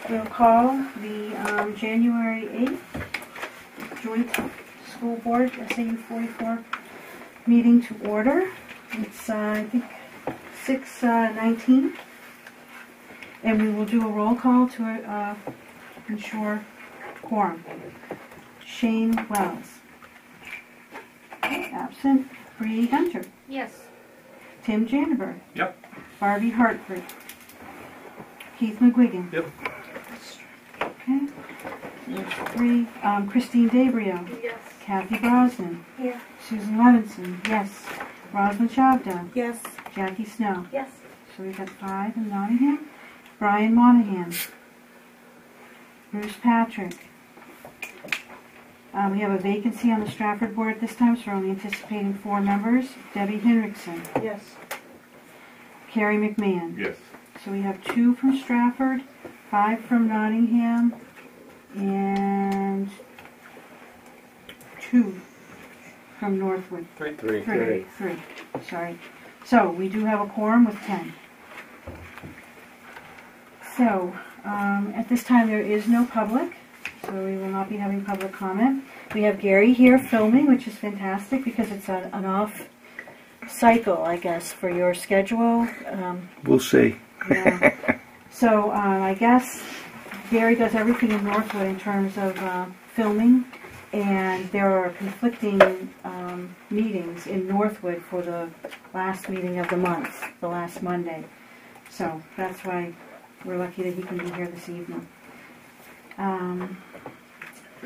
We'll call the January 8th Joint School Board SAU 44 meeting to order. It's, I think, 6:19. And we will do a roll call to ensure quorum. Shane Wells. Absent. Bree Hunter. Yes. Tim Janneberg. Yep. Barbie Hartford. Keith McGuigan. Yep. Okay. There's 3. Christine Dabrio. Yes. Kathy Brosnan. Here. Susan Levinson. Yes. Rosalind Chavda. Yes. Jackie Snow. Yes. So we've got 5 in Nottingham. Brian Monahan. Bruce Patrick. We have a vacancy on the Stratford board at this time, so we're only anticipating 4 members. Debbie Hinrichsen. Yes. Carrie McMahon. Yes. So we have 2 from Stratford, 5 from Nottingham, and 2 from Northwood. 3. Sorry. So we do have a quorum with 10. So at this time there is no public, so we will not be having public comment. We have Gary here filming, which is fantastic because it's an off cycle, I guess, for your schedule. We'll see. Yeah. So I guess Gary does everything in Northwood in terms of filming, and there are conflicting meetings in Northwood for the last meeting of the month, the last Monday. So that's why we're lucky that he can be here this evening.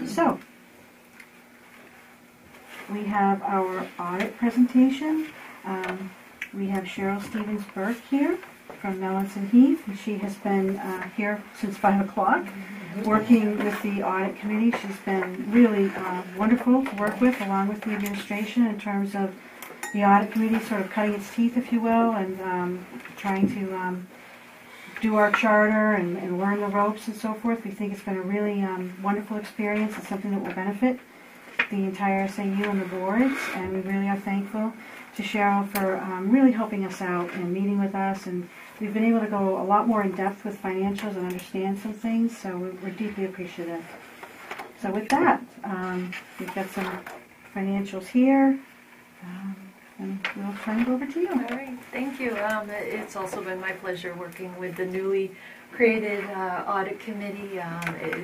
So we have our audit presentation. We have Cheryl Stevens-Burke here from Melanson Heath, and she has been here since 5 o'clock working with the audit committee. She's been really wonderful to work with, along with the administration, in terms of the audit committee sort of cutting its teeth, if you will, and trying to do our charter and learn the ropes and so forth. We think it's been a really wonderful experience. It's something that will benefit the entire SAU and the boards, and we really are thankful to Cheryl for really helping us out and meeting with us, and we've been able to go a lot more in depth with financials and understand some things, so we're deeply appreciative. So with that, we've got some financials here, and we'll turn it over to you. All right, thank you. It's also been my pleasure working with the newly created audit committee.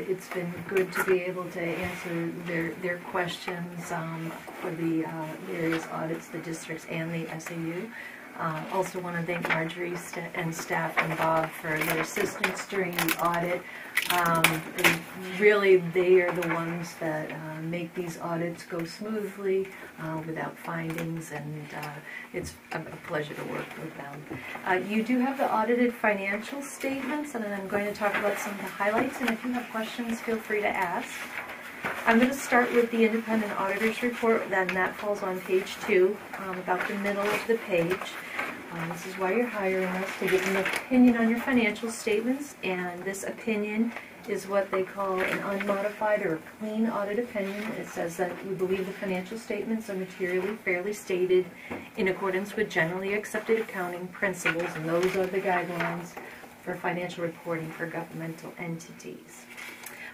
It's been good to be able to answer their questions for the various audits, the districts and the SAU. Also want to thank Marjorie and staff and Bob for their assistance during the audit. They are the ones that make these audits go smoothly without findings, and it's a pleasure to work with them. You do have the audited financial statements, and I'm going to talk about some of the highlights, and if you have questions, feel free to ask. I'm going to start with the independent auditor's report, then that falls on page 2, about the middle of the page. This is why you're hiring us, to give an opinion on your financial statements, and this opinion is what they call an unmodified or a clean audit opinion. It says that we believe the financial statements are materially fairly stated in accordance with generally accepted accounting principles, and those are the guidelines for financial reporting for governmental entities.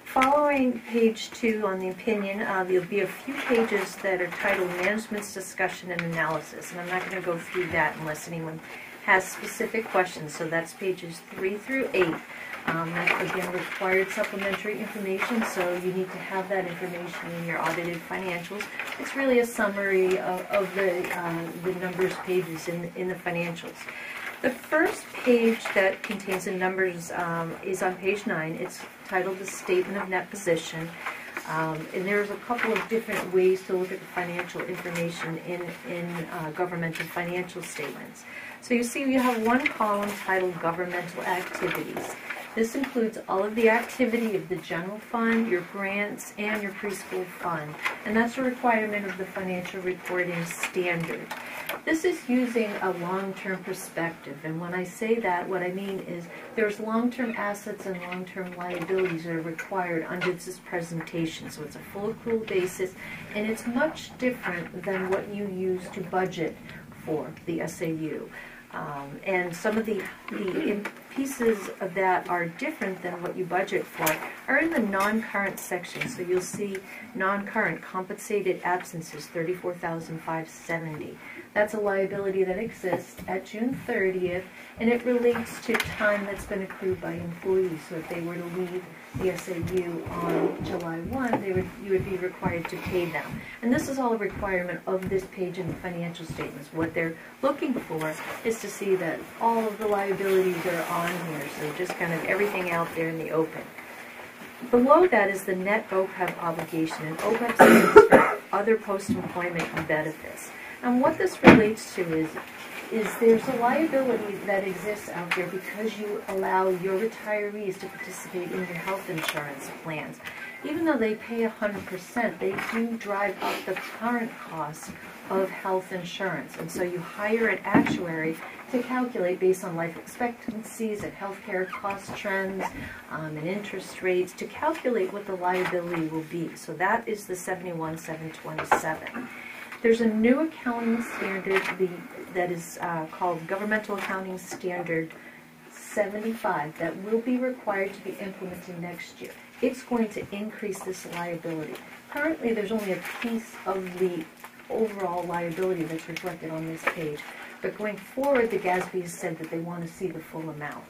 Following page 2 on the opinion, there'll be a few pages that are titled Management's Discussion and Analysis, and I'm not going to go through that unless anyone has specific questions. So that's pages 3 through 8. That's, again, required supplementary information, so you need to have that information in your audited financials. It's really a summary of the numbers pages in the financials. The first page that contains the numbers is on page 9. It's titled the Statement of Net Position. And there's a couple of different ways to look at the financial information in governmental financial statements. So you see you have one column titled Governmental Activities. This includes all of the activity of the general fund, your grants, and your preschool fund. And that's a requirement of the financial reporting standard. This is using a long-term perspective. And when I say that, what I mean is there's long-term assets and long-term liabilities that are required under this presentation. So it's a full accrual basis, and it's much different than what you use to budget for the SAU. And some of the pieces of that are different than what you budget for are in the non-current section. So you'll see non-current compensated absences, 34,570. That's a liability that exists at June 30th, and it relates to time that's been accrued by employees. So if they were to leave the SAU on July 1, you would be required to pay them. And this is all a requirement of this page in the financial statements. What they're looking for is to see that all of the liabilities are on here, so just kind of everything out there in the open. Below that is the net OPEB obligation, and OPEB stands for other post-employment benefits. And what this relates to is there's a liability that exists out there because you allow your retirees to participate in your health insurance plans. Even though they pay 100%, they do drive up the current cost of health insurance. And so you hire an actuary to calculate based on life expectancies and healthcare cost trends and interest rates to calculate what the liability will be. So that is the 71,727. There's a new accounting standard that is called Governmental Accounting Standard 75 that will be required to be implemented next year. It's going to increase this liability. Currently, there's only a piece of the overall liability that's reflected on this page. But going forward, the GASB has said that they want to see the full amount.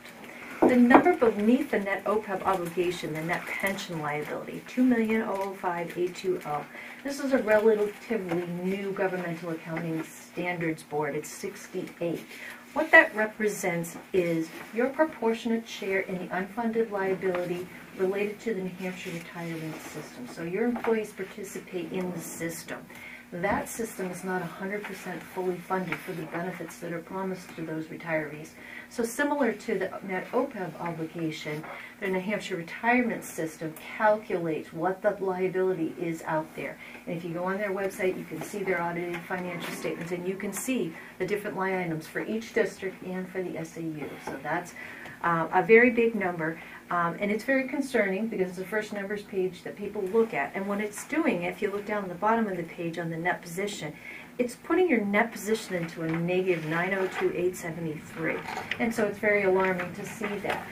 The number beneath the net OPEB obligation, the net pension liability, 2,005,820. This is a relatively new governmental accounting standards board. It's 68. What that represents is your proportionate share in the unfunded liability related to the New Hampshire retirement system. So your employees participate in the system. That system is not 100% fully funded for the benefits that are promised to those retirees. So similar to the net OPEB obligation, the New Hampshire retirement system calculates what the liability is out there. And if you go on their website, you can see their audited financial statements, and you can see the different line items for each district and for the SAU. So that's a very big number. And it's very concerning because it's the first numbers page that people look at. And when it's doing it, if you look down at the bottom of the page on the net position, it's putting your net position into a negative 902,873. And so it's very alarming to see that.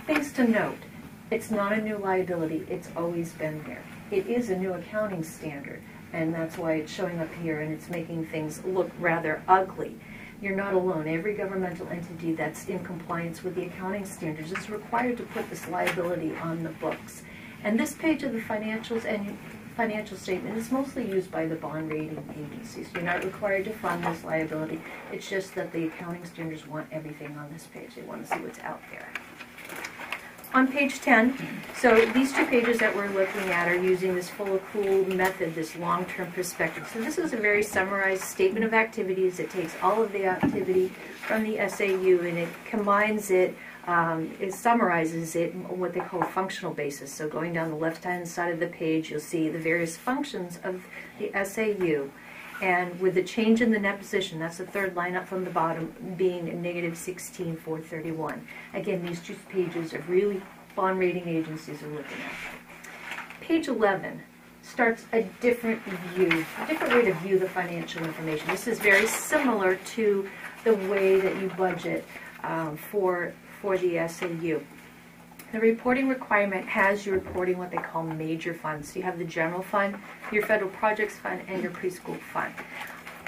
Things to note, it's not a new liability. It's always been there. It is a new accounting standard, and that's why it's showing up here, and it's making things look rather ugly. You're not alone. Every governmental entity that's in compliance with the accounting standards is required to put this liability on the books. And this page of the financials and financial statement is mostly used by the bond rating agencies. You're not required to fund this liability. It's just that the accounting standards want everything on this page. They want to see what's out there. On page 10, so these two pages that we're looking at are using this full accrual method, this long-term perspective. So this is a very summarized statement of activities. It takes all of the activity from the SAU and it combines it, it summarizes it in what they call a functional basis. So going down the left-hand side of the page, you'll see the various functions of the SAU. And with the change in the net position, that's the third line up from the bottom, being negative 16,431. Again, these two pages are really bond rating agencies are looking at. Page 11 starts a different view, a different way to view the financial information. This is very similar to the way that you budget for the SAU. The reporting requirement has you reporting what they call major funds. So you have the general fund, your federal projects fund, and your preschool fund.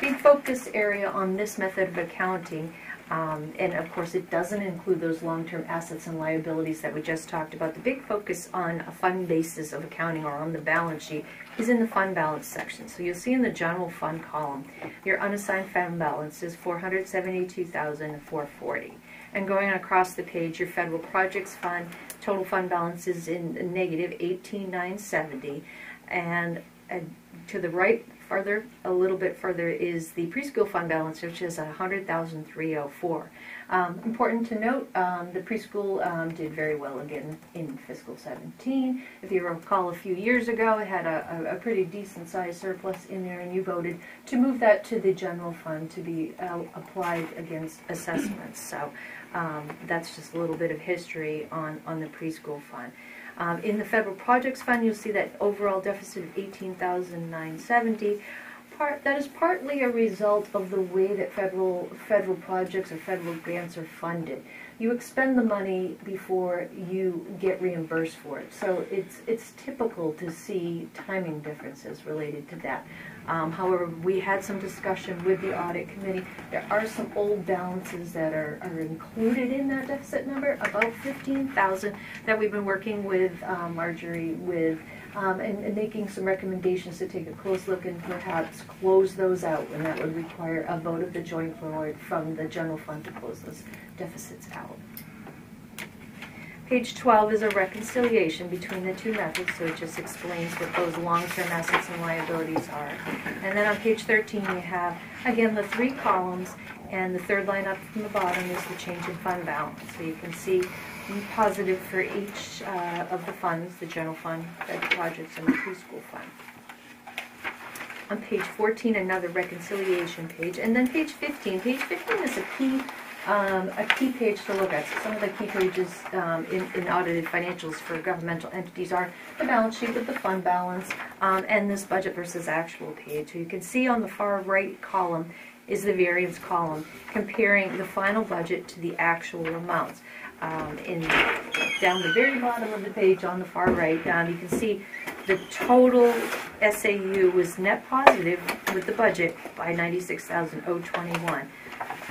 Big focus area on this method of accounting, and of course it doesn't include those long-term assets and liabilities that we just talked about. The big focus on a fund basis of accounting or on the balance sheet is in the fund balance section. So you'll see in the general fund column, your unassigned fund balance is $472,440. And going across the page, your federal projects fund, total fund balance is in negative 18,970, and to the right, a little bit further, is the preschool fund balance, which is 100,304. Important to note, the preschool did very well again in fiscal 17. If you recall, a few years ago, it had a pretty decent sized surplus in there, and you voted to move that to the general fund to be applied against assessments. So that's just a little bit of history on the preschool fund. In the federal projects fund, you'll see that overall deficit of $18,970. That is partly a result of the way that federal projects or federal grants are funded. You expend the money before you get reimbursed for it, so it's typical to see timing differences related to that. However, we had some discussion with the audit committee. There are some old balances that are included in that deficit number, about 15,000, that we've been working with Marjorie with, and making some recommendations to take a close look and perhaps close those out, and that would require a vote of the joint board from the general fund to close those deficits out. Page 12 is a reconciliation between the two methods, so it just explains what those long-term assets and liabilities are. And then on page 13 you have, again, the three columns, and the third line up from the bottom is the change in fund balance. So you can see positive for each of the funds, the general fund, the projects, and the preschool fund. On page 14, another reconciliation page, and then page 15. Page 15 is a key page to look at. So some of the key pages in audited financials for governmental entities are the balance sheet with the fund balance and this budget versus actual page. So you can see on the far right column is the variance column, comparing the final budget to the actual amounts. Down the very bottom of the page on the far right, you can see the total SAU was net positive with the budget by $96,021.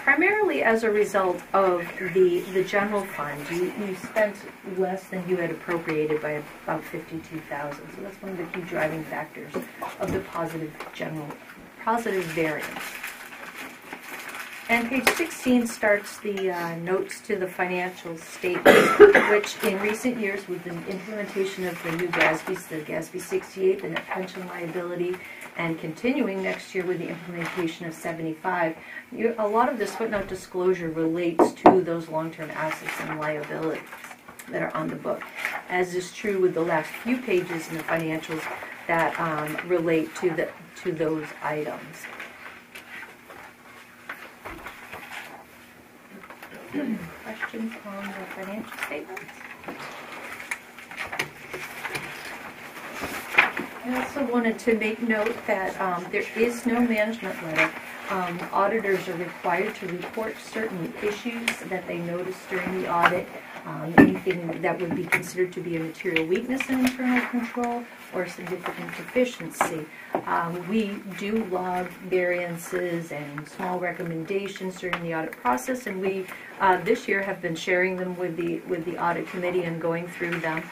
Primarily as a result of the general fund. You spent less than you had appropriated by about $52,000. So that's one of the key driving factors of the positive variance. And page 16 starts the notes to the financial statements, which in recent years with the implementation of the new GASBs, the GASB 68, the net pension liability, and continuing next year with the implementation of 75, a lot of this footnote disclosure relates to those long-term assets and liabilities that are on the book, as is true with the last few pages in the financials that relate to those items. Questions on the financial statements? I also wanted to make note that there is no management letter. Auditors are required to report certain issues that they notice during the audit, anything that would be considered to be a material weakness in internal control or significant deficiency. We do log variances and small recommendations during the audit process, and we this year have been sharing them with the audit committee and going through them.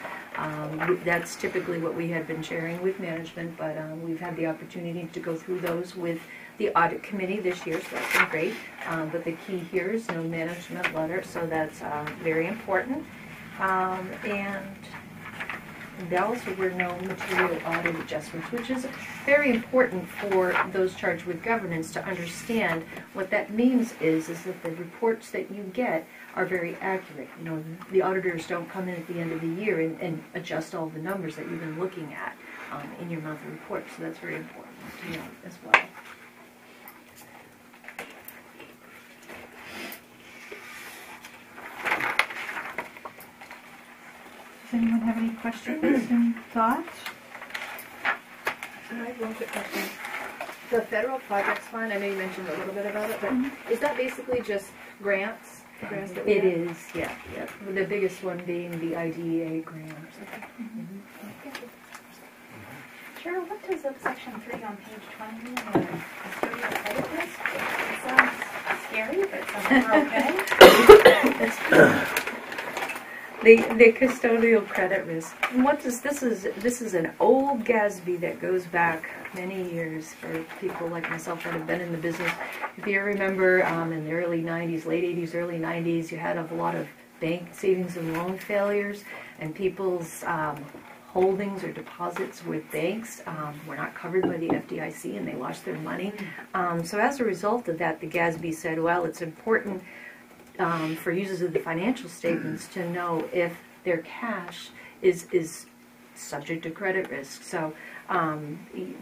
That's typically what we had been sharing with management, but we've had the opportunity to go through those with the audit committee this year, so that's been great. But the key here is no management letter, so that's very important. And there also were no material audit adjustments, which is very important for those charged with governance to understand. What that means is that the reports that you get are very accurate. You know, the auditors don't come in at the end of the year and adjust all the numbers that you've been looking at in your monthly report, so that's very important to know as well. Does anyone have any questions and thoughts? I have one quick question. The federal projects fund, I know you mentioned a little bit about it, but is that basically just grants? That It is, yeah. The biggest one being the IDEA grant. Cheryl, what does section 3 on page 20 mean? Custodial credit risk? It sounds scary, but it sounds okay. The custodial credit risk. And what does this is an old GASB that goes back many years for people like myself that have been in the business. If you remember, in the early 90s, late 80s, early 90s, you had a lot of bank savings and loan failures, and people's holdings or deposits with banks were not covered by the FDIC and they lost their money. So as a result of that, the GASB said, well, it's important for users of the financial statements to know if their cash is subject to credit risk. So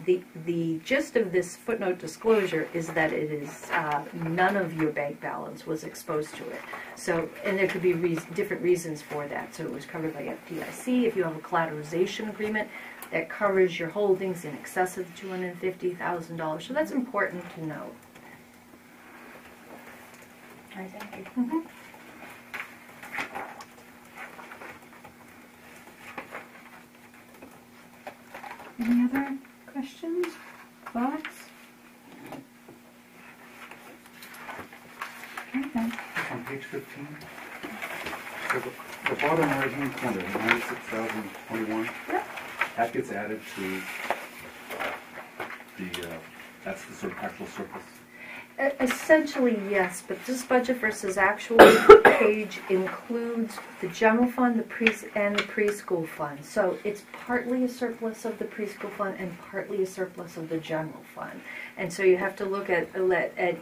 the gist of this footnote disclosure is that it is none of your bank balance was exposed to it. So, and there could be different reasons for that. So it was covered by FDIC. If you have a collateralization agreement that covers your holdings in excess of $250,000, so that's important to note. All right, thank you. Any other questions, thoughts? Okay, then. On page 15, so the bottom right-hand corner, 96,021, that gets added to the, that's the sort of actual surplus. Essentially, yes, but this budget versus actual page includes the general fund, the preschool fund. So it's partly a surplus of the preschool fund and partly a surplus of the general fund. And so you have to look at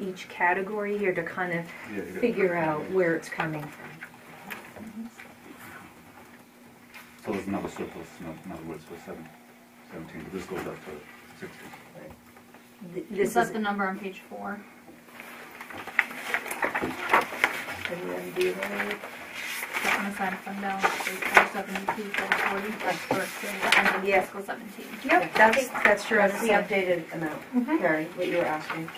each category here to kind of figure out where it's coming from. So there's another surplus, in other words, for 17, but this goes up to 16. This Is that is the number on page 4? Unassigned fund balance is 472, 440. That's for the end of Yeah. fiscal 17. Yep, that's true. That's the updated amount, Carrie, what you were asking.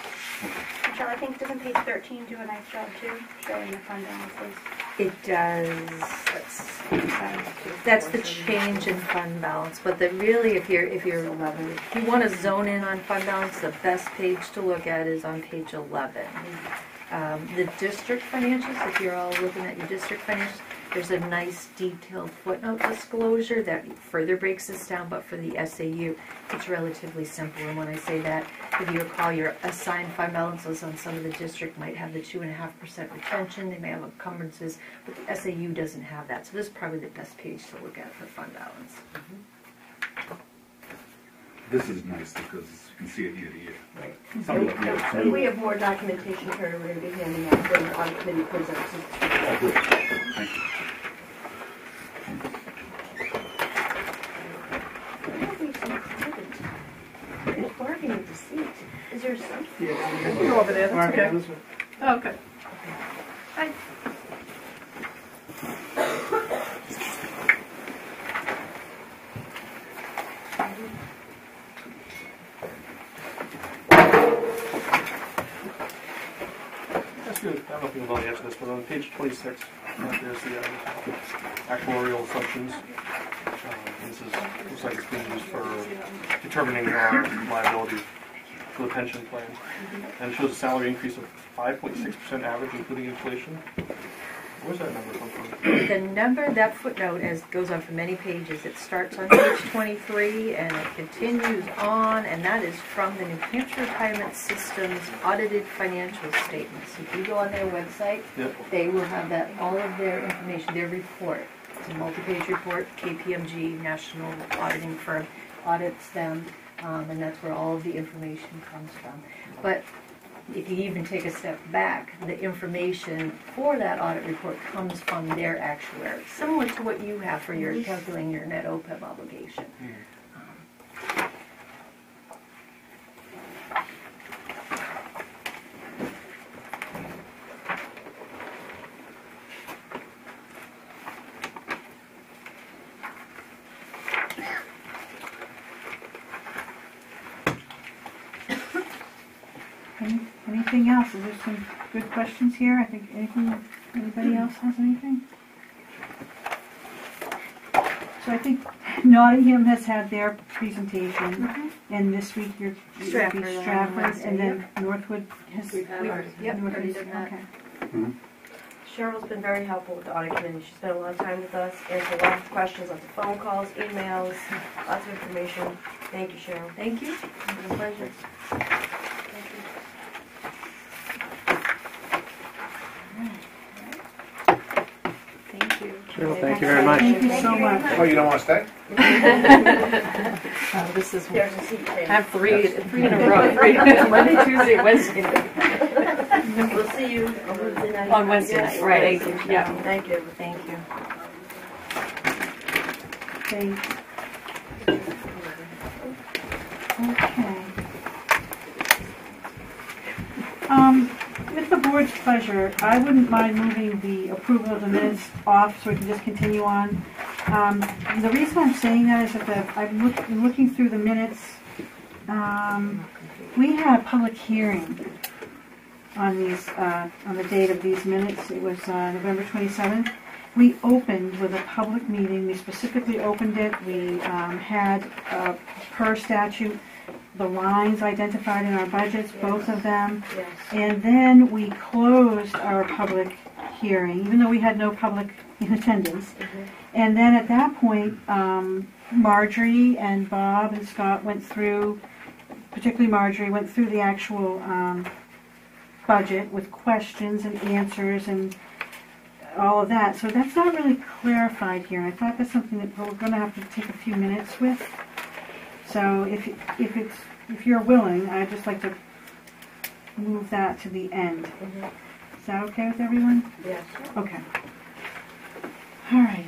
Michelle, I think doesn't page 13 do a nice job too, showing the fund balances? It does. That's the change in fund balance. But really, if you want to zone in on fund balance, the best page to look at is on page 11. The district financials, if you're all looking at your district financials, there's a nice detailed footnote disclosure that further breaks this down, but for the SAU, it's relatively simple. And when I say that, if you recall, your assigned fund balances on some of the district might have the 2.5% retention, they may have encumbrances, but the SAU doesn't have that. So this is probably the best page to look at for fund balance. This is nice because you can see it year to year. Right. Some of it, yeah, And we have more documentation, Carrie, we're going to be handing out when the audit committee presents it. Oh, good. Thank you. It's bargaining deceit. Is there something? Go over there, that's okay. Oh, okay. Hi. That's good. I don't know if you know the answer to this, but on page 26, there's the actuarial assumptions. This looks like it's being used for determining our liability for the pension plan. And it shows a salary increase of 5.6% average, including inflation. Where's that number come from? The number, that footnote, as goes on for many pages, it starts on page 23 and it continues on, and that is from the New Hampshire Retirement System's audited financial statements. If you go on their website, they will have that, all of their information, their report. It's a multi-page report. KPMG, national auditing firm, audits them, and that's where all of the information comes from. But if you even take a step back, the information for that audit report comes from their actuary, similar to what you have for your calculating your net OPEB obligation. Anything else? Is there some good questions here? I think anybody else has anything? So I think Nottingham has had their presentation, and this week you're Stratford, and then Northwood has. We've already done that. Okay. Cheryl's been very helpful with the audit committee. She spent a lot of time with us, answered lots of questions, lots of phone calls, emails, lots of information. Thank you, Cheryl. Thank you. It's been a pleasure. Thank you. Well, thank you very much. Thank you so much. Oh, you don't want to stay? This is, There's a seat I change. have three in a row, Monday, Tuesday, Wednesday. We'll see you on Wednesday night. On Wednesday night, right, Thank you. yeah. Thank you. Thank you. Thanks. Okay. With the board's pleasure, I wouldn't mind moving the approval of the minutes off so we can just continue on. The reason I'm saying that is that I'm looking through the minutes. We had a public hearing on these, on the date of these minutes. It was November 27th. We opened with a public meeting. We specifically opened it. We had, per statute, the lines identified in our budgets, both of them. Yes. And then we closed our public hearing, even though we had no public in attendance. And then at that point, Marjorie and Bob and Scott went through, particularly Marjorie, went through the actual budget with questions and answers and all of that. So that's not really clarified here. I thought that's something that we're going to have to take a few minutes with. So if you're willing, I'd just like to move that to the end. Is that okay with everyone? Yes. Okay. All right.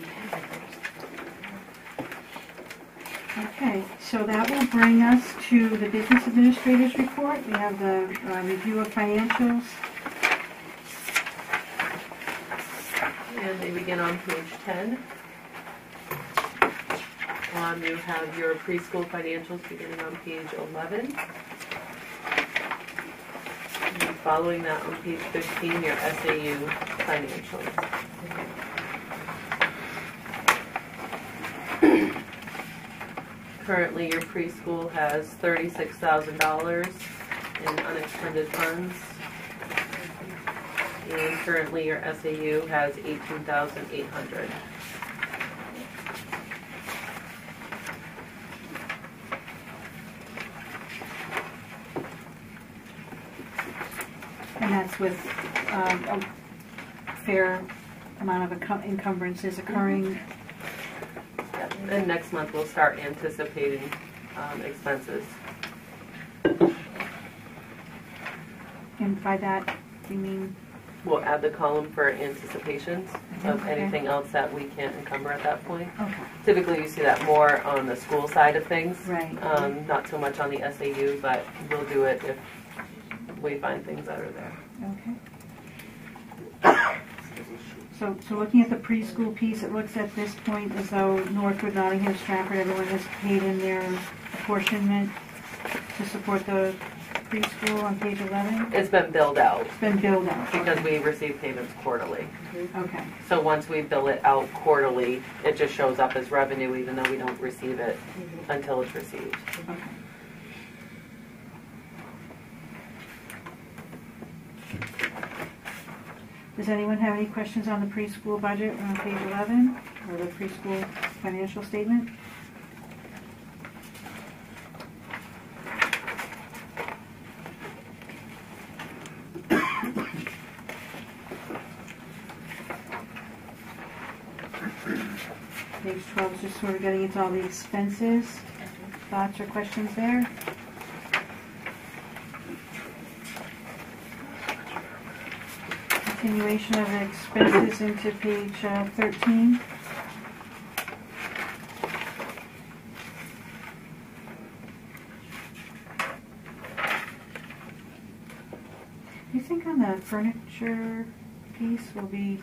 Okay, so that will bring us to the Business Administrator's Report. We have the review of financials. And they begin on page 10. You have your preschool financials beginning on page 11. And following that on page 15, your SAU financials. Currently, your preschool has $36,000 in unexpended funds. And currently, your SAU has $18,800. And that's with a fair amount of encumbrances occurring. And next month we'll start anticipating expenses. And by that, you mean? We'll add the column for anticipations of Okay. anything else that we can't encumber at that point. Okay. Typically you see that more on the school side of things. Right. Not so much on the SAU, but we'll do it if we find things that are there. Okay. So looking at the preschool piece, it looks at this point as though Northwood, Nottingham, Stratford, everyone has paid in their apportionment to support the preschool on page 11? It's been billed out It's been billed out. because we receive payments quarterly. Okay. So once we bill it out quarterly, it just shows up as revenue even though we don't receive it until it's received. Okay. Does anyone have any questions on the preschool budget on page 11 or the preschool financial statement? Page 12 is just sort of getting into all the expenses. Thoughts or questions there? Continuation of the expenses into page 13. Do you think on the furniture piece will be,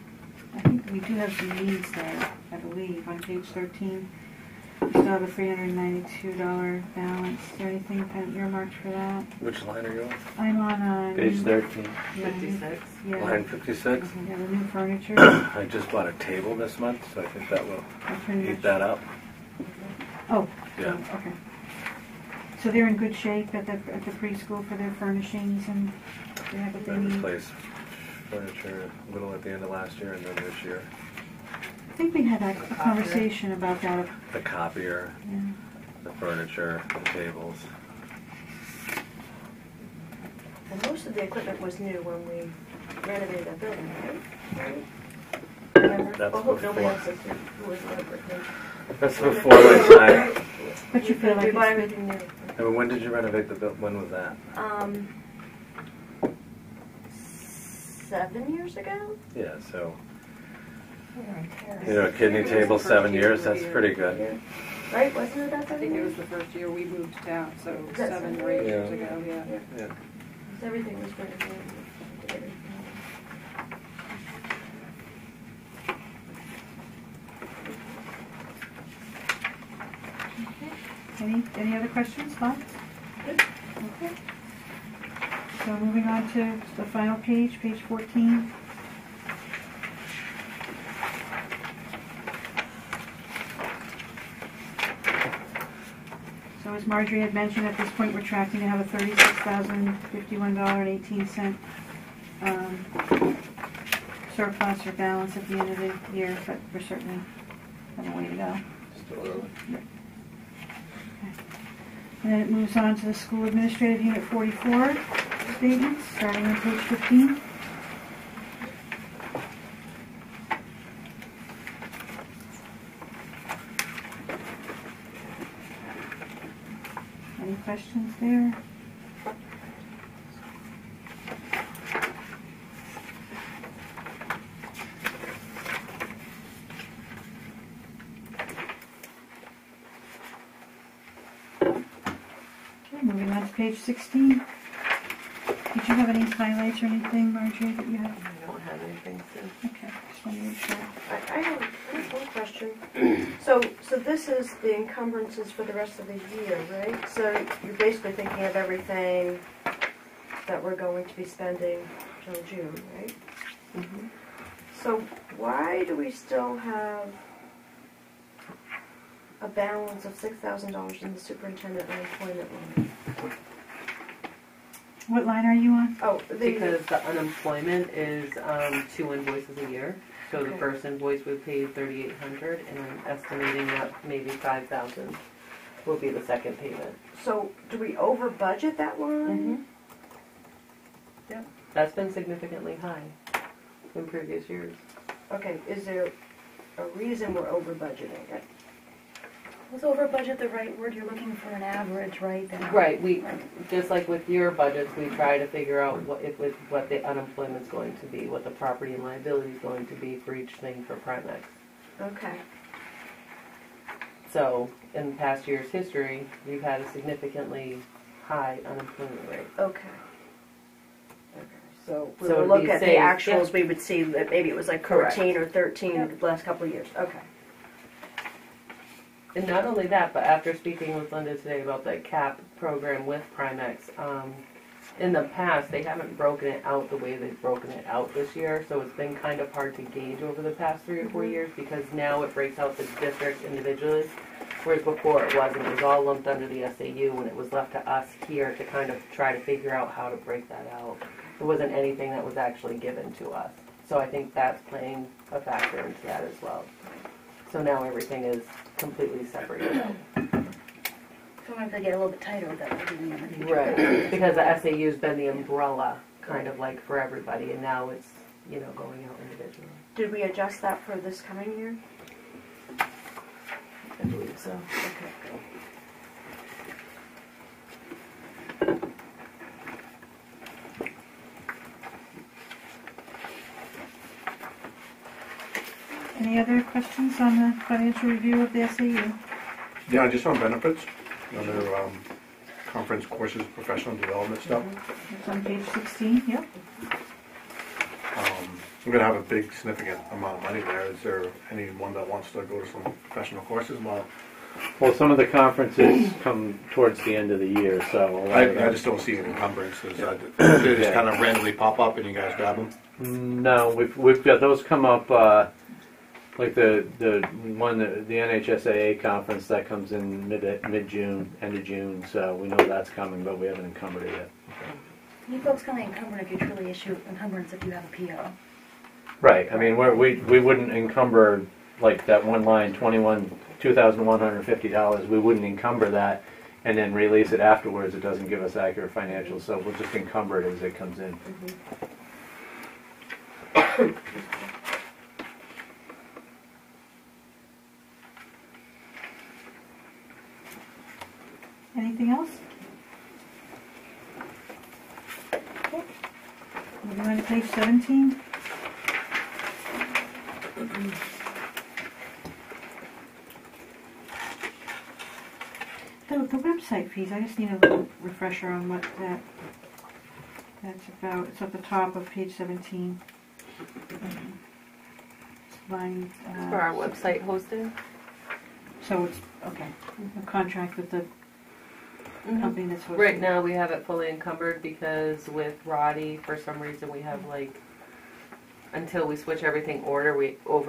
I think we do have some needs there, I believe, on page 13. We still have a $392 balance. Is there anything kind of earmarked for that? Which line are you on? I'm on Page 13. yeah, 56. Yeah. Line 56. Yeah, the new furniture. I just bought a table this month, so I think that will That's pretty eat much- that up. Oh, Yeah. okay. So they're in good shape at the preschool for their furnishings and they have what I they need? replaced furniture a little at the end of last year and then this year. I think we had a conversation about that. The copier, Yeah. the furniture, the tables. And most of the equipment was new when we renovated that building, right? Remember? That's Well, hope nobody before. else is here who was there with me. That's before my time. But you feel like We bought it's everything new. I mean, when did you renovate the building? When was that? 7 years ago? Yeah, so, Yeah. you know, a kidney table, 7 years, that's pretty good. Right, wasn't it that I 7 think it years? was the first year we moved to town, so Is that 7 or 8 Yeah. years ago, yeah. Yeah. Everything was very new. Did everything. Any other questions, thoughts? Okay. So moving on to the final page, page 14. So as Marjorie had mentioned, at this point, we're tracking to have a $36,051.18 surplus or balance at the end of the year, but we're certainly have a way to go. Still early. And then it moves on to the School Administrative Unit 44 statements, starting on page 15. Any questions there? Moving on to page 16. Did you have any highlights or anything, Marjorie, that you have? I don't have anything, so. Okay, just want to make sure. I have one question. So this is the encumbrances for the rest of the year, right? So you're basically thinking of everything that we're going to be spending till June, right? Mm-hmm. So why do we still have a balance of $6,000 in the superintendent unemployment line? What line are you on? Oh, Because the unemployment is 2 invoices a year. So the Okay. first invoice we paid $3,800, and I'm estimating that maybe $5,000 will be the second payment. So do we over budget that line? Yep. That's been significantly high in previous years. Okay, is there a reason we're over budgeting it? Was over budget the right word? You're looking for an average, right? Then Right. We just like with your budgets, we try to figure out what the unemployment's going to be, what the property and liability is going to be for each thing for Primex. Okay. So in past year's history, we've had a significantly high unemployment rate. Okay. Okay. So we So would it'd look be at the safe, actuals, yeah. we would see that maybe it was like Correct. 14 or 13 Yep. the last couple of years. Okay. And not only that, but after speaking with Linda today about the CAP program with Primex, in the past, they haven't broken it out the way they've broken it out this year, so it's been kind of hard to gauge over the past 3 or 4 years, because now it breaks out the districts individually, whereas before it wasn't. It was all lumped under the SAU, and it was left to us here to kind of try to figure out how to break that out. It wasn't anything that was actually given to us. So I think that's playing a factor into that as well. So now everything is completely separated out. So if they get a little bit tighter with that, we'll do it in the future. Right, because the SAU's been the umbrella, kind of like for everybody, and now it's, you know, going out individually. Did we adjust that for this coming year? I believe so. Okay. Any other questions on the financial review of the SAU? Yeah, just on benefits, under conference courses, professional development stuff. It's on page 16, yep. We're gonna have a big significant amount of money there. Is there anyone that wants to go to some professional courses? Well, some of the conferences come towards the end of the year, so. I just don't see an encumbrance. They just kind of randomly pop up and you guys grab them? No, we've got those come up, like the NHSAA conference that comes in mid-June, end of June, so we know that's coming, but we haven't encumbered it yet. You folks can only encumber if you truly issue encumbrance if you have a PO. Right, I mean, we wouldn't encumber, like that one line, $2,150, we wouldn't encumber that and then release it afterwards. It doesn't give us accurate financials, so we'll just encumber it as it comes in. Anything else? Okay. Moving on to page 17. The website fees, I just need a little refresher on what that's about. It's at the top of page 17. It's line, For our website hosting? so it's, okay, a contract with the company that's hosting. Right now we have it fully encumbered because with Roddy, for some reason we have like, until we switch everything over,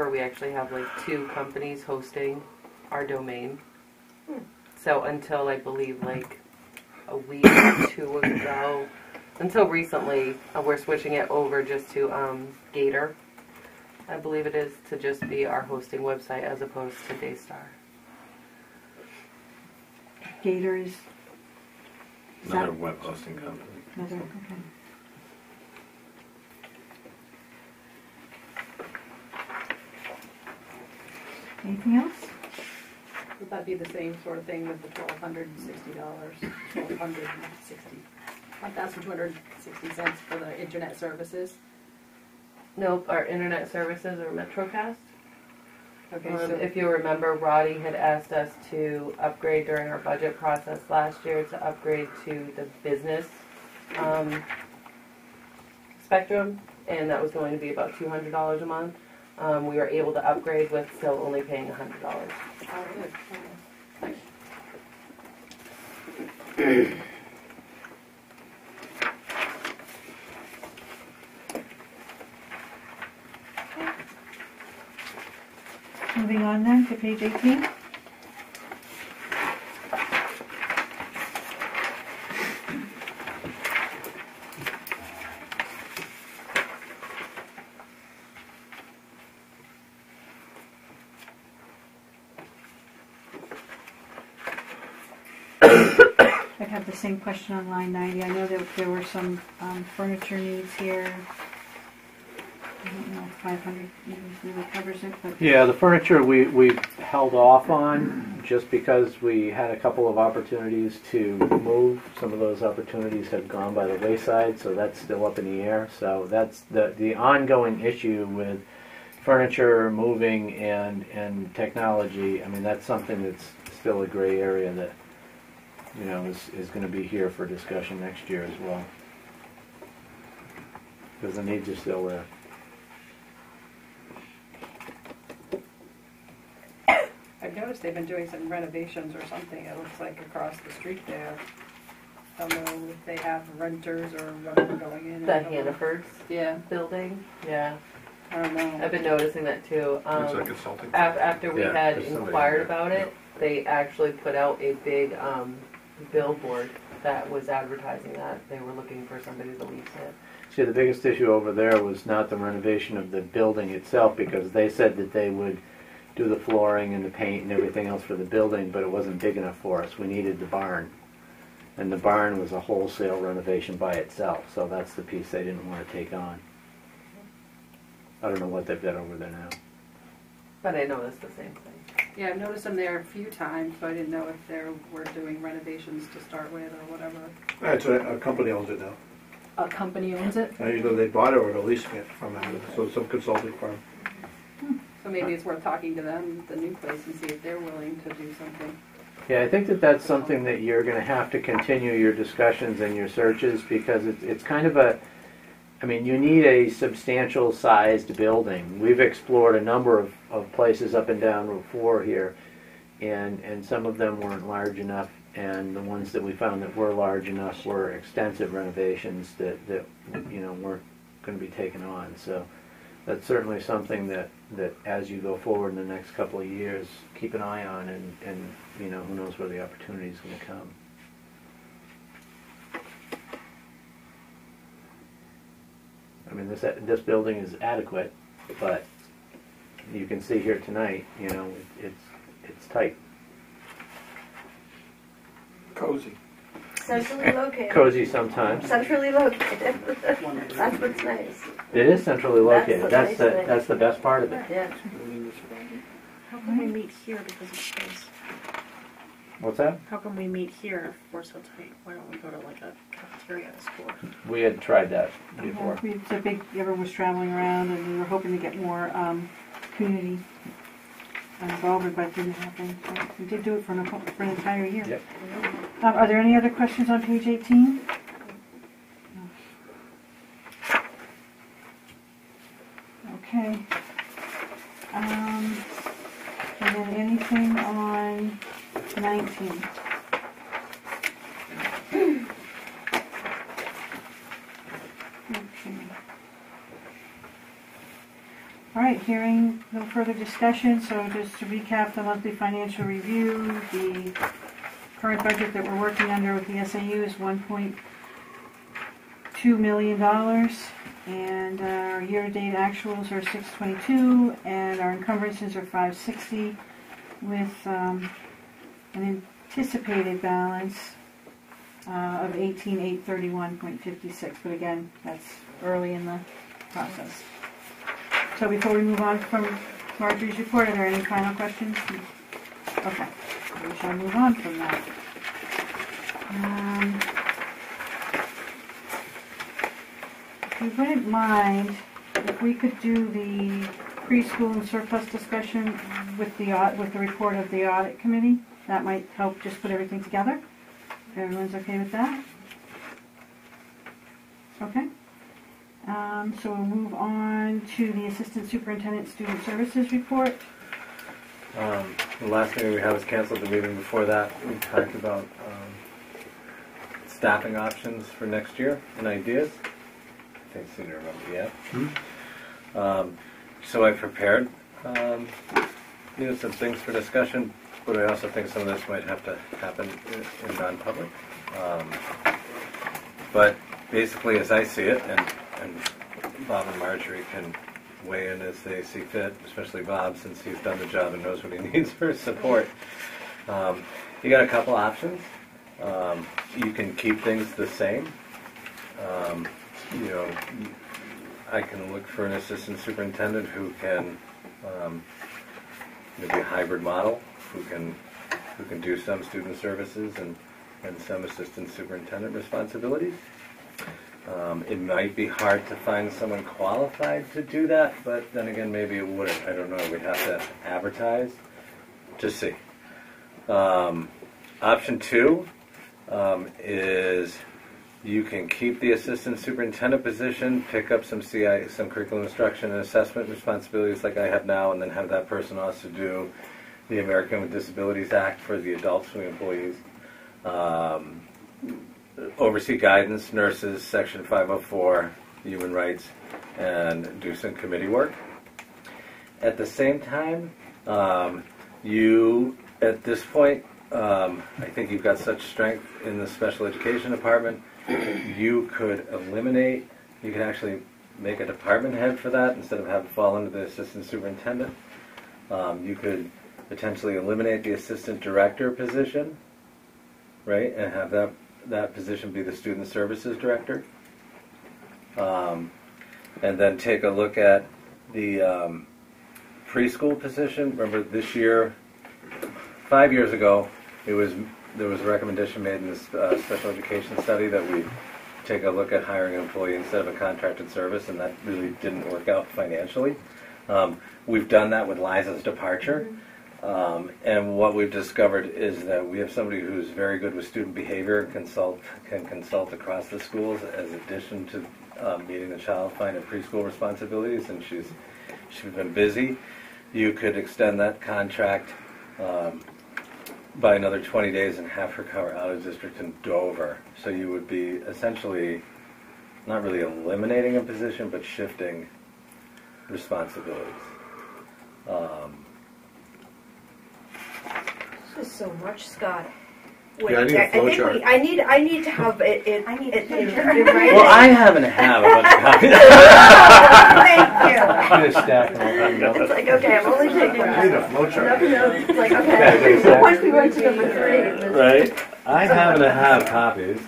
we actually have like 2 companies hosting our domain. So until I believe like a week or 2 ago, until recently, we're switching it over just to Gator. I believe it is, to just be our hosting website as opposed to Daystar. Gator is Another web hosting company. another, okay. Anything else? Would that be the same sort of thing with the $1,260? $1,260 for the internet services? Nope, our internet services are MetroCast. Okay, so If you remember, Roddy had asked us to upgrade during our budget process last year to upgrade to the business spectrum, and that was going to be about $200 a month. We were able to upgrade with still only paying $100. oh, good. Nice. Moving on then to page 18. I have the same question on line 90. I know that there were some furniture needs here. I don't know if 500 really covers it, but Yeah, the furniture we held off on just because we had a couple of opportunities to move. Some of those opportunities have gone by the wayside, so that's still up in the air. So that's the ongoing issue with furniture, moving, and technology. I mean, that's something that's still a gray area that, you know, is going to be here for discussion next year as well. Because the needs are still there. I've noticed they've been doing some renovations or something, it looks like, across the street there. I don't know if they have renters or whatever going in. The Hannaford's Yeah, building, yeah. I don't know. I've been noticing that too. It's a consulting. After we Yeah, had there's somebody inquired in there. about it, they actually put out a big billboard that was advertising that. They were looking for somebody to lease it. See, the biggest issue over there was not the renovation of the building itself, because they said that they would do the flooring and the paint and everything else for the building, but it wasn't big enough for us. We needed the barn. And the barn was a wholesale renovation by itself, so that's the piece they didn't want to take on. I don't know what they've got over there now. But I noticed the same thing. Yeah, I've noticed them there a few times, but I didn't know if they were doing renovations to start with or whatever. It's a company owns it now. A company owns it? Either they bought it or they're leasing it from some consulting firm. So maybe it's worth talking to them, the new place, and see if they're willing to do something. Yeah, I think that that's something that you're going to have to continue your discussions and your searches, because it's kind of a, I mean, you need a substantial sized building. We've explored a number of places up and down Route 4 here, and some of them weren't large enough, and the ones that we found that were large enough were extensive renovations that you know, weren't going to be taken on. So that's certainly something that as you go forward in the next couple of years, keep an eye on, and you know, who knows where the opportunity is going to come. I mean, this building is adequate, but you can see here tonight, you know, it's tight. Cozy. Centrally located. Cozy sometimes. Centrally located. That's what's nice. It is centrally located. That's the nice thing. That's the best part of it. Yeah. How can we meet here because of space? What's that? How come we meet here if we're so tight? Why don't we go to like a cafeteria at a school? We had tried that before. Yeah, it's a big, everyone was traveling around and we were hoping to get more community involvement, but it didn't happen. So we did do it for an entire year. Yep. Are there any other questions on page 18? Okay. And then anything on 19? Okay. All right, hearing no further discussion, so just to recap the monthly financial review, the current budget that we're working under with the SAU is $1.2 million, and our year-to-date actuals are $622, and our encumbrances are $560, with an anticipated balance of $18,831.56, but again, that's early in the process. So before we move on from Marjorie's report, are there any final questions? Okay, we shall move on from that. If you wouldn't mind, if we could do the preschool and surplus discussion with the report of the audit committee, that might help just put everything together. If everyone's okay with that? Okay. So we'll move on to the Assistant Superintendent Student Services report. The last meeting we had was canceled. The meeting before that, we talked about staffing options for next year and ideas. I think sooner remember yet. So I prepared some things for discussion, but I also think some of this might have to happen in non-public. But basically, as I see it, and Bob and Marjorie can weigh in as they see fit, especially Bob, since he's done the job and knows what he needs for support. You got a couple options. You can keep things the same. I can look for an assistant superintendent who can be a hybrid model, who can do some student services and some assistant superintendent responsibilities. It might be hard to find someone qualified to do that, but then again, maybe it wouldn't. I don't know. We'd have to advertise to see. Option 2 is you can keep the assistant superintendent position, pick up some some curriculum instruction and assessment responsibilities like I have now, and then have that person also do the American with Disabilities Act for the adults who are employees. Oversee guidance, nurses, Section 504, human rights, and do some committee work. At the same time, you, at this point, I think you've got such strength in the special education department, you could actually make a department head for that instead of have it fall under the assistant superintendent. You could potentially eliminate the assistant director position, right, and have that position be the student services director. And then take a look at the preschool position. Remember this year, 5 years ago, there was a recommendation made in this special education study that we take a look at hiring an employee instead of a contracted service, and that really didn't work out financially. We've done that with Liza's departure. And what we've discovered is that we have somebody who's very good with student behavior, can consult across the schools as addition to meeting the child find and preschool responsibilities, and she's been busy. You could extend that contract by another 20 days and have her cover out of district in Dover. So you would be essentially not really eliminating a position, but shifting responsibilities. This is so much, Scott. Yeah, I need a flow chart. I need to have it in writing. Well, I happen to have a bunch of copies. Thank you. Just stack them all. It's like, okay, I'm only taking I need a flow chart. nothing else. It's like, okay. Once we went to number 3. it was- Right? I happen to have copies.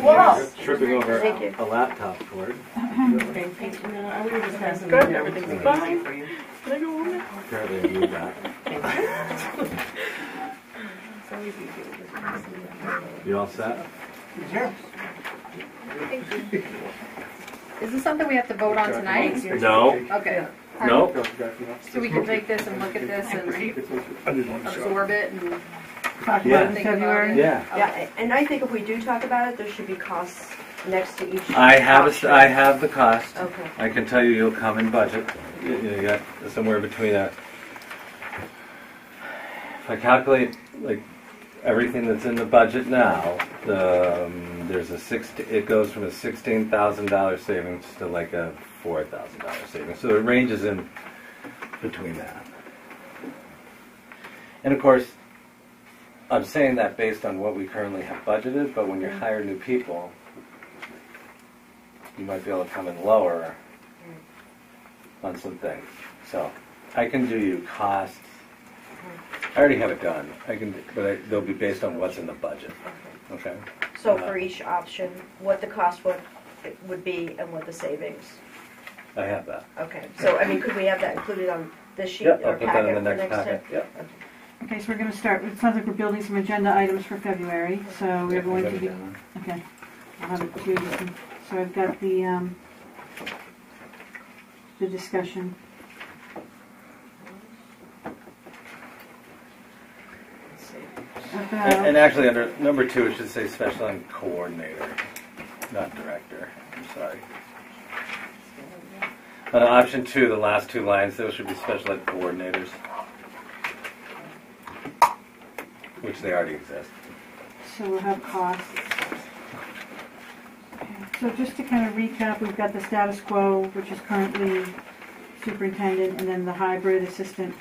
Whoa. Tripping over Thank you. a laptop cord. Everything's fine. Apparently I moved back. It's always easy to just see. You all set? Thank you. Is this something we have to vote on tonight? No. Okay. No. So we can take this and look at this and absorb it and Talk Yeah. about it in February. Yeah. Yeah, and I think if we do talk about it, there should be costs next to each. I option. have the cost. Okay. I can tell you you'll come in budget. You got somewhere between a. If I calculate like everything that's in the budget now, there's it goes from a $16,000 savings to like a $4,000 savings. So it ranges in between that. And of course, I'm saying that based on what we currently have budgeted, but when you hire new people, you might be able to come in lower on some things. So I can do you costs. I already have it done. They'll be based on what's in the budget. Okay. So for each option, what the cost would be and what the savings. I have that. Okay. So I mean, could we have that included on this sheet Yep, or I'll put that in the packet next for packet. time? Yep. Okay, so we're going to start. It sounds like we're building some agenda items for February. So we're going to be. Okay, I'll have it too. So I've got the discussion. And actually, under number 2, it should say special ed coordinator, not director. I'm sorry. On option 2, the last 2 lines, those should be special ed coordinators, which they already exist. So we'll have costs. Okay. So just to kind of recap, we've got the status quo, which is currently superintendent, and then the hybrid assistant,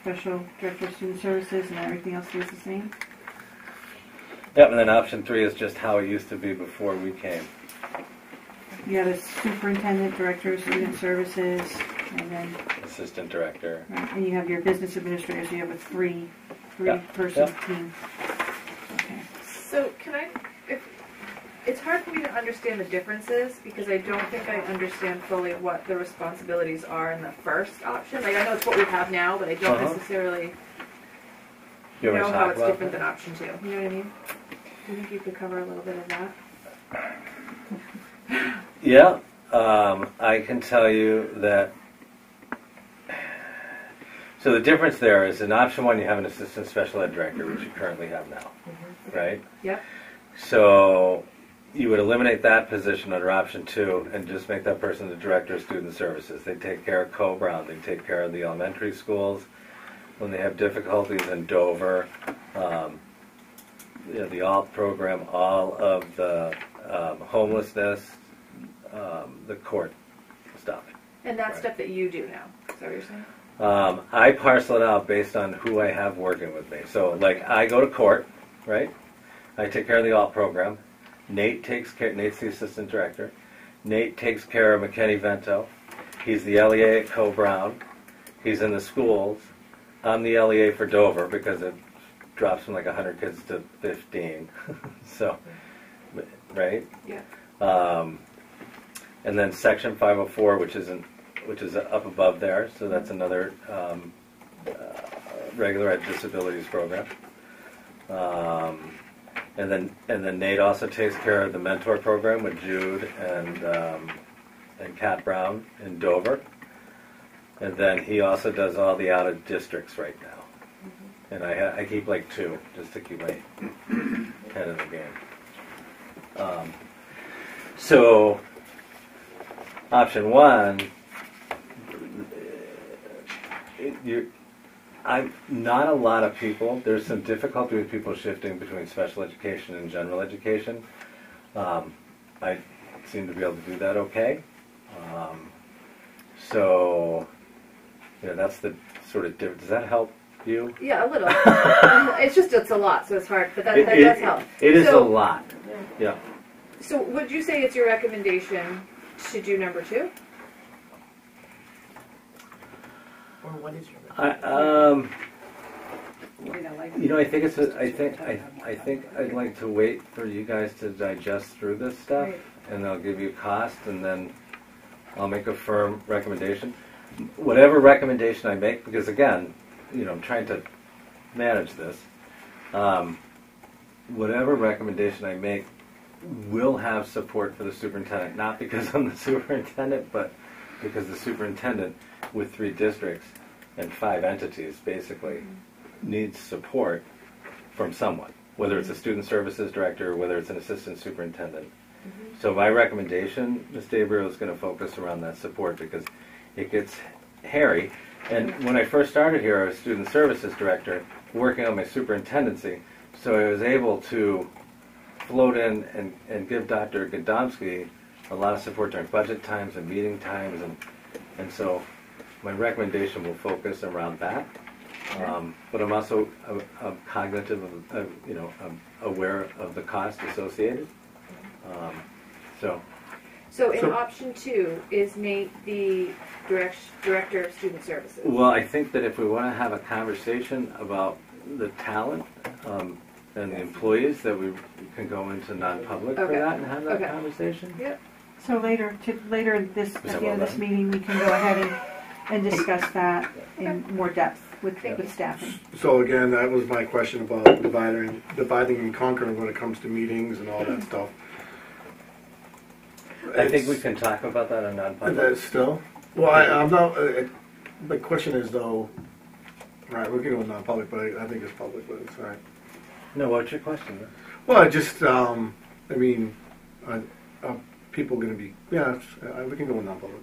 special director of student services, and everything else stays the same. Yep, and then option 3 is just how it used to be before we came. You have a superintendent, director of student services, and then Assistant director. right, and you have your business administrator. So you have a three Yeah. person Yeah. team. Okay. So can I, it's hard for me to understand the differences because I don't think I understand fully what the responsibilities are in the first option. Like I know it's what we have now, but I don't necessarily You want know to how talk it's about different that? than option 2. You know what I mean? Do you think you could cover a little bit of that? Yeah, I can tell you that. So the difference there is in option 1 you have an assistant special ed director, which you currently have now, right? Yep. So you would eliminate that position under option 2 and just make that person the director of student services. They take care of Co-Brown, they take care of the elementary schools. When they have difficulties in Dover, the ALT program, all of the homelessness, the court stuff. And that's stuff that you do now. Is that what you're saying? I parcel it out based on who I have working with me. So, like, I go to court, right? I take care of the ALT program. Nate's the assistant director. Nate takes care of McKinney Vento. He's the LEA at Co-Brown. He's in the schools. I'm the LEA for Dover because it drops from like 100 kids to 15. So, right? Yeah. And then Section 504, which is up above there, so that's another regular ed disabilities program. And then Nate also takes care of the mentor program with Jude and Kat Brown in Dover. And then he also does all the out of districts right now. And I keep like 2 just to keep my head in the game. So option 1, I'm not a lot of people. There's some difficulty with people shifting between special education and general education. I seem to be able to do that okay. So, that's the sort of difference. Does that help you? Yeah, a little. It's a lot, so it's hard, but that does help. It is a lot. Yeah. So would you say it's your recommendation to do number 2? Or what is your I think I'd like to wait for you guys to digest through this stuff, and I'll give you cost, and then I'll make a firm recommendation. Whatever recommendation I make, because again, I'm trying to manage this. Whatever recommendation I make will have support for the superintendent, not because I'm the superintendent, but because the superintendent with 3 districts and 5 entities basically needs support from someone, whether it's a student services director or whether it's an assistant superintendent. So my recommendation, Ms. Gabriel, is going to focus around that support because it gets hairy. And when I first started here, I was student services director working on my superintendency, so I was able to float in and give Dr. Godomsky a lot of support during budget times and meeting times, and so my recommendation will focus around that. But I'm also cognitive of, I'm aware of the cost associated. So in option 2 is Nate the director of student services. Well, I think that if we want to have a conversation about the talent and the employees, that we can go into non-public for that and have that conversation. Yep. So later at the end of this meeting, we can go ahead and discuss that in more depth with staffing. So again, that was my question about dividing and conquering when it comes to meetings and all that stuff. I think we can talk about that in non-public. That still? Well, I'm not. My question is though. Right, we're going to go non-public, but I think it's public, but it's all right. No, what's your question? Well, I just, I mean, are people going to be? Yeah, we can go non-public.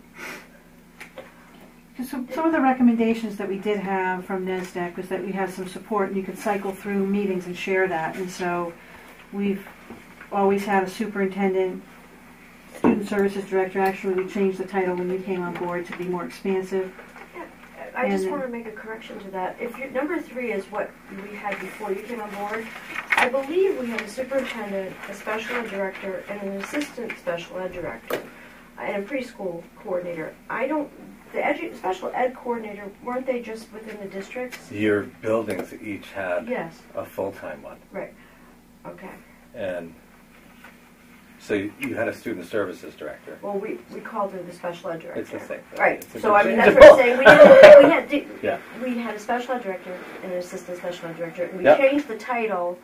So some of the recommendations that we did have from NESDEC was that we had some support and you could cycle through meetings and share that. And so we've always had a superintendent, student services director. Actually, we changed the title when you came on board to be more expansive. I just want to make a correction to that. If your number 3 is what we had before you came on board, I believe we had a superintendent, a special ed director, and an assistant special ed director, and a preschool coordinator. The special ed coordinator, weren't they just within the districts? Your buildings each had Yes. a full-time one. Right. Okay. And so you had a student services director. Well, we called her the special ed director. It's the same thing. Right. It's So I mean, that's what I'm saying. We had a special ed director and an assistant special ed director, and we changed the title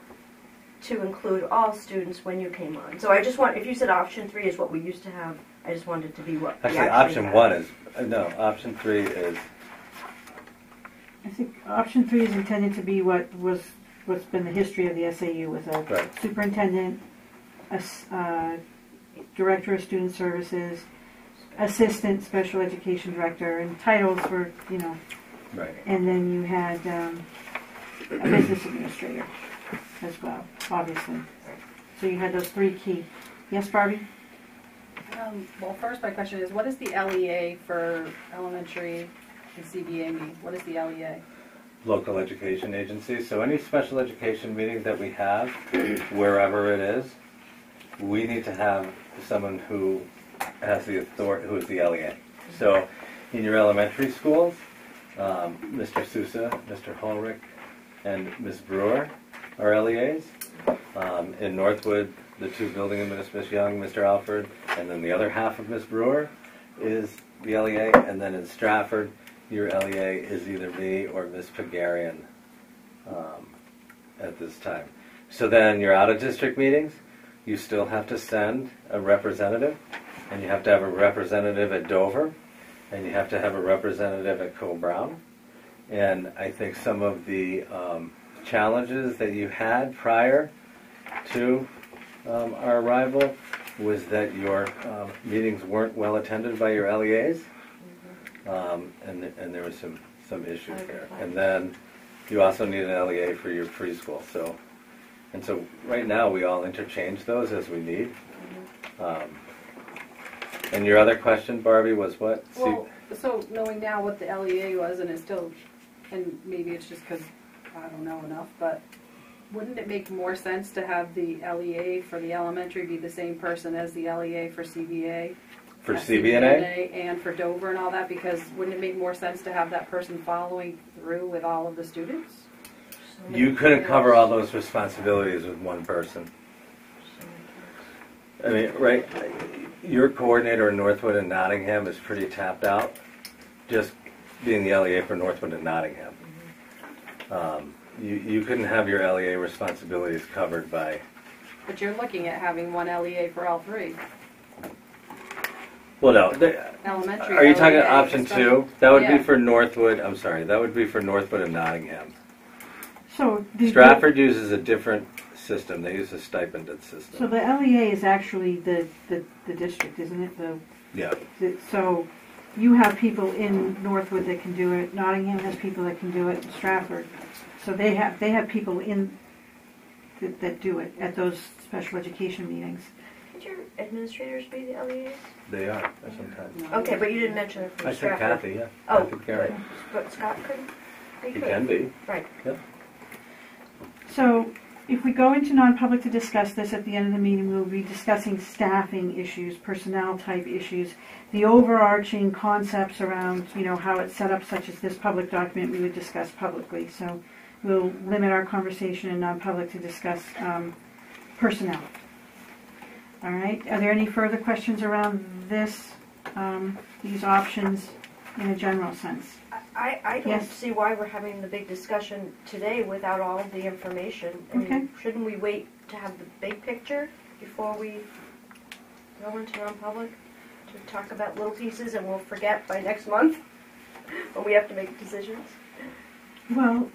to include all students when you came on. So I just want, if you said option 3 is what we used to have, I just wanted it to be what we Actually, option had. 1 is option 3 is. I think option 3 is intended to be what's been the history of the SAU with a superintendent, a director of student services, assistant special education director, and titles were, Right. And then you had a business administrator as well, obviously. So you had those 3 key. Yes, Barbie? Well, first my question is, what does the LEA for elementary and CBA mean? What is the LEA? Local education agency. So any special education meeting that we have, wherever it is, we need to have someone who has the authority, who is the LEA. So in your elementary schools, Mr. Sousa, Mr. Holrick, and Ms. Brewer are LEAs. In Northwood, the 2 building administrators, Ms. Young, Mr. Alford, and then the other half of Ms. Brewer is the LEA. And then in Stratford, your LEA is either me or Ms. Pagarian at this time. So then your out-of-district meetings, you still have to send a representative, and you have to have a representative at Dover, and you have to have a representative at Co-Brown. And I think some of the challenges that you had prior to our arrival was that your meetings weren't well attended by your LEAs, and there was some issues there. And then you also need an LEA for your preschool. So right now we all interchange those as we need. And your other question, Barbie, was what? Well, so knowing now what the LEA was, and it's still, and maybe it's just because I don't know enough, but wouldn't it make more sense to have the LEA for the elementary be the same person as the LEA for CBA? For CBNA? And for Dover and all that, because wouldn't it make more sense to have that person following through with all of the students? You couldn't cover all those responsibilities with one person. I mean, right, your coordinator in Northwood and Nottingham is pretty tapped out, just being the LEA for Northwood and Nottingham. You couldn't have your LEA responsibilities covered by. But you're looking at having one LEA for all three. Well, no. Elementary. Are you talking LEA, option special- 2? That would Yeah. be for Northwood. I'm sorry. That would be for Northwood and Nottingham. So Stratford uses a different system. They use a stipended system. So the LEA is actually the district, isn't it? Yeah. So you have people in Northwood that can do it. Nottingham has people that can do it. Stratford. So they have people in that do it at those special education meetings. Could your administrators be the LEAs? They are sometimes. Okay, but you didn't mention it from I said Stratford. Kathy, yeah. Oh, Kathy Karen. but Scott couldn't? He can be. Right. Yep. So if we go into non-public to discuss this, at the end of the meeting, we'll be discussing staffing issues, personnel type issues, the overarching concepts around, how it's set up, such as this public document we would discuss publicly. So we'll limit our conversation in non-public to discuss personnel. All right. Are there any further questions around this, these options in a general sense? I don't Yes. see why we're having the big discussion today without all of the information. I mean, Okay. shouldn't we wait to have the big picture before we go into non-public to talk about little pieces, and we'll forget by next month when we have to make decisions? Well,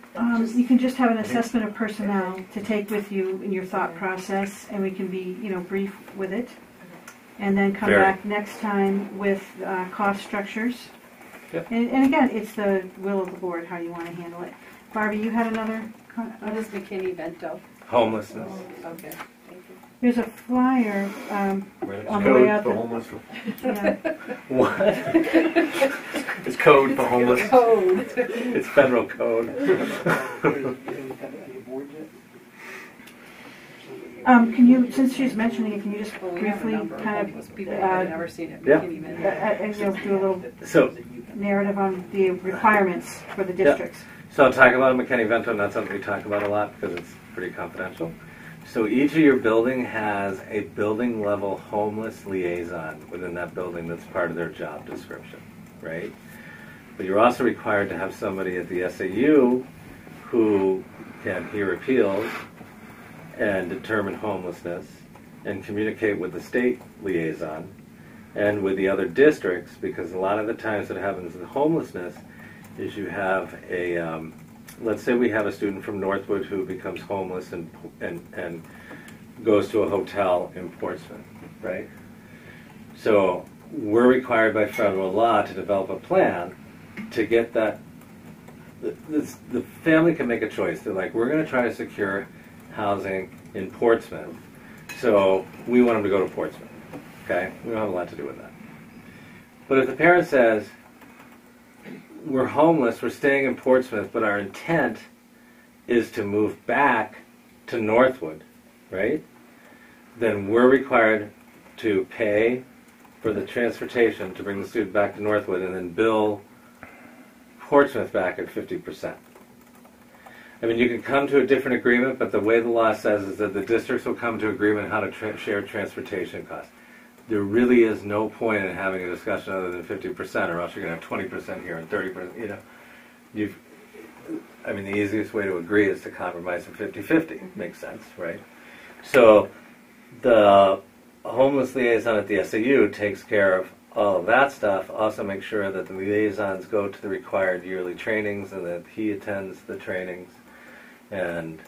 you can just have an assessment of personnel to take with you in your thought process, and we can be, brief with it. And then come Very. back next time with cost structures. Yep. And again, it's the will of the board how you want to handle it. Barbie, you had another? What is McKinney-Vento? Homelessness. Okay, thank you. There's a flyer Right. on the way Code out. for that- homeless. yeah. What? It's code for homeless. Code. It's federal code. Can you, since she's mentioning it, can you just Well, we have a briefly number of kind homeless of people that have never seen it. Yeah. McKinney-Vento. do a little So, narrative on the requirements for the districts? So I'll talk about McKinney-Vento, not something we talk about a lot because it's pretty confidential. So each of your building has a building level homeless liaison within that building that's part of their job description, right? But you're also required to have somebody at the SAU who can hear appeals and determine homelessness and communicate with the state liaison and with the other districts, because a lot of the times what happens with homelessness is you have a, let's say we have a student from Northwood who becomes homeless and goes to a hotel in Portsmouth, right? So we're required by federal law to develop a plan to get that. The family can make a choice. They're like, we're going to try to secure housing in Portsmouth, so we want them to go to Portsmouth. Okay, we don't have a lot to do with that. But if the parent says, we're homeless, we're staying in Portsmouth, but our intent is to move back to Northwood, right? Then we're required to pay for the transportation to bring the student back to Northwood and then bill Portsmouth back at 50%. I mean, you can come to a different agreement, but the way the law says is that the districts will come to agreement how to share transportation costs. There really is no point in having a discussion other than 50%, or else you're going to have 20% here and 30%. I mean, the easiest way to agree is to compromise at 50-50. Makes sense, right? So the homeless liaison at the SAU takes care of all of that stuff. Also make sure that the liaisons go to the required yearly trainings and that he attends the trainings. And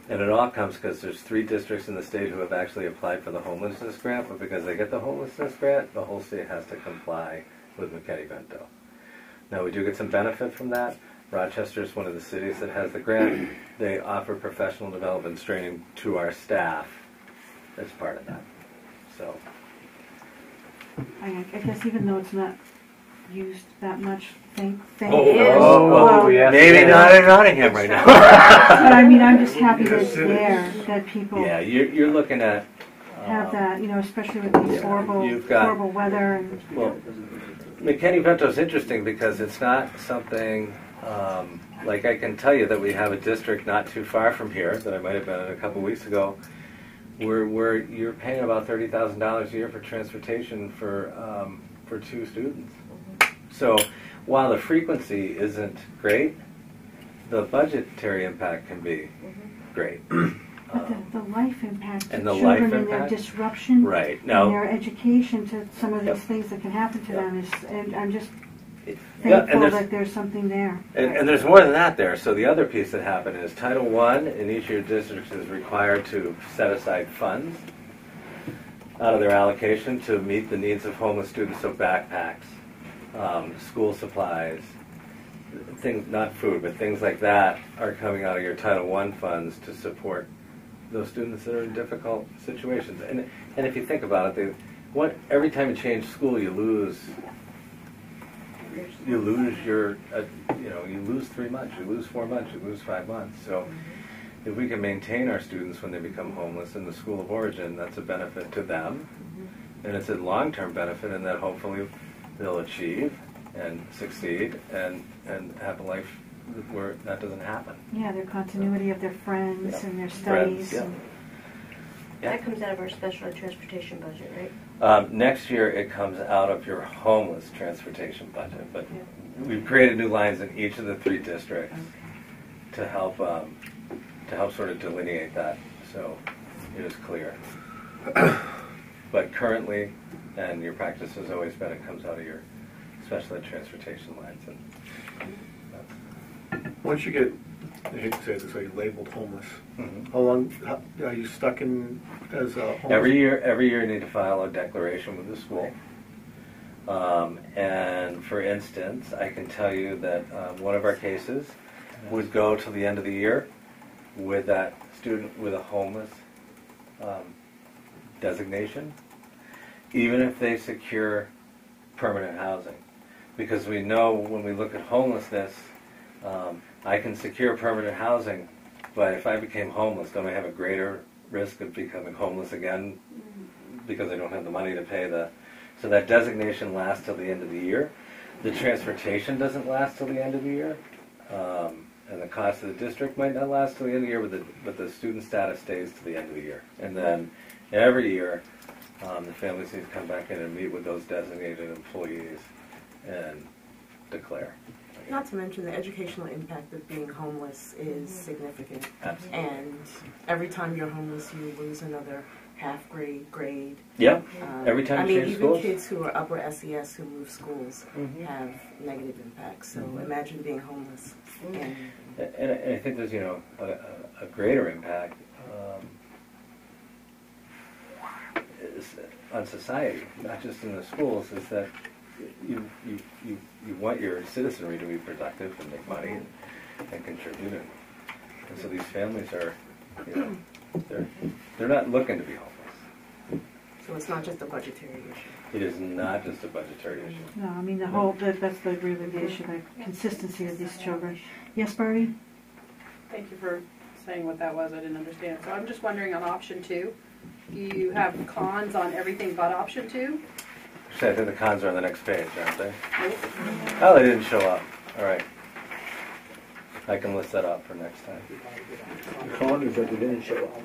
it all comes because there's 3 districts in the state who have actually applied for the homelessness grant, but because they get the homelessness grant, the whole state has to comply with McKinney-Vento. Now, we do get some benefit from that. Rochester is one of the cities that has the grant. They offer professional development training to our staff as part of that. So, I guess even though it's not used that much, thank Oh, you. oh, yes. maybe not in Nottingham right now. But I mean, I'm just happy that it's there, that people Yeah, you're looking at have that, especially with these you've got- horrible weather and. Well, McKinney-Vento is interesting because it's not something, like I can tell you that we have a district not too far from here that I might have been in a couple weeks ago, where you're paying about $30,000 a year for transportation for 2 students. So while the frequency isn't great, the budgetary impact can be great. But the life impact to And the children life and their impact? disruption Right. and Now, their education to some of these Yep. things that can happen to Yep. them is, and I'm just yeah, thankful that there's something there. and there's more than that there. So the other piece that happened is Title I in each of your districts is required to set aside funds out of their allocation to meet the needs of homeless students, so backpacks, school supplies, things, not food, but things like that are coming out of your Title I funds to support those students that are in difficult situations. And if you think about it, every time you change school, you lose your, you lose 3 months, you lose 4 months, you lose 5 months. So if we can maintain our students when they become homeless in the school of origin, that's a benefit to them. And it's a long-term benefit in that hopefully they'll achieve and succeed and have a life where that doesn't happen. Yeah, their continuity of their friends Yeah. and their studies. Friends, and- Yeah. That comes out of our special ed transportation budget, right? Next year, it comes out of your homeless transportation budget, but we've created new lines in each of the 3 districts to help sort of delineate that, so it is clear. But currently, and your practice has always been, it comes out of your special ed transportation lines. And Once you get, I hate to say this, like labeled homeless, Mhm. how long, are you stuck in as a homeless? Every year you need to file a declaration with the school. And for instance, I can tell you that one of our cases would go to the end of the year with that student with a homeless designation, even if they secure permanent housing. Because we know when we look at homelessness, I can secure permanent housing, but if I became homeless, don't I have a greater risk of becoming homeless again because I don't have the money to pay the... So that designation lasts till the end of the year. The transportation doesn't last till the end of the year. And the cost of the district might not last till the end of the year, but the student status stays to the end of the year. And then every year, the families need to come back in and meet with those designated employees and declare. Not to mention the educational impact of being homeless is significant. Absolutely. And every time you're homeless, you lose another half grade. Yep. Every time you change even schools. kids who are upper SES who move schools have negative impacts. So imagine being homeless. And I think there's, a greater impact is on society, not just in the schools, is that you want your citizenry to be productive and make money and contribute. And so these families are, they're not looking to be homeless. So it's not just a budgetary issue. It is not just a budgetary issue. No, I mean, that's the really the issue, the consistency of these children. Yes, Barbie? Thank you for saying what that was. I didn't understand. So I'm just wondering on option 2, you have cons on everything but option 2? Actually, I think the cons are on the next page, aren't they? Oh, they didn't show up. All right. I can list that up for next time. The con is that they didn't show up.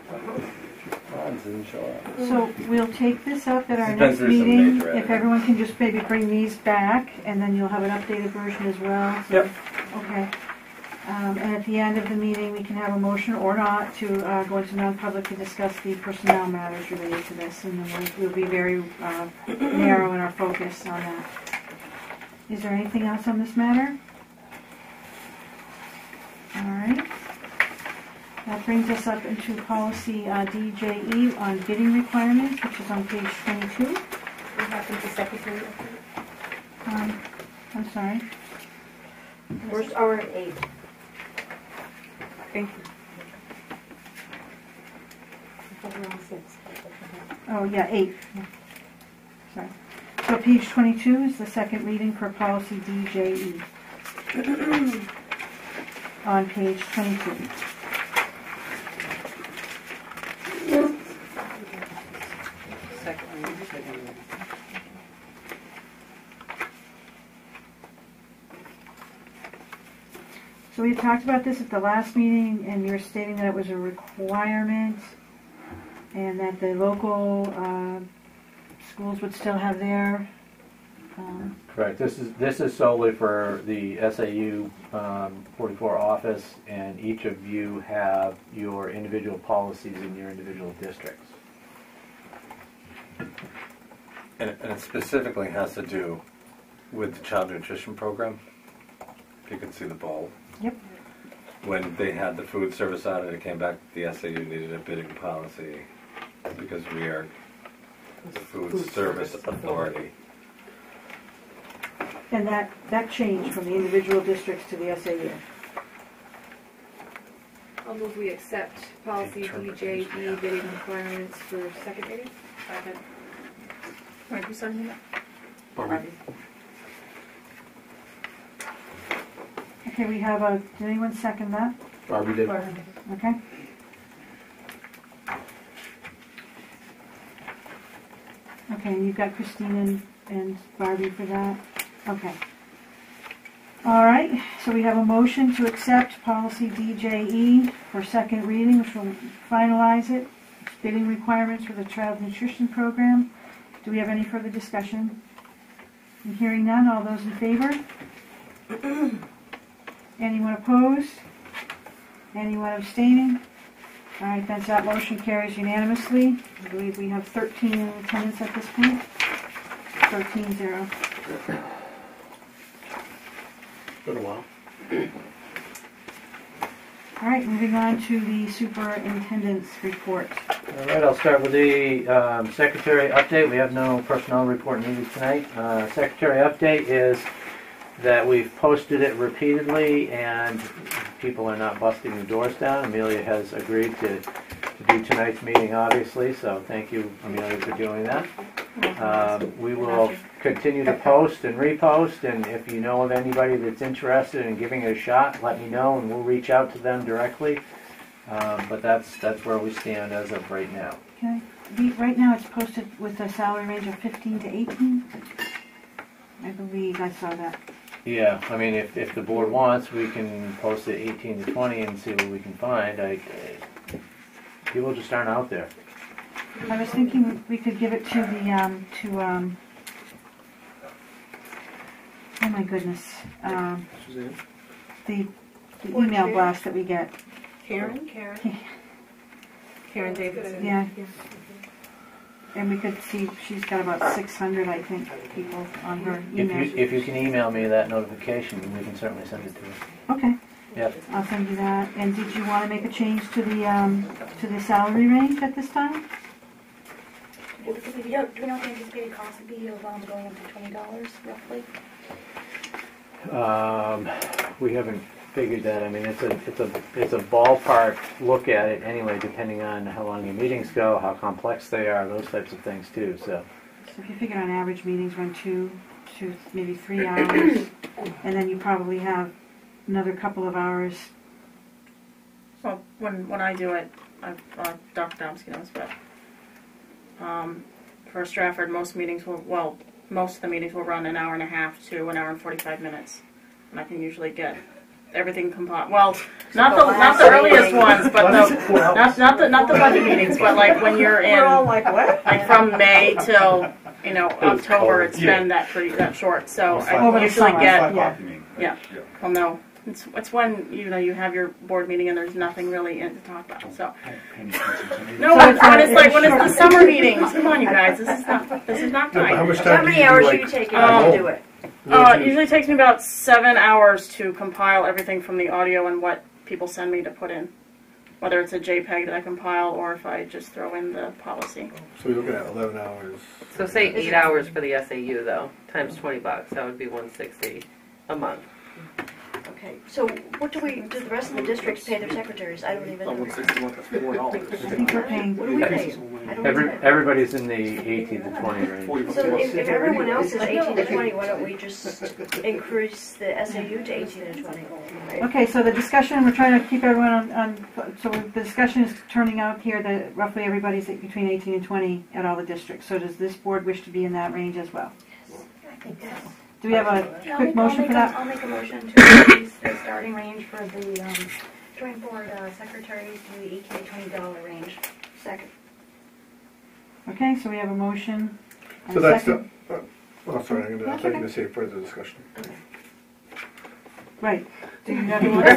Cons didn't show up. So we'll take this up at our It's been next through some meeting. major If editing. everyone can just maybe bring these back, and then you'll have an updated version as well. So- Yep. Okay. And at the end of the meeting, we can have a motion or not to go into non-public to discuss the personnel matters related to this, and then we'll be very narrow in our focus on that. Is there anything else on this matter? All right. That brings us up into policy DJE on bidding requirements, which is on page 22. What happened to secretary? I'm sorry. Where's our 8? Thank you. I thought we were on 6. Oh, yeah, 8. Yeah. Sorry. So page 22 is the second reading for policy DJE. On page 22. Second. So we talked about this at the last meeting, and you're stating that it was a requirement, and that the local schools would still have their Correct. This is solely for the SAU 44 office, and each of you have your individual policies in your individual districts. And it specifically has to do with the child nutrition program. If you can see the bulb. Yep. When they had the food service audit, it came back the SAU needed a bidding policy because we are the food service authority. And that changed from the individual districts to the SAU. I'll move we accept policy DJE bidding requirements for second reading. Second. Wait, who's signing that? Barbie. Okay, we have did anyone second that? Barbie did. Okay. Okay, and you've got Christine and Barbie for that? Okay. All right, so we have a motion to accept policy DJE for second reading, which will finalize it. Bidding requirements for the child nutrition program. Do we have any further discussion? I'm hearing none. All those in favor? Anyone opposed? Anyone abstaining? All right, that motion carries unanimously. I believe we have 13 in attendance at this point. 13-0. Been a while. All right, moving on to the superintendent's report. All right, I'll start with the secretary update. We have no personnel report needed tonight. Secretary update is that we've posted it repeatedly and people are not busting the doors down. Amelia has agreed to do tonight's meeting, obviously, so thank you, Amelia, for doing that. We will continue to post and repost, and if you know of anybody that's interested in giving it a shot, let me know and we'll reach out to them directly. But that's where we stand as of right now. Okay. Right now it's posted with a salary range of 15 to 18. I believe I saw that. Yeah, I mean, if the board wants, we can post it 18 to 20 and see what we can find. People just aren't out there. I was thinking we could give it to the oh my goodness, the email blast that we get. Karen Davidson. Yeah. And we could see she's got about 600, I think, people on her email. If you can email me that notification, we can certainly send it to you. Okay. Yep. I'll send you that. And did you want to make a change to the salary range at this time? Do we know what the anticipated cost would be of going up to $20 roughly? We haven't figured that. I mean, it's a ballpark look at it anyway, depending on how long your meetings go, how complex they are, those types of things too. So if you figure on average meetings run 2 to maybe 3 hours, and then you probably have another couple of hours. Well, when I do it, Dr. Domsky knows, but for Stratford, most of the meetings will run an hour and a half to an hour and 45 minutes, and I can usually get everything compiled. Well, not the earliest ones, but not the budget meetings, but like when you're in, We're all like, what? like from May till October, it's been that short. So I usually get Well, no. It's when you have your board meeting and there's nothing really in to talk about. So no, when it's the summer meetings. Come on, you guys, this is not time. How much time How many hours do you take to do it? It usually takes me about 7 hours to compile everything from the audio and what people send me to put in, whether it's a JPEG that I compile or if I just throw in the policy. So you're looking at 11 hours. So say 8 hours for the SAU though, times $20. That would be $160 a month. Okay, so what do the rest of the districts pay their secretaries? I don't even know. I think we're paying. What do we pay? I don't even know. Everybody's in the 18 to 20 range. So if everyone else is 18 to 20, why don't we just increase the SAU to 18 to 20? Right? Okay, so the discussion, we're trying to keep everyone on so the discussion is turning out here that roughly everybody's between 18 and 20 at all the districts. So does this board wish to be in that range as well? I think that's... Do we have a quick motion for that? I'll make a motion to increase the starting range for the joint board secretaries to the $18 to $20 range. Second. Okay, so we have a motion. So that's the, Oh, sorry, I thought you were going to say further discussion. Right. Do you have any more? All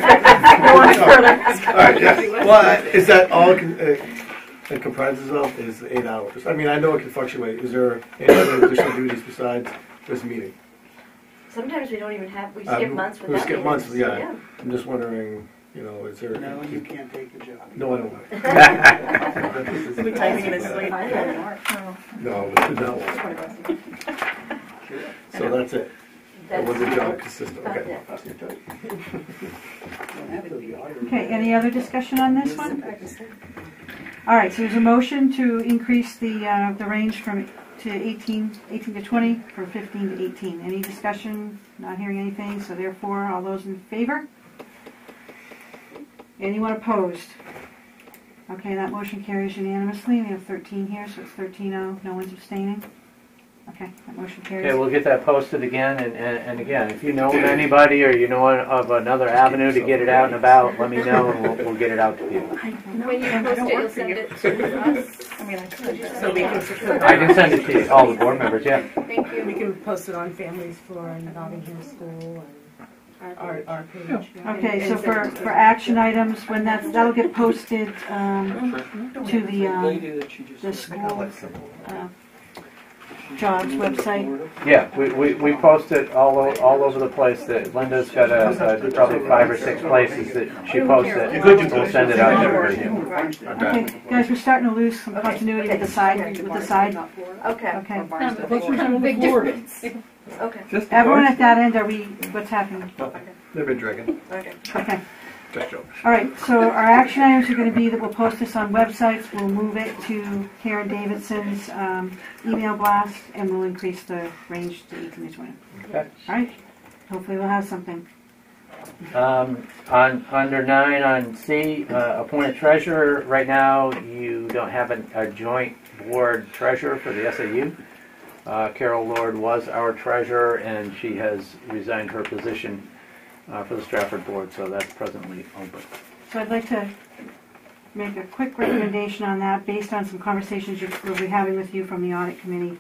right, yeah. Well, is that all it comprises of is 8 hours? I mean, I know it can fluctuate. Is there any other additional duties besides this meeting? Sometimes we don't even have, we skip months without We skip months, meetings. yeah. I'm just wondering, you know, is there... No, you can't take the job. No, I don't. Are we typing in his sleep? No, no. So that's it. That was the job consistent, okay. Okay, any other discussion on this one? All right, so there's a motion to increase the range from to 18 to 20 from 15 to 18. Any discussion? Not hearing anything, so therefore, all those in favor? Anyone opposed? Okay, that motion carries unanimously. We have 13 here, so it's 13-0. No one's abstaining. Okay, that motion carries. Okay, we'll get that posted again, and again, if you know of anybody or you know of another avenue to get it out and about, let me know and we'll get it out to people. When you post it, you'll send it to us. I mean, I could. So we can, I can send it to all the board members, yeah. Thank you. we can post it on Families for Notting Hill School and our page. Okay, so for action items, when that'll get posted to the school jobs website. Yeah, we post it all over the place. That Linda's got probably 5 or 6 places that she posts it. We'll send it out to everybody. Okay, guys, we're starting to lose some continuity with the side. Okay. Okay. Big difference. Okay. Everyone at that end, what's happening? They've been drinking. Okay. Okay. Just joke. All right, so our action items are going to be that we'll post this on websites, we'll move it to Karen Davidson's email blast, and we'll increase the range to 18 to 20. Okay. All right, hopefully we'll have something. On under 9 on C, appointed treasurer. Right now, you don't have a joint board treasurer for the SAU. Carol Lord was our treasurer, and she has resigned her position for the Stratford board, so that's presently open. So I'd like to make a quick recommendation on that based on some conversations we'll be having with you from the audit committee.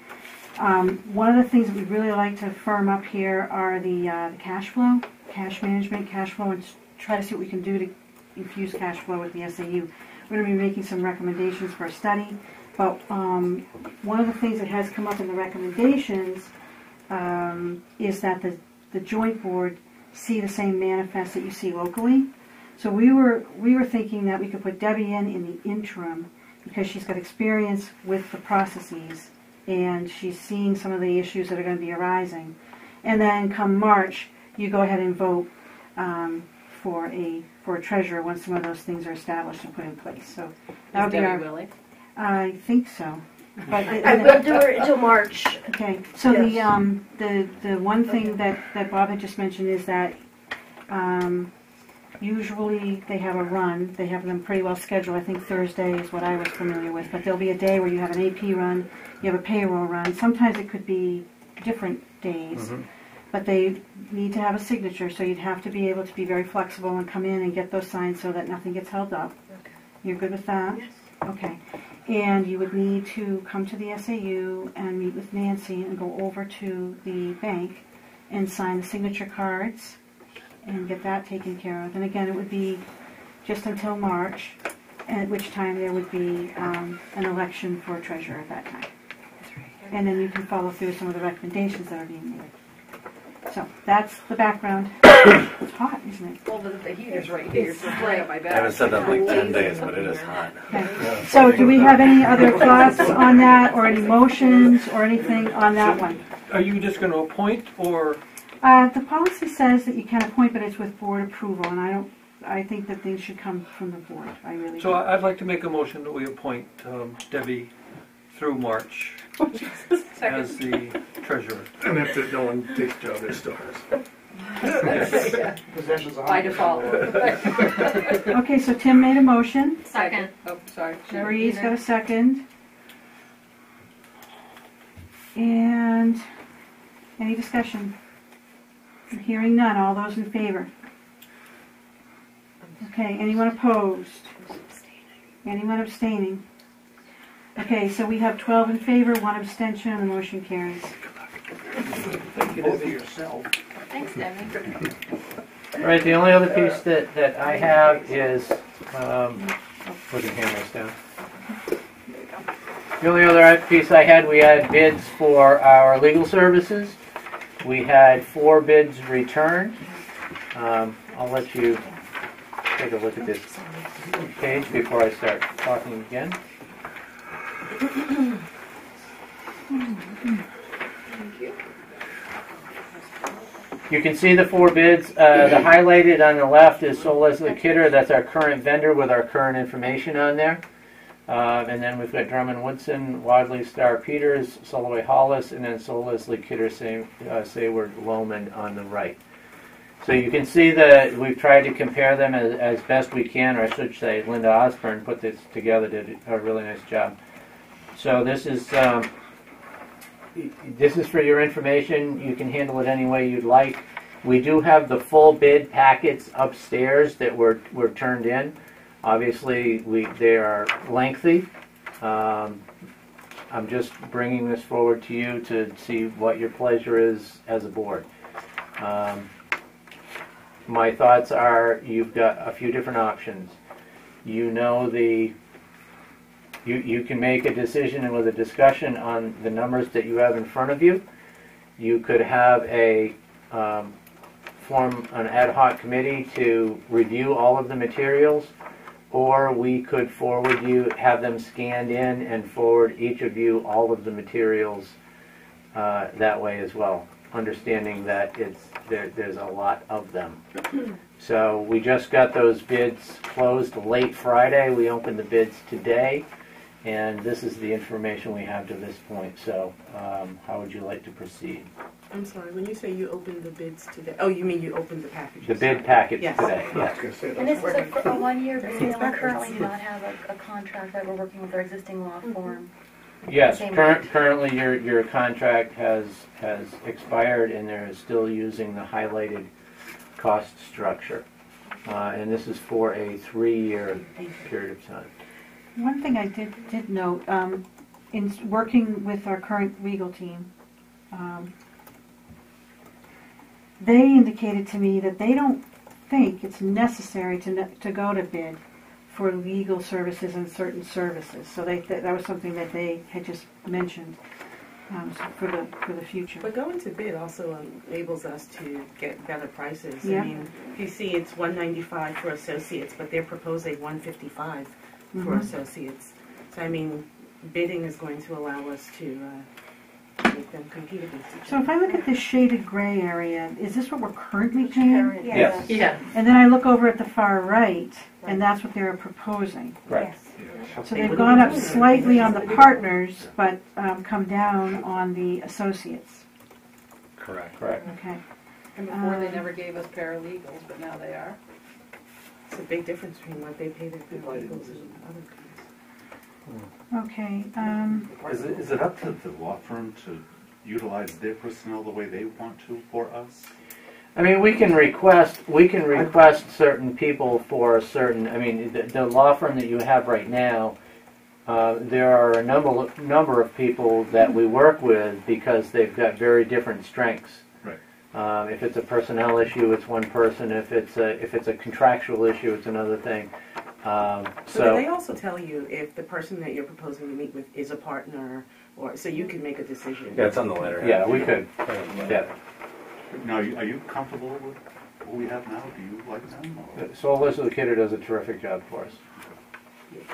One of the things that we'd really like to firm up here are the cash flow, cash management, cash flow, and try to see what we can do to infuse cash flow with the SAU. We're going to be making some recommendations for a study, but one of the things that has come up in the recommendations is that the joint board see the same manifest that you see locally. So we were thinking that we could put Debbie in the interim because she's got experience with the processes and she's seeing some of the issues that are going to be arising. And then come March, you go ahead and vote for a treasurer once some of those things are established and put in place. So that would be our. Willing? I think so. But I'm going to do it until March. Okay, so Yes. the one thing that Bob had just mentioned is that usually they have a run. They have them pretty well scheduled. I think Thursday is what I was familiar with. But there'll be a day where you have an AP run, you have a payroll run. Sometimes it could be different days. But they need to have a signature, so you'd have to be able to be very flexible and come in and get those signed so that nothing gets held up. Okay. You're good with that? Yes. Okay. And you would need to come to the SAU and meet with Nancy and go over to the bank and sign the signature cards and get that taken care of. And again, it would be just until March, at which time there would be an election for a treasurer at that time. And then you can follow through some of the recommendations that are being made. So that's the background. It's hot, isn't it? Well, the heater's right here, so it's right on my I back. haven't said that in like 10 days, but it is hot. Okay. So do we have any other thoughts on that or any motions or anything on that one? Are you just going to appoint, or? The policy says that you can appoint, but it's with board approval, and I think that things should come from the board. I really So do. I'd like to make a motion that we appoint Debbie through March as the treasurer. And if no one takes the job, it still has. Possessions By default. Okay, so Tim made a motion. Second. Oh, sorry. Marie's got a second. And any discussion? Hearing none. All those in favor? Okay, anyone opposed? Anyone abstaining? Okay, so we have 12 in favor, 1 abstention, and the motion carries. Both of yourself. Thanks, Debbie. All right, the only other piece that I have is, put your hand this down. The only other piece I had, we had bids for our legal services. We had 4 bids returned. I'll let you take a look at this page before I start talking again. You can see the 4 bids. The highlighted on the left is Sol Leslie Kidder. That's our current vendor with our current information on there. And then we've got Drummond Woodson, Wadley Star Peters, Soloway Hollis, and then Sol Leslie Kidder, Sayward Lomond on the right. So you can see that we've tried to compare them as best we can, or I should say Linda Osborne put this together, did a really nice job. So this is for your information. You can handle it any way you'd like. We do have the full bid packets upstairs that were turned in. Obviously, they are lengthy. I'm just bringing this forward to you to see what your pleasure is as a board. My thoughts are you've got a few different options. You know you can make a decision and with a discussion on the numbers that you have in front of you. You could have form an ad hoc committee to review all of the materials, or we could have them scanned in and forward each of you all of the materials that way as well, understanding that there's a lot of them. So we just got those bids closed late Friday. We opened the bids today, and this is the information we have to this point. So how would you like to proceed? I'm sorry, when you say you opened the bids today, oh, you mean you opened the packages? The bid package Yes. today, yes. And this is a 1-year bid, and we currently do not have a contract that we're working with our existing law firm. Yes, Same currently your contract has expired, and they're still using the highlighted cost structure. And this is for a 3-year period of time. One thing I did note, in working with our current legal team, they indicated to me that they don't think it's necessary to go to bid for legal services and certain services. So that was something that they had just mentioned for the future. But going to bid also enables us to get better prices. Yeah. I mean, if you see it's $195 for associates, but they're proposing $155 for associates. So I mean, bidding is going to allow us to make them compete against each other. So if I look at this shaded gray area, is this what we're currently paying? Yes. Yeah. And then I look over at the far right, and that's what they're proposing. Right. So they've gone up slightly on the partners, but come down on the associates. Correct. Okay. And before they never gave us paralegals, but now they are. It's a big difference between what they pay their paralegals and other companies. Okay. Is it up to the law firm to utilize their personnel the way they want to for us? I mean, we can request certain people for certain. I mean, the law firm that you have right now, there are a number of people that we work with because they've got very different strengths. Right. If it's a personnel issue, it's one person. If it's a contractual issue, it's another thing. So do they also tell you if the person that you're proposing to meet with is a partner, or so you can make a decision? Yeah, it's on the letter. Yeah, we could. Yeah. Now, are you comfortable with what we have now? Do you like them? Sol Leslie Kidder does a terrific job for us.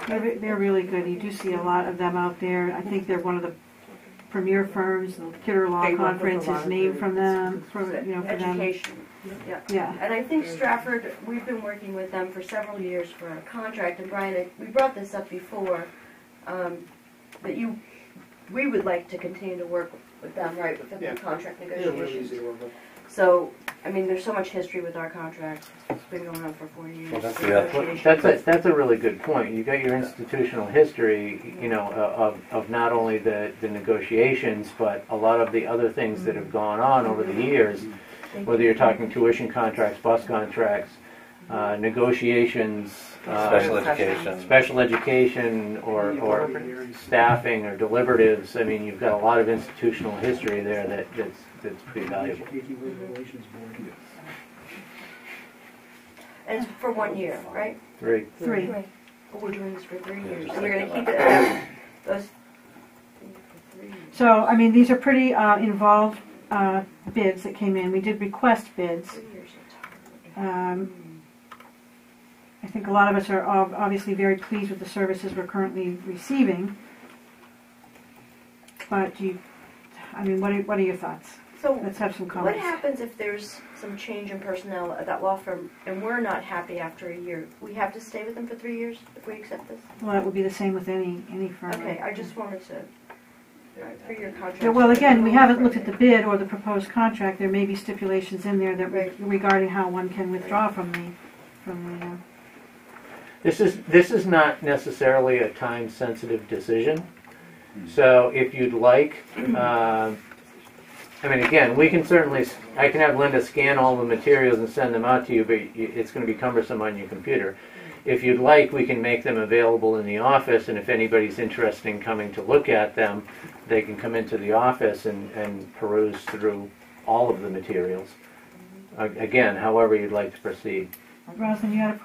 They're really good. You do see a lot of them out there. I think they're one of the premier firms. The Kidder Law They work with Conference a lot is of named groups. from them. For them. Education. Yeah. Yeah. And I think Stratford, we've been working with them for several years for a contract. And Brian, we brought this up before, that we would like to continue to work with them, right, with the contract negotiations. So, I mean, there's so much history with our contract. It's been going on for 4 years. Well, that's a really good point. You got your institutional history, you know, of not only the negotiations, but a lot of the other things that have gone on over the years. Whether you're talking tuition contracts, bus contracts, negotiations, Special education. special education, or staffing or deliberatives. I mean, you've got a lot of institutional history there that's pretty valuable. And it's for 1 year, right? 3. 3. Right. But we're doing this for 3 Yeah, years. just And we're like going to keep it those for 3 years. So, I mean, these are pretty involved bids that came in. We did request bids. 3 years is hard. I think a lot of us are obviously very pleased with the services we're currently receiving. But what are your thoughts? So Let's have some what comments. happens if there's some change in personnel at that law firm and we're not happy after a year? We have to stay with them for 3 years if we accept this? Well, that would be the same with any firm. Okay, I just wanted to, for your contract. Yeah, well, again, we haven't looked at the bid or the proposed contract. There may be stipulations in there that regarding how one can withdraw from the. This is not necessarily a time-sensitive decision. So if you'd like, I mean, again, we can certainly, I can have Linda scan all the materials and send them out to you, but it's going to be cumbersome on your computer. If you'd like, we can make them available in the office, and if anybody's interested in coming to look at them, they can come into the office and peruse through all of the materials. Again, however you'd like to proceed. Rosalind, you had a.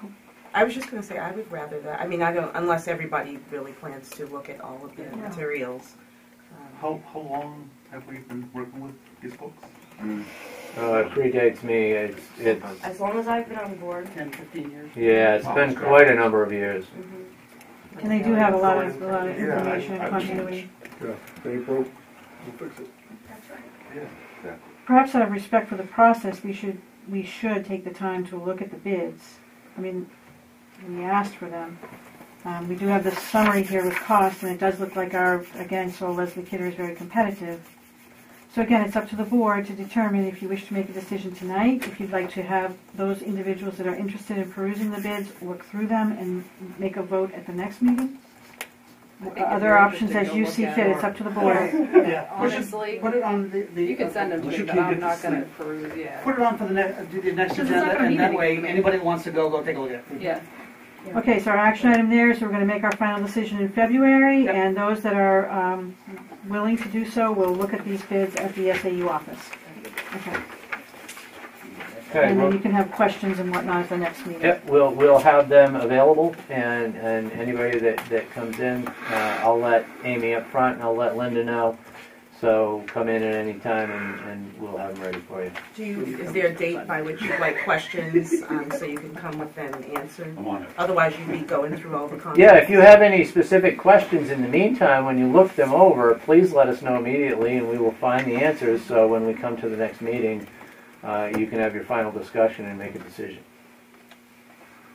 I was just going to say, I would rather that. I mean, I don't, unless everybody really plans to look at all of the materials. How long have we been working with these folks? It predates me. It's As long as I've been on board. 10, 15 years. yeah, it's been quite a number of years. And they do have a lot of information and continuity. Yeah, if they broke, we'll fix it. That's right. Yeah. Perhaps out of respect for the process, we should take the time to look at the bids. I mean, we asked for them. We do have the summary here with cost, and it does look like so Leslie Kidder is very competitive. So again, it's up to the board to determine if you wish to make a decision tonight, if you'd like to have those individuals that are interested in perusing the bids work through them and make a vote at the next meeting. Other options as you see fit, it's up to the board. Yeah, honestly, Put it on the you can send them to me, but I'm not going to peruse, Put it on for the next Because it's not agenda, gonna and mean that way, anything. anybody that wants to go take a look at it. Yeah. Okay, so our action item there is we're going to make our final decision in February, Yep. and those that are willing to do so will look at these bids at the SAU office. Okay. Okay, And well, then you can have questions and whatnot at the next meeting. yep, we'll have them available, and anybody that comes in, I'll let Amy up front, and I'll let Linda know. So come in at any time, and we'll have them ready for you. Is there a date by which you'd like questions, so you can come with an answer? I'm on it. Otherwise, you'd be going through all the comments. Yeah, if you have any specific questions in the meantime, when you look them over, please let us know immediately, and we will find the answers, so when we come to the next meeting, you can have your final discussion and make a decision.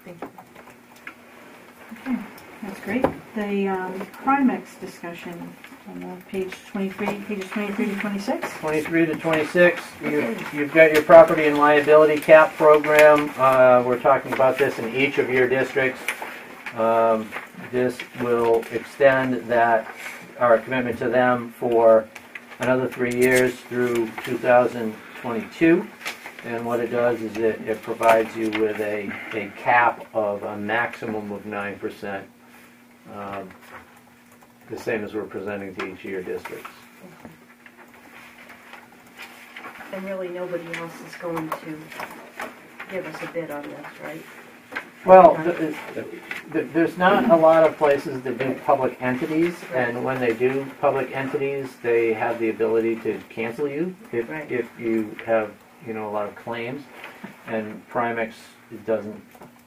Thank you. Okay, that's great. The Primex discussion on pages 23 to 26. 23 to 26, you've got your property and liability cap program. We're talking about this in each of your districts. This will extend our commitment to them for another 3 years through 2022. And what it does is it provides you with a cap of a maximum of 9%. The same as we're presenting to each of your districts. And really nobody else is going to give us a bid on this, right? Well, there's not a lot of places that do public entities, and when they do public entities, they have the ability to cancel you if you have a lot of claims, and Primex doesn't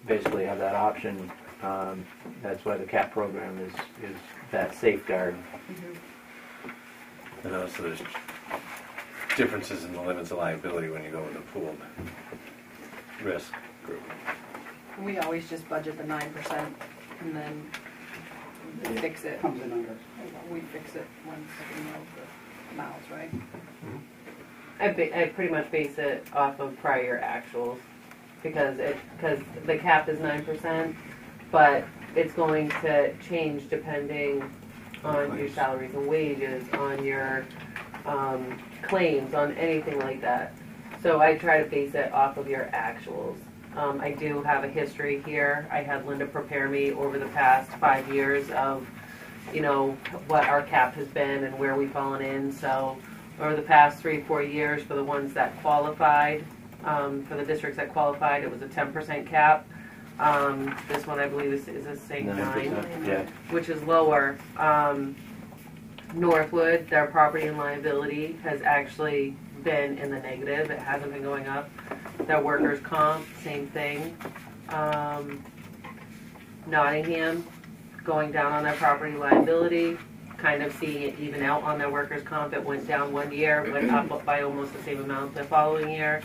basically have that option. That's why the CAP program is that safeguard. And also there's differences in the limits of liability when you go with a pooled risk group. We always just budget the 9% and then fix it. Comes in under. We fix it once we know the amounts, right? I pretty much base it off of prior actuals because the cap is 9%, but it's going to change depending on your salaries and wages, on your claims, on anything like that. So I try to base it off of your actuals. I do have a history here. I had Linda prepare me over the past 5 years of, you know, what our cap has been and where we've fallen in. So over the past 3-4 years, for the ones that qualified, for the districts that qualified, it was a 10% cap. This one, I believe, is the same 9%, yeah. which is lower. Northwood, their property and liability has actually been in the negative. It hasn't been going up. Their workers' comp, same thing. Nottingham, going down on their property liability, kind of seeing it even out on their workers' comp. It went down one year, went up by almost the same amount the following year.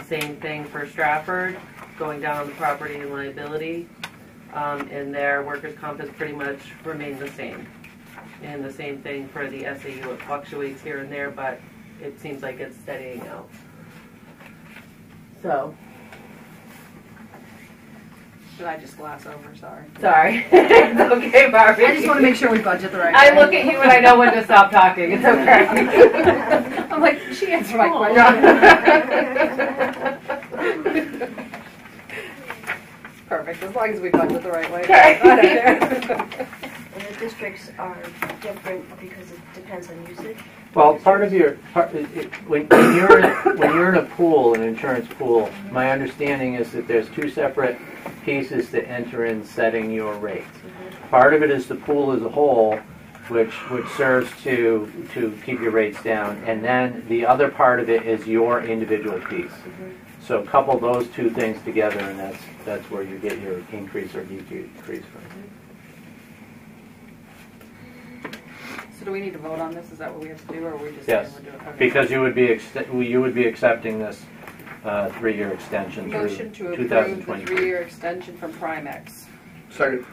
Same thing for Stratford, going down on the property and liability. And their workers' comp has pretty much remained the same. And the same thing for the SAU. It fluctuates here and there, but it seems like it's steadying out. So. Did I just glass over? Sorry. Sorry. It's okay, Barbie. I just want to make sure we budget the right I way. look at you and I know when to stop talking. It's okay. I'm like, she answered my question. Perfect, as long as we budget the right way. And the districts are different because it depends on usage. Well, part of your when you're in a pool, an insurance pool, my understanding is that there's 2 separate pieces to enter in setting your rates. Part of it is the pool as a whole, which serves to keep your rates down, and then the other part of it is your individual piece. So couple those 2 things together, and that's where you get your increase or decrease from. So do we need to vote on this? Is that what we have to do, or are we just Yes, saying we're doing it? because you would be accepting this 3-year extension through Motion to approve the 2020. 3-year extension from Primex Second.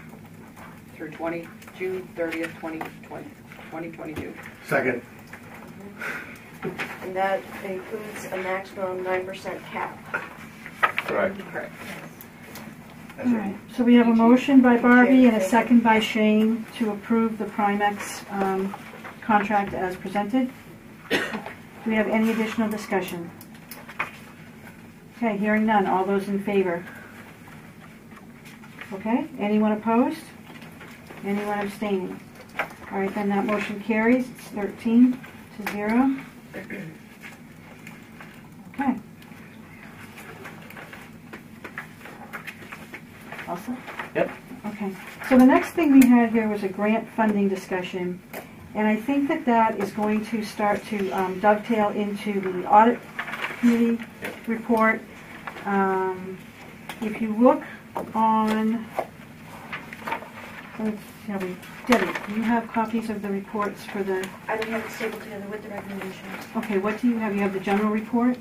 through June 30th, 2022. Second. And that includes a maximum 9% cap. Correct. Correct. All right, so we have a motion by Barbie and a second by Shane to approve the Primex contract as presented. Do we have any additional discussion? Okay, hearing none. All those in favor? Okay, anyone opposed? Anyone abstaining? All right, then that motion carries. It's 13-0. Okay. Also? Yep. Okay. So the next thing we had here was a grant funding discussion, and I think that is going to start to dovetail into the audit committee report. If you look on, Debbie, do you have copies of the reports for the? I don't have it stapled together with the recommendations. Okay, what do you have? You have the general report?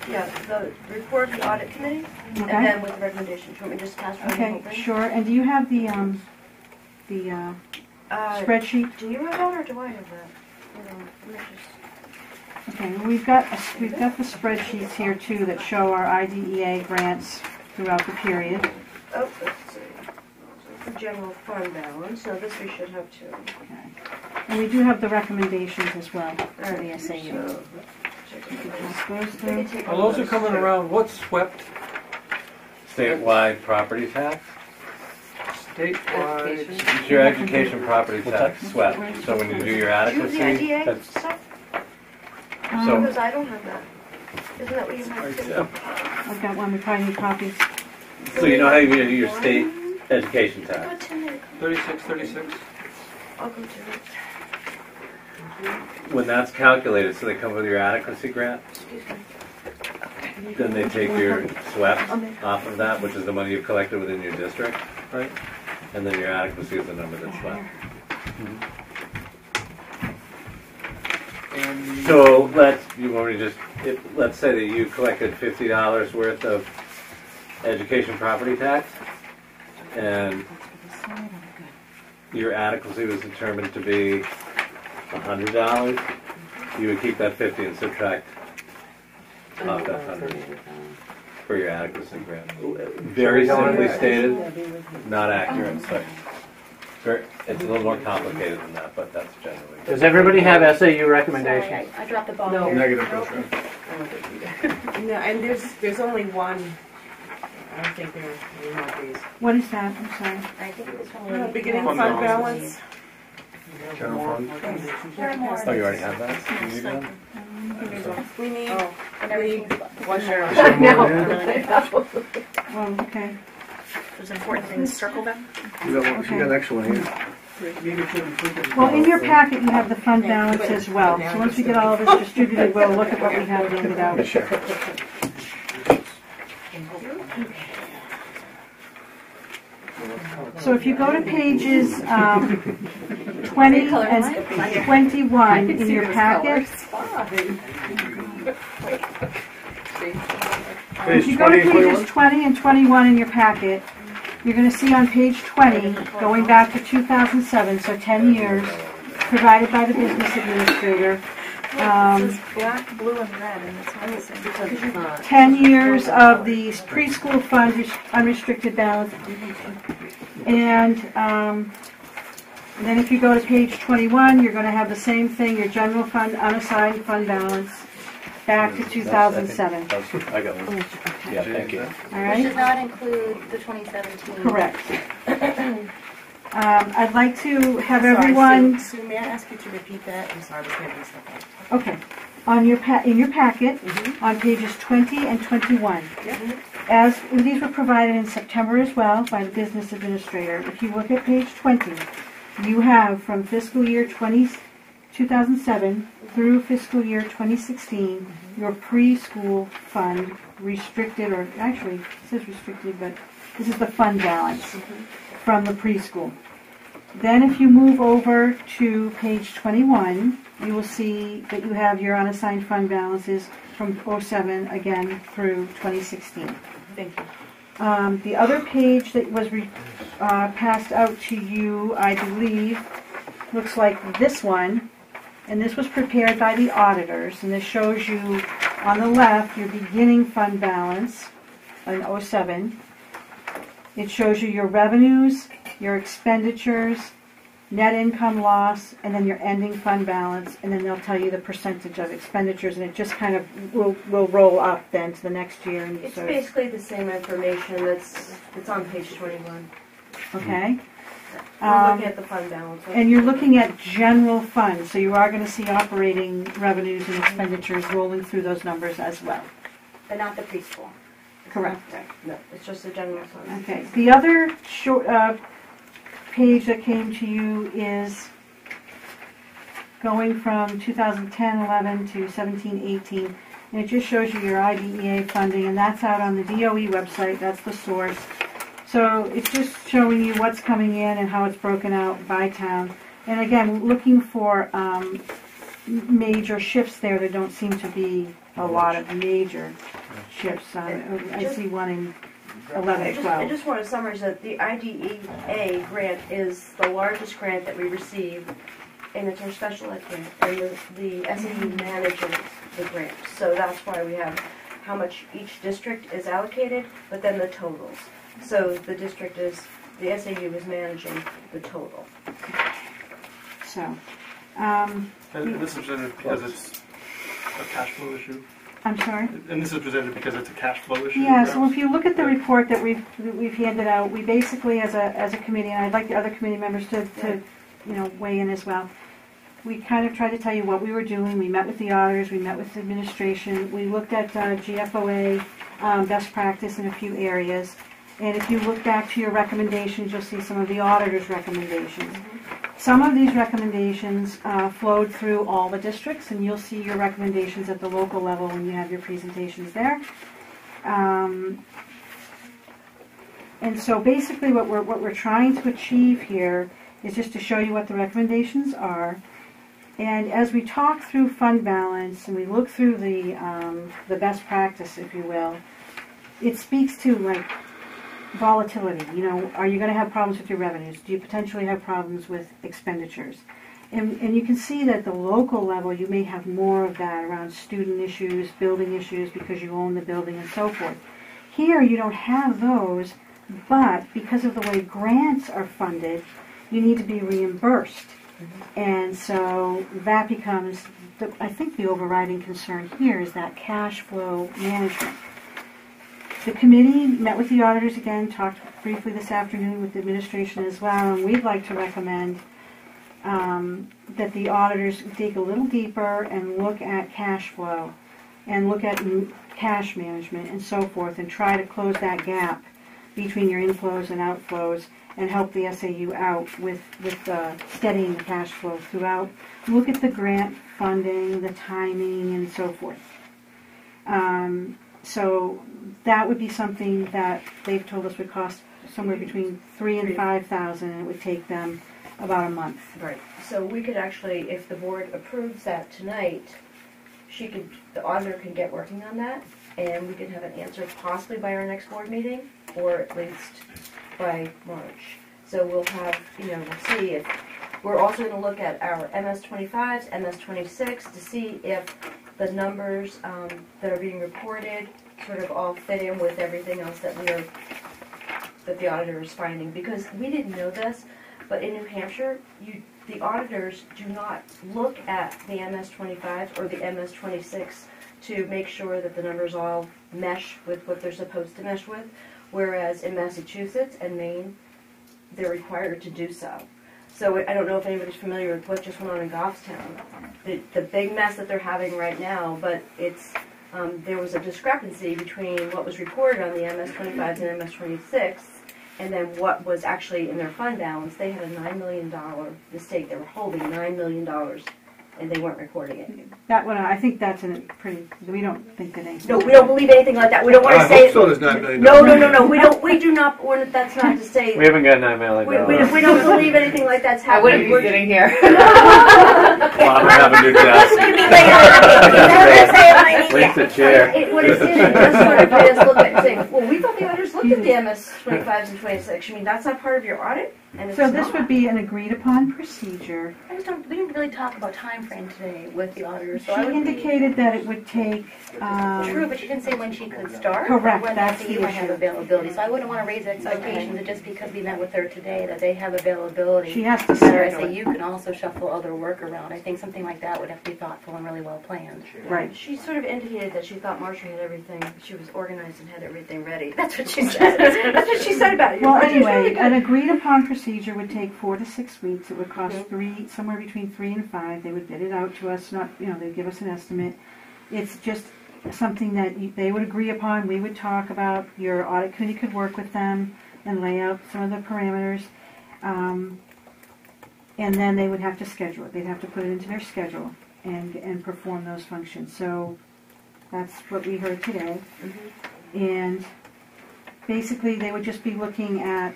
Yeah, the report of the audit committee, Okay. and then with the recommendations. You want me to just pass around the whole Okay, thing? sure. And do you have the spreadsheet? Do you have that, or do I have that? Hold on, let me just... Okay, well, we've got the spreadsheets here too that show our IDEA grants throughout the period. Oh, let's see. So for general fund balance, so this we should have too. Okay. And we do have the recommendations as well for the SAU. So, You can pass those through. Well, those are coming around. What's swept? Statewide property tax? Statewide. It's your education property tax swept. So when you do your Do you have the adequacy, IDA that's stuff? so. Because I don't have that. Isn't that what you have too? I've got one. We probably need copies. So you know how you do your state education Go tax? to it. 36. I'll go to it. When that's calculated, so they come with your adequacy grant, Excuse me. then they take your swept off of that, which is the money you've collected within your district, Right. and then your adequacy is the number that's swept. And So let's say that you collected $50 worth of education property tax, and your adequacy was determined to be $100. You would keep that 50 and subtract off that 100 for your adequacy grant. Very simply stated, not accurate, but it's a little more complicated than that, but that's generally. Does everybody have SAU Sorry, recommendations? I dropped the ball No. here. Negative. No, and there's only one I don't think there are any more days. What is that? I'm sorry. I think it was from Beginning Fund fund balance. balance. General fund. There are more. Oh, you already have that? You need that? We need, Oh, and everything's. one share. Oh, okay. Those important things, circle them. You got one, you got an extra one here. Well, in your packet, you have the fund balance as well. So once we get all of this distributed, we'll look at what we have handed out. So if you go to pages 20 and 21 in your packet, if you go to pages 20 and 21 in your packet, you're going to see on page 20, going back to 2007, so 10 years, provided by the business administrator. Black, blue, and red, and it's not the same. 10 years of the preschool fund unrestricted balance. And then if you go to page 21, you're going to have the same thing, your general fund unassigned fund balance back to 2007. I got one. Yeah, thank you. All Which right? does not include the 2017. Correct. I'd like to have everyone. Sue, may I ask you to repeat that? I'm sorry, I was getting stuff out. Okay. On your in your packet, on pages 20 and 21. As these were provided in September as well by the business administrator. If you look at page 20, you have from fiscal year 2007 through fiscal year 2016 your preschool fund restricted, or actually it says restricted, but this is the fund balance from the preschool. Then if you move over to page 21, you will see that you have your unassigned fund balances from 07 again through 2016. Thank you. The other page that was passed out to you, I believe, looks like this one, and this was prepared by the auditors, and this shows you on the left your beginning fund balance in 07. It shows you your revenues, your expenditures, net income loss, and then your ending fund balance, and then they'll tell you the percentage of expenditures, and it just kind of will roll up then to the next year. And It's so basically the same information that's on page 21. okay. We're looking at the fund balance. And you're looking at general funds, so you are going to see operating revenues and expenditures rolling through those numbers as well. But not the preschool. Correct. No, it's just the general fund. Okay. The other short page that came to you is going from 2010-11 to 17-18, and it just shows you your IDEA funding, and that's out on the DOE website. That's the source. So it's just showing you what's coming in and how it's broken out by town. And again, looking for major shifts there. There don't seem to be a lot of major shifts. I see one in 11, 12. I just want to summarize that the IDEA grant is the largest grant that we receive, and it's our special ed grant, and the SAU manages the grant. So that's why we have how much each district is allocated, but then the totals. So the district is, the SAU is managing the total. So, And this is presented because it's a cash flow issue? I'm sorry? And this is presented because it's a cash flow issue? Yeah, so perhaps? if you look at the report that we've handed out, we basically, as a committee, and I'd like the other committee members to weigh in as well. We kind of tried to tell you what we were doing. We met with the auditors, we met with the administration, we looked at GFOA best practice in a few areas. And if you look back to your recommendations, you'll see some of the auditors' recommendations. Some of these recommendations flowed through all the districts, and you'll see your recommendations at the local level when you have your presentations there. And so basically what we're trying to achieve here is just to show you what the recommendations are. And as we talk through fund balance and we look through the best practice, if you will, it speaks to like volatility. You know, are you going to have problems with your revenues? Do you potentially have problems with expenditures? And you can see that at the local level you may have more of that around student issues, building issues because you own the building and so forth. Here you don't have those, but because of the way grants are funded, you need to be reimbursed. And so that becomes, I think the overriding concern here is that cash flow management. The committee met with the auditors again, talked briefly this afternoon with the administration as well, and we'd like to recommend that the auditors dig a little deeper and look at cash flow and look at cash management and so forth and try to close that gap between your inflows and outflows and help the SAU out with steadying the cash flow throughout. Look at the grant funding, the timing, and so forth. So that would be something that they've told us would cost somewhere between $3,000 and $5,000, and it would take them about a month. Right. So we could actually, if the board approves that tonight, the auditor can get working on that, and we can have an answer possibly by our next board meeting, or at least by March. So we'll have, we'll see if, we're also going to look at our MS-25s, MS-26 to see if the numbers that are being reported sort of all fit in with everything else that the auditor is finding. Because we didn't know this, but in New Hampshire, the auditors do not look at the MS-25s or the MS-26 to make sure that the numbers all mesh with what they're supposed to mesh with, whereas in Massachusetts and Maine, they're required to do so. So I don't know if anybody's familiar with what just went on in Goffstown, the big mess that they're having right now, but it's there was a discrepancy between what was reported on the MS-25s and MS-26 and then what was actually in their fund balance. They had a $9 million mistake. They were holding $9 million, and they weren't recording it. That one, I think that's we don't think that anything. No, we don't believe anything like that. We don't want to say. So there's $9 million. No. We do not. That's not to say. We haven't got $9 million. We don't believe anything like that's happening. I wouldn't be sitting here. Well, I'm gonna have a new desk. Where's the chair? What it did, it just sort of made us look at saying, well, we thought the auditors looked at the MS-25s and 26. You mean that's not part of your audit? And so this would be an agreed upon procedure. We didn't really talk about time frame today with the auditors. So she indicated that it would take... True, but she didn't say when she could start. Correct, when that's the SAU might have issue. availability. So I wouldn't want to raise expectations that just because we met with her today that they have availability. She has to that our schedule it. SAU can also shuffle other work around. I think something like that would have to be thoughtful and really well planned. Right. She sort of indicated that she thought Marcia had everything, she was organized and had everything ready. That's what she said. That's what she said about it. Well, anyway, an agreed upon procedure would take 4 to 6 weeks. It would cost somewhere between 3 and 5. They would bid it out to us. They'd give us an estimate. It's just something that they would agree upon. We would talk about. Your audit committee could work with them and lay out some of the parameters. And then they would have to schedule it. They'd have to put it into their schedule and perform those functions. So that's what we heard today. And basically they would just be looking at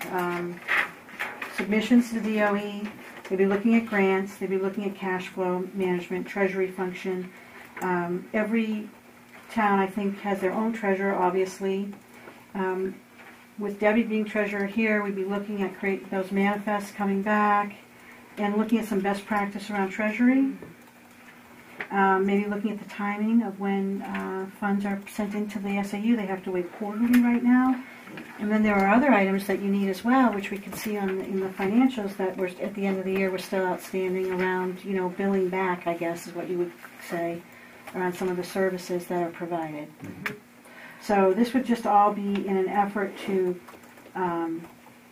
submissions to the DOE, they'd be looking at grants, they'd be looking at cash flow management, treasury function. Every town, I think, has their own treasurer, obviously. With Debbie being treasurer here, we'd be looking at create those manifests coming back and looking at some best practice around treasury. Maybe looking at the timing of when funds are sent into the SAU. They have to wait quarterly right now. And then there are other items that you need as well, which we can see in the financials that were at the end of the year were still outstanding around, billing back, I guess is what you would say, around some of the services that are provided. So this would just all be in an effort to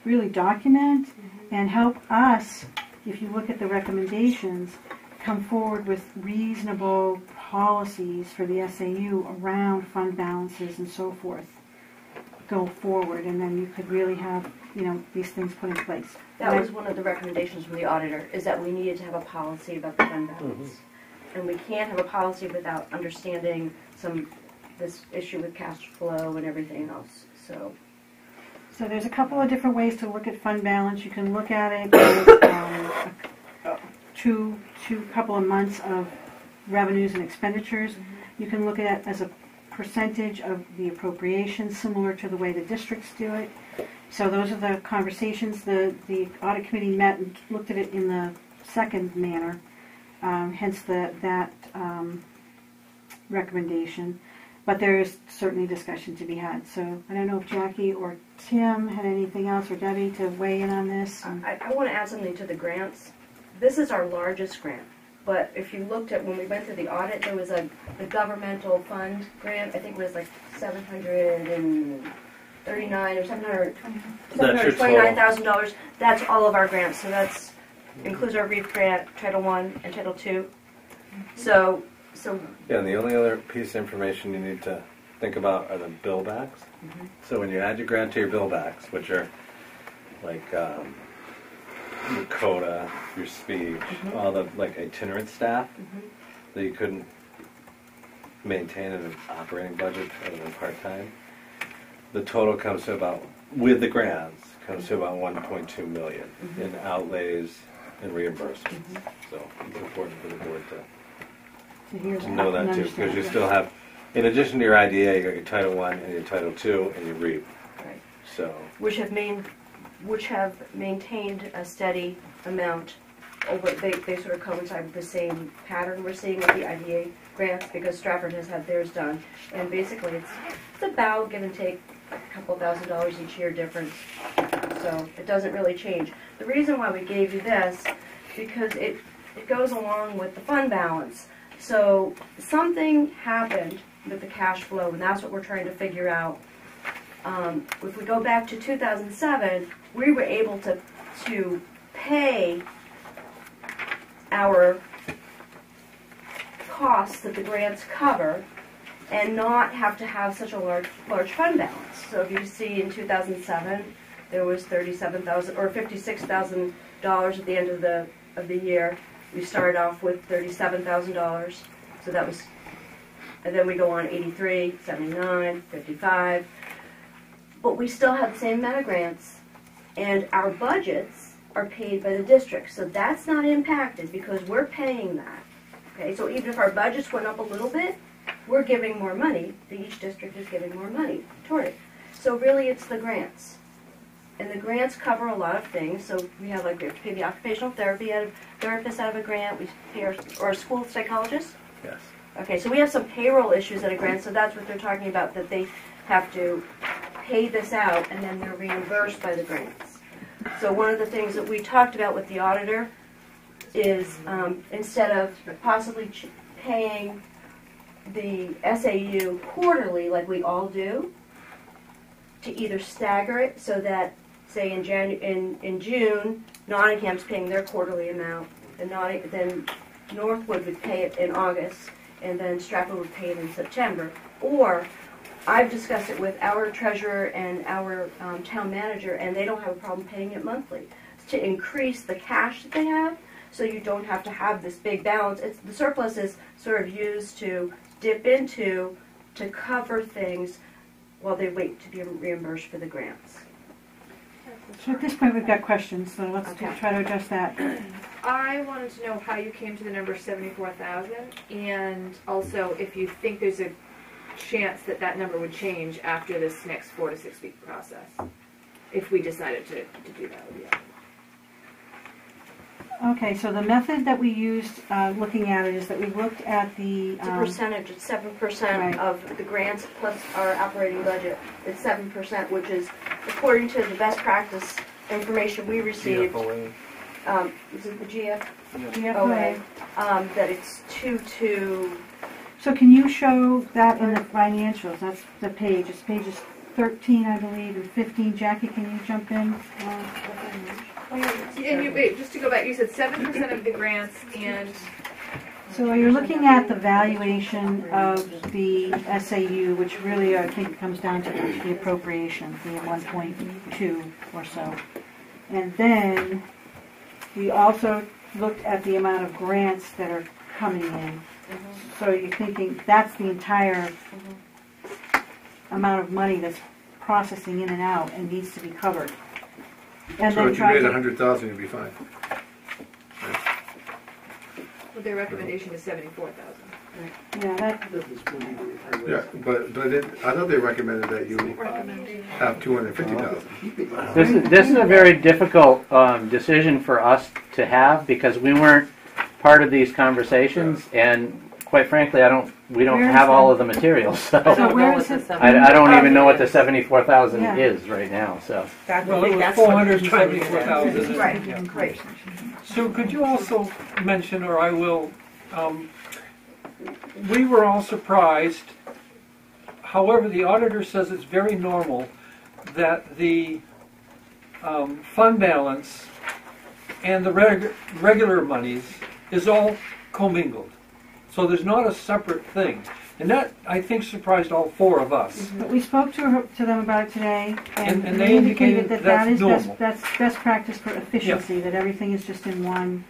really document and help us, if you look at the recommendations, come forward with reasonable policies for the SAU around fund balances and so forth. Go forward, and then you could really have, these things put in place. That was one of the recommendations from the auditor, is that we needed to have a policy about the fund balance. And we can't have a policy without understanding this issue with cash flow and everything else. So there's a couple of different ways to look at fund balance. You can look at it as two couple of months of revenues and expenditures. You can look at it as a percentage of the appropriations, similar to the way the districts do it. So those are the conversations. The audit committee met and looked at it in the second manner, hence that recommendation. But there is certainly discussion to be had. So I don't know if Jackie or Tim had anything else, or Debbie, to weigh in on this. I want to add something to the grants. This is our largest grant. But if you looked at when we went through the audit, there was the governmental fund grant. I think it was like $739 or $729,000. That's all of our grants. So that's includes our REAP grant, Title I and Title II. So yeah. And the only other piece of information you need to think about are the bill backs. Mhm. So when you add your grant to your bill backs, which are like your coda, your speech, all the like itinerant staff that you couldn't maintain in an operating budget other than part-time, the total comes to about, with the grants, comes to about 1.2 million in outlays and reimbursements. So it's important for the board to know that too, because you still have, in addition to your IDA, you got your Title I and your Title II and your REAP. right. So which have maintained a steady amount over. They sort of coincide with the same pattern we're seeing with the IDA grants, because Stratford has had theirs done, and basically it's about, give and take, a couple $1,000s each year difference. So it doesn't really change. The reason why we gave you this, because it goes along with the fund balance. So something happened with the cash flow, and that's what we're trying to figure out. If we go back to 2007, we were able to pay our costs that the grants cover and not have to have such a large fund balance. So if you see in 2007, there was $37,000 or $56,000 at the end of the year. We started off with $37,000, so that was, and then we go on 83, 79, 55. But we still have the same amount of grants, and our budgets are paid by the district, so that's not impacted because we're paying that. Okay, so even if our budgets went up a little bit, we're giving more money. Each district is giving more money toward it. So really, it's the grants, and the grants cover a lot of things. So we have we pay the occupational therapist out of a grant. We pay our school psychologist. yes. Okay, so we have some payroll issues at a grant, so that's what they're talking about, that they have to pay this out and then they're reimbursed by the grants. So one of the things that we talked about with the auditor is instead of possibly paying the SAU quarterly like we all do, to either stagger it so that, say in June, Nottingham's paying their quarterly amount, and then Northwood would pay it in August, and then Stratford would pay it in September. Or I've discussed it with our treasurer and our town manager, and they don't have a problem paying it monthly to increase the cash that they have, so you don't have to have this big balance. The surplus is sort of used to dip into to cover things while they wait to be reimbursed for the grants. So at this point, we've got questions, so let's try to address that. I wanted to know how you came to the number 74,000, and also if you think there's a chance that that number would change after this next 4 to 6 week process, if we decided to do that with you. Okay, so the method that we used looking at it is that we looked at the... It's a percentage. It's 7% right. of the grants plus our operating budget. It's 7%, which is according to the best practice information we received. GFOA. Is it the GFOA? GFOA. That it's 2 to... So can you show that in the financials? That's the page. It's pages 13, I believe, and 15. Jackie, can you jump in? And wait, just to go back, you said 7% of the grants, and So you're looking at the valuation of the SAU, which really I think comes down to the appropriation, the 1.2 or so. And then we also looked at the amount of grants that are coming in. So you're thinking that's the entire amount of money that's processing in and out and needs to be covered. And So then if you made 100,000, you'd be fine. well, their recommendation is 74,000. Yeah, that, Yeah, but I thought they recommended that you have 250,000. This is a very difficult decision for us to have because we weren't part of these conversations, and quite frankly, we don't Where is have all that? of the materials, so. So where is it? I don't even know what the 74,000 Yeah. is right now, so. Well, it was 474,000. Right, Yeah. great. So could you also mention, or I will, we were all surprised, however, the auditor says it's very normal that the fund balance and the regular monies is all commingled. So there's not a separate thing. And that, I think, surprised all four of us. But we spoke to them about it today, and, And they they indicated indicated that that's is normal. that's best practice for efficiency, that everything is just in one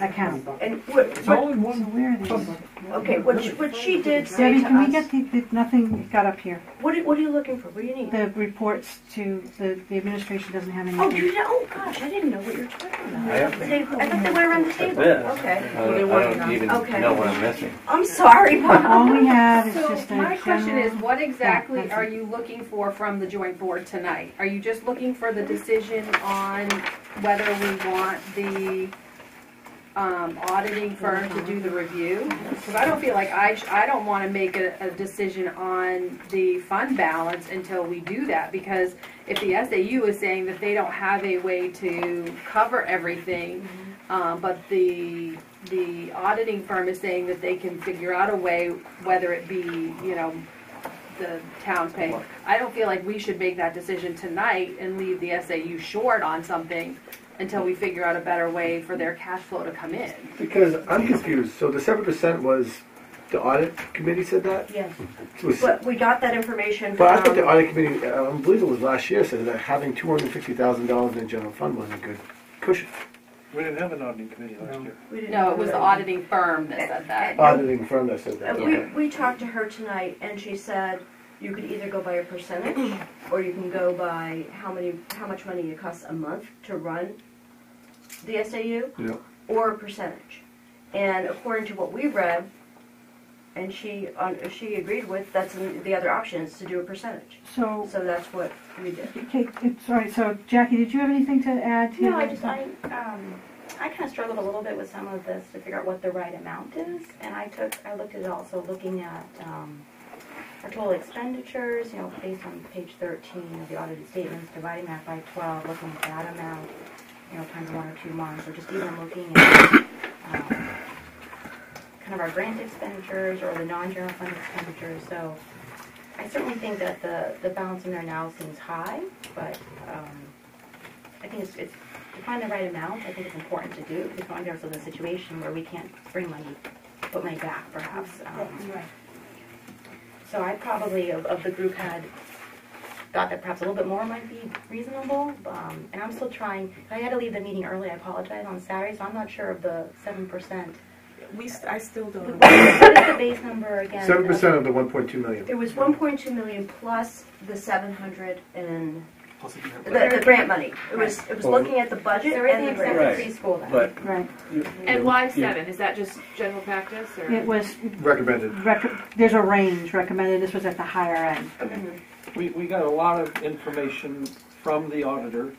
account. And It's all in So one. where are these? okay, what she did say Debbie, to can we us, get the nothing got up here? what are you looking for? What do you need? The reports to, the administration doesn't have Oh, anything. oh gosh, I didn't know what you were talking about. I have- I thought they went around the table. This. Okay. I don't even Okay. know what I'm missing. I'm sorry, Mom. All we have is So just a my question is, general- what exactly Yeah, that's are it. you looking for from the joint board tonight? Are you just looking for the decision on whether we want the auditing firm to do the review? Because I don't feel like I don't want to make a decision on the fund balance until we do that, because if the SAU is saying that they don't have a way to cover everything, but the auditing firm is saying that they can figure out a way, whether it be, the town's paying. I don't feel like we should make that decision tonight and leave the SAU short on something until we figure out a better way for their cash flow to come in. Because I'm confused. So the 7% was the audit committee said that? Yes. Was- But we got that information But I thought the from, audit committee, I believe it was last year, said that having $250,000 in the general fund was a good cushion. We didn't have an auditing committee last year. we didn't No, know it was that. the auditing firm that said that. Auditing firm that said that. Okay. We talked to her tonight, and she said you could either go by a percentage, or you can go by how much money it costs a month to run the SAU, Yeah. or a percentage. And according to what we read, and she agreed with, that's the other option is to do a percentage. So, So that's what we did. okay, sorry, so Jackie, did you have anything to add to No, that? I kind of struggled a little bit with some of this to figure out what the right amount is, and I looked at it also looking at our total expenditures, based on page 13 of the audited statements, dividing that by 12, looking at that amount, times 1 or 2 months, or just even looking at kind of our grant expenditures or the non-general fund expenditures. So I certainly think that the balance in there now seems high, but I think it's to find the right amount. I think it's important to do. We find ourselves in a situation where we can't put money back, perhaps. So I probably, of the group, had thought that perhaps a little bit more might be reasonable. And I'm still trying. I had to leave the meeting early. I apologize on Saturday, so I'm not sure of the 7%. I still don't know. What is the base number again? 7% of the 1.2 million. It was 1.2 million plus the 700 and Plus the the grant money. It was looking at the budget Everything and the except grant. for preschool then. But Right. And why 7? Is that just general practice? Or? It was, Recommended. there's a range recommended, this was at the higher end. We got a lot of information from the auditor,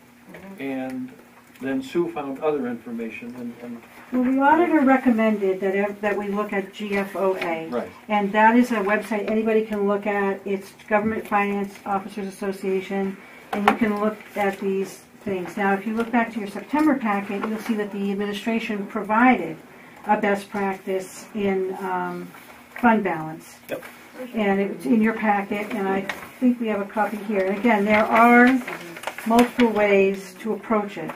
and then Sue found other information, and Well, the auditor recommended that we look at GFOA. right. And that is a website anybody can look at. It's Government Finance Officers Association, and you can look at these things. Now, if you look back to your September packet, you'll see that the administration provided a best practice in fund balance. Yep. And it's in your packet, and I think we have a copy here. And again, there are multiple ways to approach it.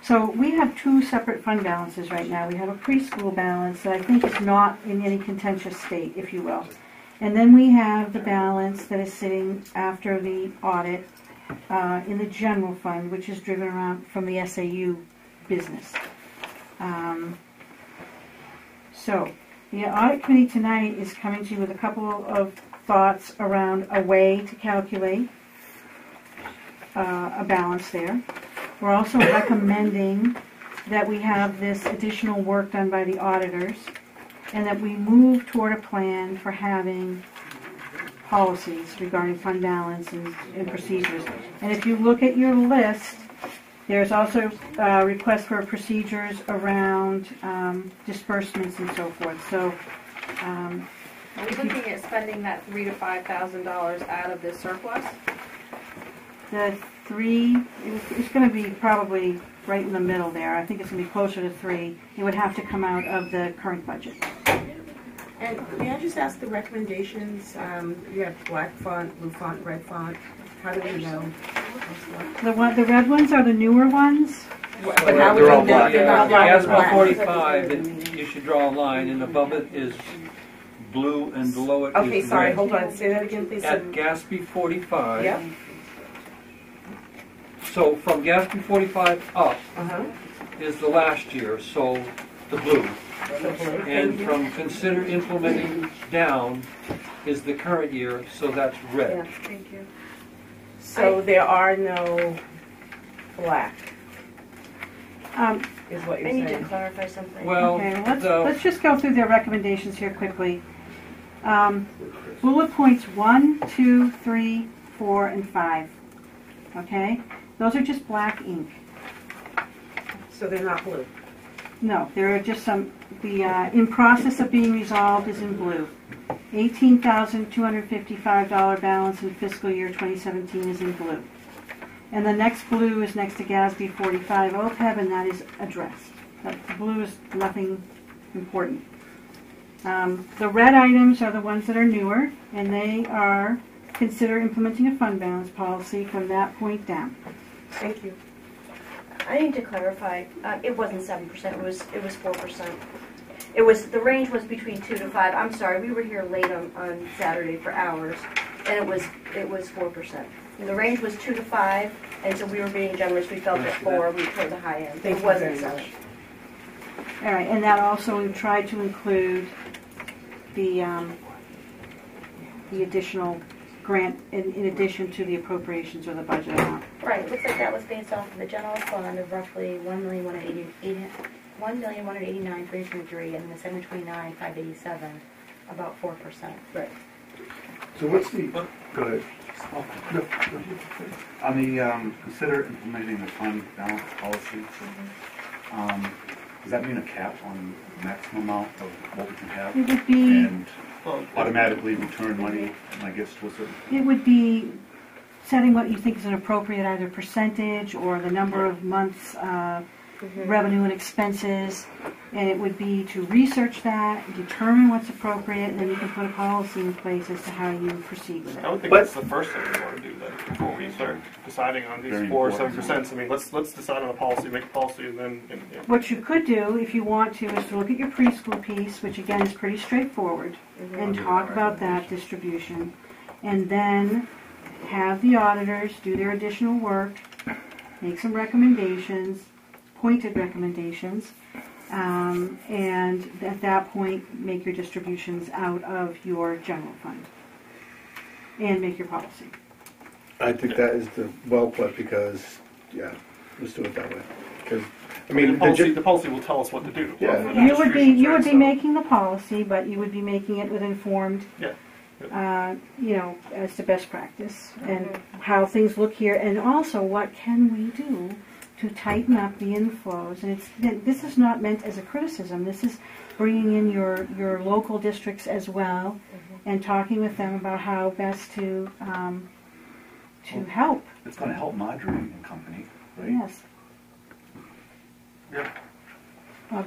So we have 2 separate fund balances right now. We have a preschool balance that I think is not in any contentious state, if you will. And then we have the balance that is sitting after the audit in the general fund, which is driven around from the SAU business. So the audit committee tonight is coming to you with a couple of thoughts around a way to calculate a balance there. We're also recommending that we have this additional work done by the auditors and that we move toward a plan for having policies regarding fund balance and procedures. And if you look at your list, there's also requests for procedures around disbursements and so forth. So Are we looking at spending that $3,000 to $5,000 out of this surplus? The three, it's going to be probably right in the middle there. I think it's going to be closer to 3. It would have to come out of the current budget. And may I just ask the recommendations? You have black font, blue font, red font. How do we know? The red ones are the newer ones. But how would They're all we know black. they're not black? Gas Black. 45, and you should draw a line, and above it is blue, and below it is Okay, sorry, red. hold on. Say that again, please. At Gatsby 45. Yep. So from Gatsby 45 up Uh-huh. is the last year, so the blue. So blue. And from consider implementing down is the current year, so that's red. Yeah, thank you. So there are no black, is what you're I need to saying. clarify something. Well, Okay, the- let's just go through their recommendations here quickly. Bullet points 1, 2, 3, 4, and 5. Okay? Those are just black ink. So they're not blue. No, there are just some, the in process of being resolved is in blue. $18,255 balance in fiscal year 2017 is in blue. And the next blue is next to GASB 45 OPEB, and that is addressed. The blue is nothing important. The red items are the ones that are newer, and they are consider implementing a fund balance policy from that point down. Thank you. I need to clarify. It wasn't 7%. It was 4%. It was the range was between 2 to 5. I'm sorry, we were here late on Saturday for hours, and it was 4%. And the range was 2 to 5, and so we were being generous. We felt at 4. We toward the high end. Thank It you wasn't very 7. All right, and that also tried to include the additional grant in addition to the appropriations or the budget amount. Right, it looks like that was based off of the general fund of roughly $1,189,323 and the $729,587, about 4%. Right. So what's the, go ahead. On the, consider implementing the fund balance policy, does that mean a cap on the maximum amount of what we can have? It would be, And automatically return money when it gets to a certain? it would be setting what you think is an appropriate either percentage or the number of months revenue and expenses, and it would be to research that, determine what's appropriate, and then you can put a policy in place as to how you proceed with I it. would think that's the first thing we want to do then, before we start deciding on these Very 4 or important. 7%. I mean, let's decide on a policy, make a policy, and then. What you could do, if you want to, is to look at your preschool piece, which again is pretty straightforward, and talk about that distribution, and then have the auditors do their additional work, make some recommendations, pointed recommendations, and at that point make your distributions out of your general fund and make your policy. I think that is the well put because, yeah, let's do it that way. Because I mean, the policy will tell us what to do. Yeah. for the You would be distributions, right? making the policy, but you would be making it with informed, as to best practice and how things look here, and also what can we do to tighten up the inflows. And this is not meant as a criticism. This is bringing in your local districts as well, and talking with them about how best to help. It's going to help Marjorie and company, right? Yes. Yeah.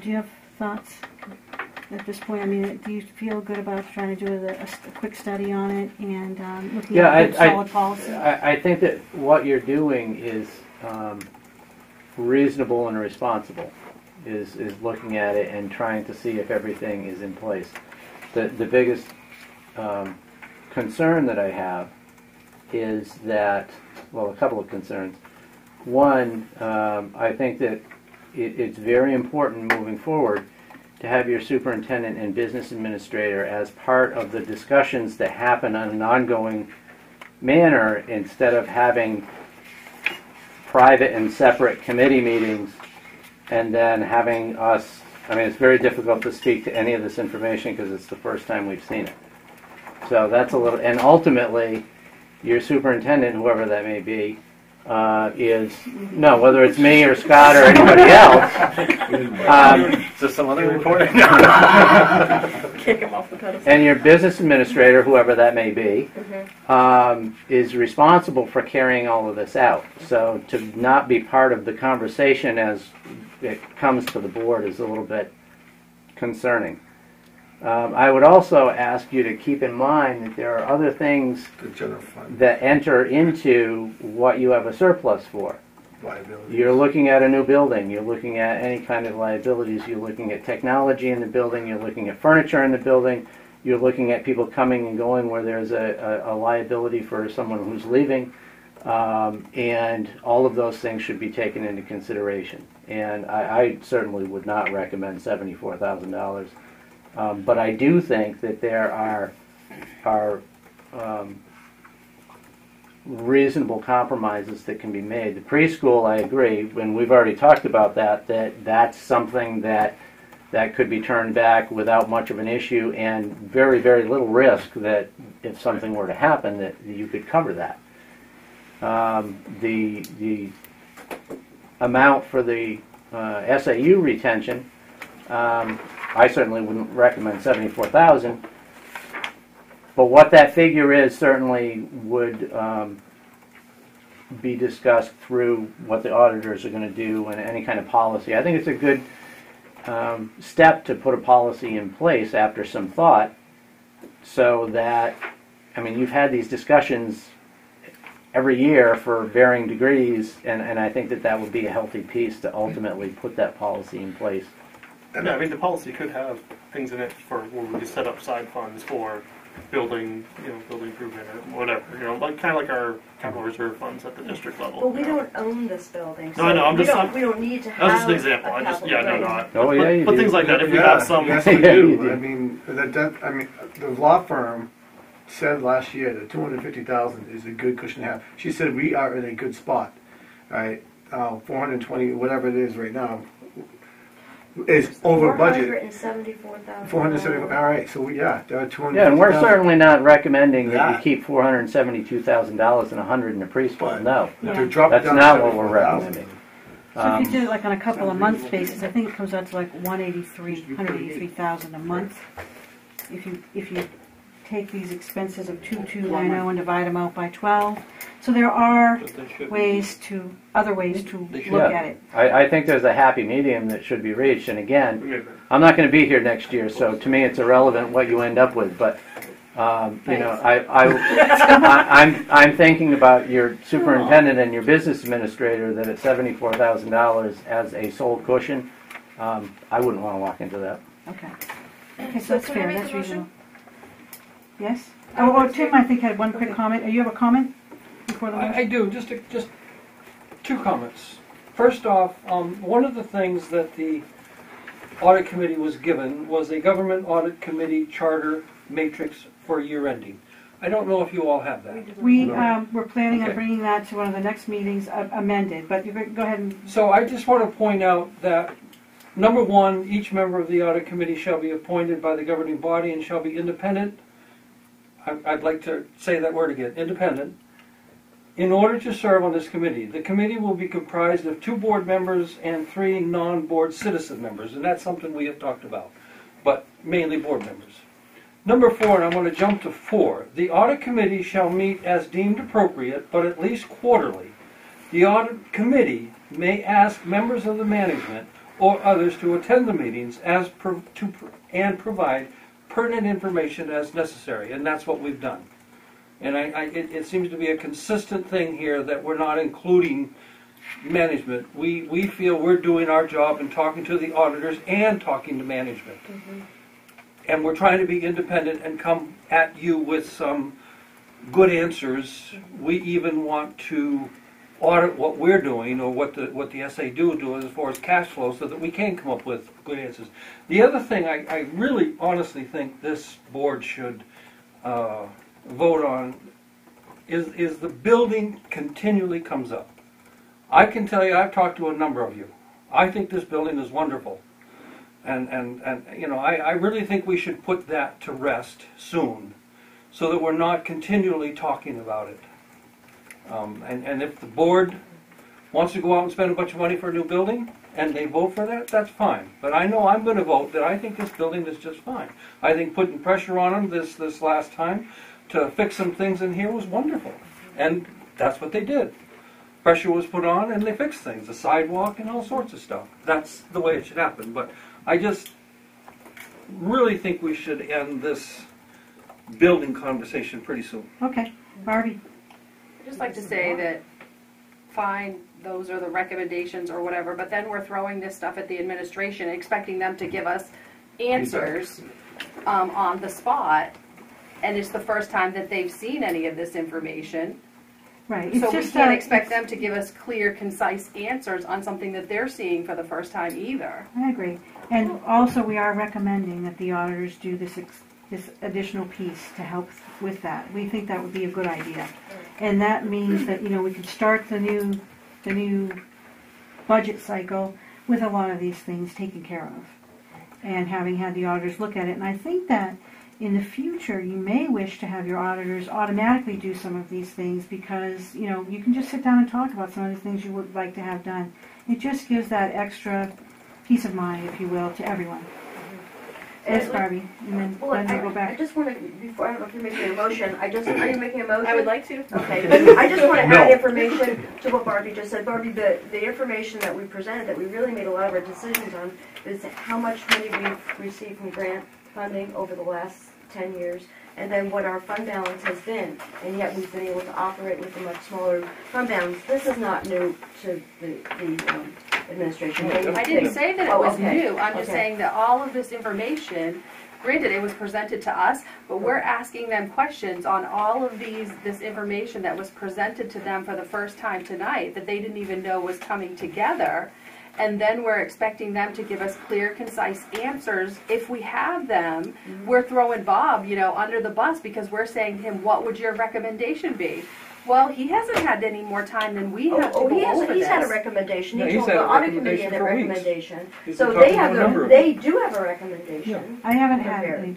Do you have thoughts at this point? I mean, do you feel good about trying to do a quick study on it and looking at a good solid policy? I think that what you're doing is reasonable and responsible. Is looking at it and trying to see if everything is in place. The biggest concern that I have is that, well, a couple of concerns. One, I think that it's very important moving forward to have your superintendent and business administrator as part of the discussions that happen on an ongoing manner instead of having private and separate committee meetings and then having us, I mean, it's very difficult to speak to any of this information because it's the first time we've seen it. So that's a little, and ultimately, your superintendent, whoever that may be, is, no, whether it's me or Scott or anybody else, Is there some other reporter? Kick him off the pedestal. and your business administrator, whoever that may be, is responsible for carrying all of this out. So to not be part of the conversation as it comes to the board is a little bit concerning. I would also ask you to keep in mind that there are other things The general fund that enter into what you have a surplus for. liability. You're looking at a new building, you're looking at any kind of liabilities, you're looking at technology in the building, you're looking at furniture in the building, you're looking at people coming and going where there's a liability for someone who's leaving, and all of those things should be taken into consideration. And I certainly would not recommend $74,000. But I do think that there are reasonable compromises that can be made. The preschool, I agree, when we've already talked about that's something that could be turned back without much of an issue and very, very little risk that if something were to happen that you could cover that. The amount for the SAU retention, I certainly wouldn't recommend $74,000. But what that figure is certainly would be discussed through what the auditors are going to do and any kind of policy. I think it's a good step to put a policy in place after some thought, so that, I mean, you've had these discussions every year for varying degrees, and I think that would be a healthy piece to ultimately put that policy in place. Yeah, I mean, the policy could have things in it for where we just set up side funds for building, building improvement or whatever, like kind of like our capital reserve funds at the district level. Well, we don't own this building, so No, I know, we don't need to That have was just an example. a capital, Oh, yeah, you but do. things like that, if we have some. Yes, we Yeah, you do. do. I mean, the law firm said last year that $250,000 is a good cushion to have. She said we are in a good spot, right? 420, whatever it is right now, is over budget. $474,000. 474. All right, so there are 250,000. Yeah, and we're certainly not recommending that Yeah. you keep $472,000 and $100 in the preschool. But No, to drop it that's down not to what we're 74,000. recommending. So if you did it like on a couple of months basis, I think it comes out to like 183,000 a month. If you take these expenses of 2,290 and divide them out by 12, so there are other ways to look at it. I think there's a happy medium that should be reached, and again, I'm not going to be here next year, so to me it's irrelevant what you end up with, but I'm thinking about your superintendent and your business administrator that at $74,000 as a sole cushion, I wouldn't want to walk into that. Okay. Okay, so that's can I fair. make a That's motion? reasonable. Yes? Oh, Tim, I think had one quick comment. You have a comment before the motion? I do, just two comments. First off, one of the things that the audit committee was given was a government audit committee charter matrix for year ending. I don't know if you all have that. We're planning on Okay. bringing that to one of the next meetings amended, but you go ahead and... So I just want to point out that, number one, each member of the audit committee shall be appointed by the governing body and shall be independent. I'd like to say that word again, independent. In order to serve on this committee, the committee will be comprised of 2 board members and 3 non-board citizen members, and that's something we have talked about, but mainly board members. Number 4, and I'm going to jump to 4, the audit committee shall meet as deemed appropriate, but at least quarterly. The audit committee may ask members of the management or others to attend the meetings and provide pertinent information as necessary, and that's what we've done. And it seems to be a consistent thing here that we're not including management. We feel we're doing our job in talking to the auditors and talking to management. Mm-hmm. And we're trying to be independent and come at you with some good answers. We even want to audit what we're doing or what the SAU do as far as cash flow so that we can come up with good answers. The other thing I really honestly think this board should vote on is the building continually comes up. I can tell you, I've talked to a number of you. I think this building is wonderful. And I really think we should put that to rest soon so that we're not continually talking about it. And if the board wants to go out and spend a bunch of money for a new building, and they vote for that, that's fine. But I know I'm going to vote that I think this building is just fine. I think putting pressure on them this last time to fix some things in here was wonderful. And that's what they did. Pressure was put on and they fixed things, the sidewalk and all sorts of stuff. That's the way it should happen. But I just really think we should end this building conversation pretty soon. Okay, Barbie. I'd just like to say that, fine, those are the recommendations or whatever, but then we're throwing this stuff at the administration, expecting them to give us answers on the spot, and it's the first time that they've seen any of this information. Right. So we can't expect them to give us clear, concise answers on something that they're seeing for the first time either. I agree. And also we are recommending that the auditors do this additional piece to help with that. We think that would be a good idea. And that means that, you know, we could start the new budget cycle with a lot of these things taken care of. And having had the auditors look at it. And I think that in the future, you may wish to have your auditors automatically do some of these things because, you know, you can just sit down and talk about some of the things you would like to have done. It just gives that extra peace of mind, if you will, to everyone. Yes, Barbie, and then we'll go back. I just want to, before, I don't know if you're making a motion, are you making a motion? I would like to. Okay, I just want to add information to what Barbie just said. Barbie, the information that we presented, that we really made a lot of our decisions on, is how much money we've received from grant funding over the last 10 years, and then what our fund balance has been, and yet we've been able to operate with a much smaller fund balance. This is not new to the administration. I didn't say that it was new. I'm just saying that all of this information, granted it was presented to us, but we're asking them questions on all of this information that was presented to them for the first time tonight that they didn't even know was coming together. And then we're expecting them to give us clear, concise answers. If we have them, we're throwing Bob, you know, under the bus because we're saying to him, what would your recommendation be? Well, he hasn't had any more time than we have to go over this. He's had a recommendation. Yeah, He told the audit committee a recommendation. So they they do have a recommendation. Yeah. I haven't had any.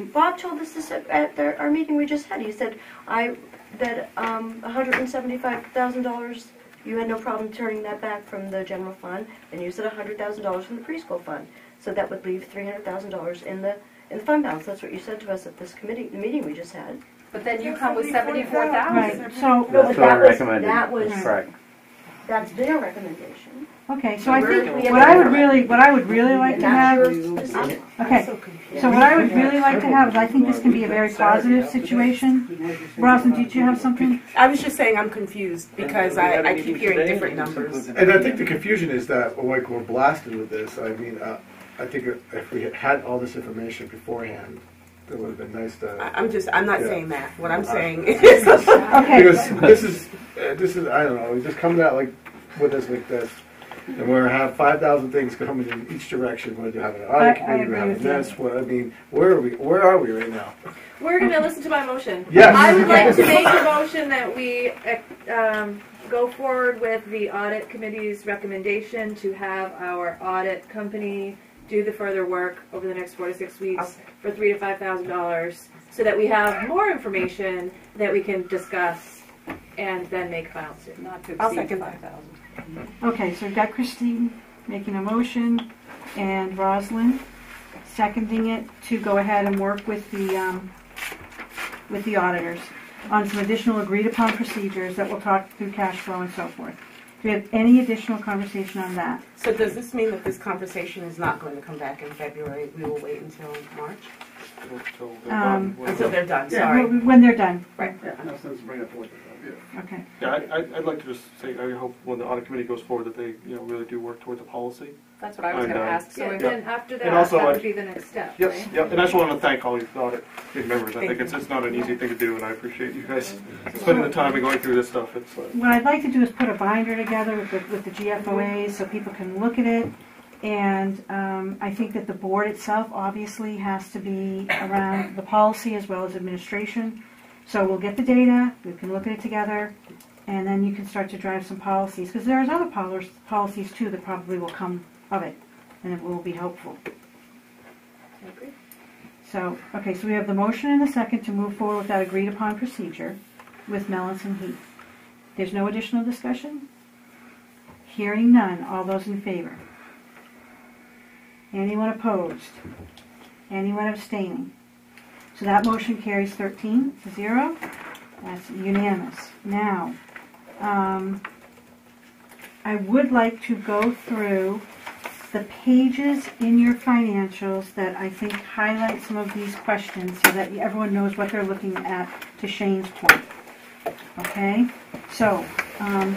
Bob told us this at our meeting we just had. He said that $175,000, you had no problem turning that back from the general fund, and you said $100,000 from the preschool fund. So that would leave $300,000 in the fund balance. That's what you said to us at the meeting we just had. But then you come with 74,000. Right. So That's what I recommended. Correct. That's their recommendation. okay. So I think what I would really like to have. Okay. So what I would really like to have is I think this can be a very positive situation. Rosalind, did you have something? I was just saying I'm confused because I keep hearing different numbers. And I think the confusion is that like we're blasted with this. I mean, I think if we had all this information beforehand, it would have been nice to. I'm not saying that. What I'm saying is. Okay. Because this is I don't know. We just come out like with us like this, and we're gonna have 5,000 things coming in each direction. We're having an audit committee. We're having this. I mean, where are we right now? We're going to listen to my motion. Yes. I would like to make a motion that we go forward with the audit committee's recommendation to have our audit company do the further work over the next 4 to 6 weeks for $3,000 to $5,000, so that we have more information that we can discuss and then make final decisions. Not to I'll exceed second 5,000. Okay. So we've got Christine making a motion and Rosalind seconding it to go ahead and work with the auditors on some additional agreed upon procedures that will talk through cash flow and so forth. Do we have any additional conversation on that? So does this mean that this conversation is not going to come back in February? We will wait until March? Until they're done, sorry. When they're done. Right. No sense in bringing it forward. Okay. Yeah, I'd like to just say I hope when the audit committee goes forward that they really do work towards a policy. That's what I was going to ask. So then after that, and also, that would be the next step, yes, right? Yep, and I just want to thank all you audit members. I think it's not an easy thing to do, and I appreciate you guys spending the time and going through this stuff. It's what I'd like to do is put a binder together with the GFOAs so people can look at it. And I think that the board itself obviously has to be around the policy as well as administration. So we'll get the data, we can look at it together, and then you can start to drive some policies. Because there's other policies too that probably will come of it, and it will be helpful. Okay. So, okay, so we have the motion and the second to move forward with that agreed upon procedure with Mellis and Heath. There's no additional discussion? Hearing none. All those in favor? Anyone opposed? Anyone abstaining? So that motion carries 13-0. That's unanimous. Now, I would like to go through the pages in your financials that I think highlight some of these questions so that everyone knows what they're looking at, to Shane's point. Okay? So, on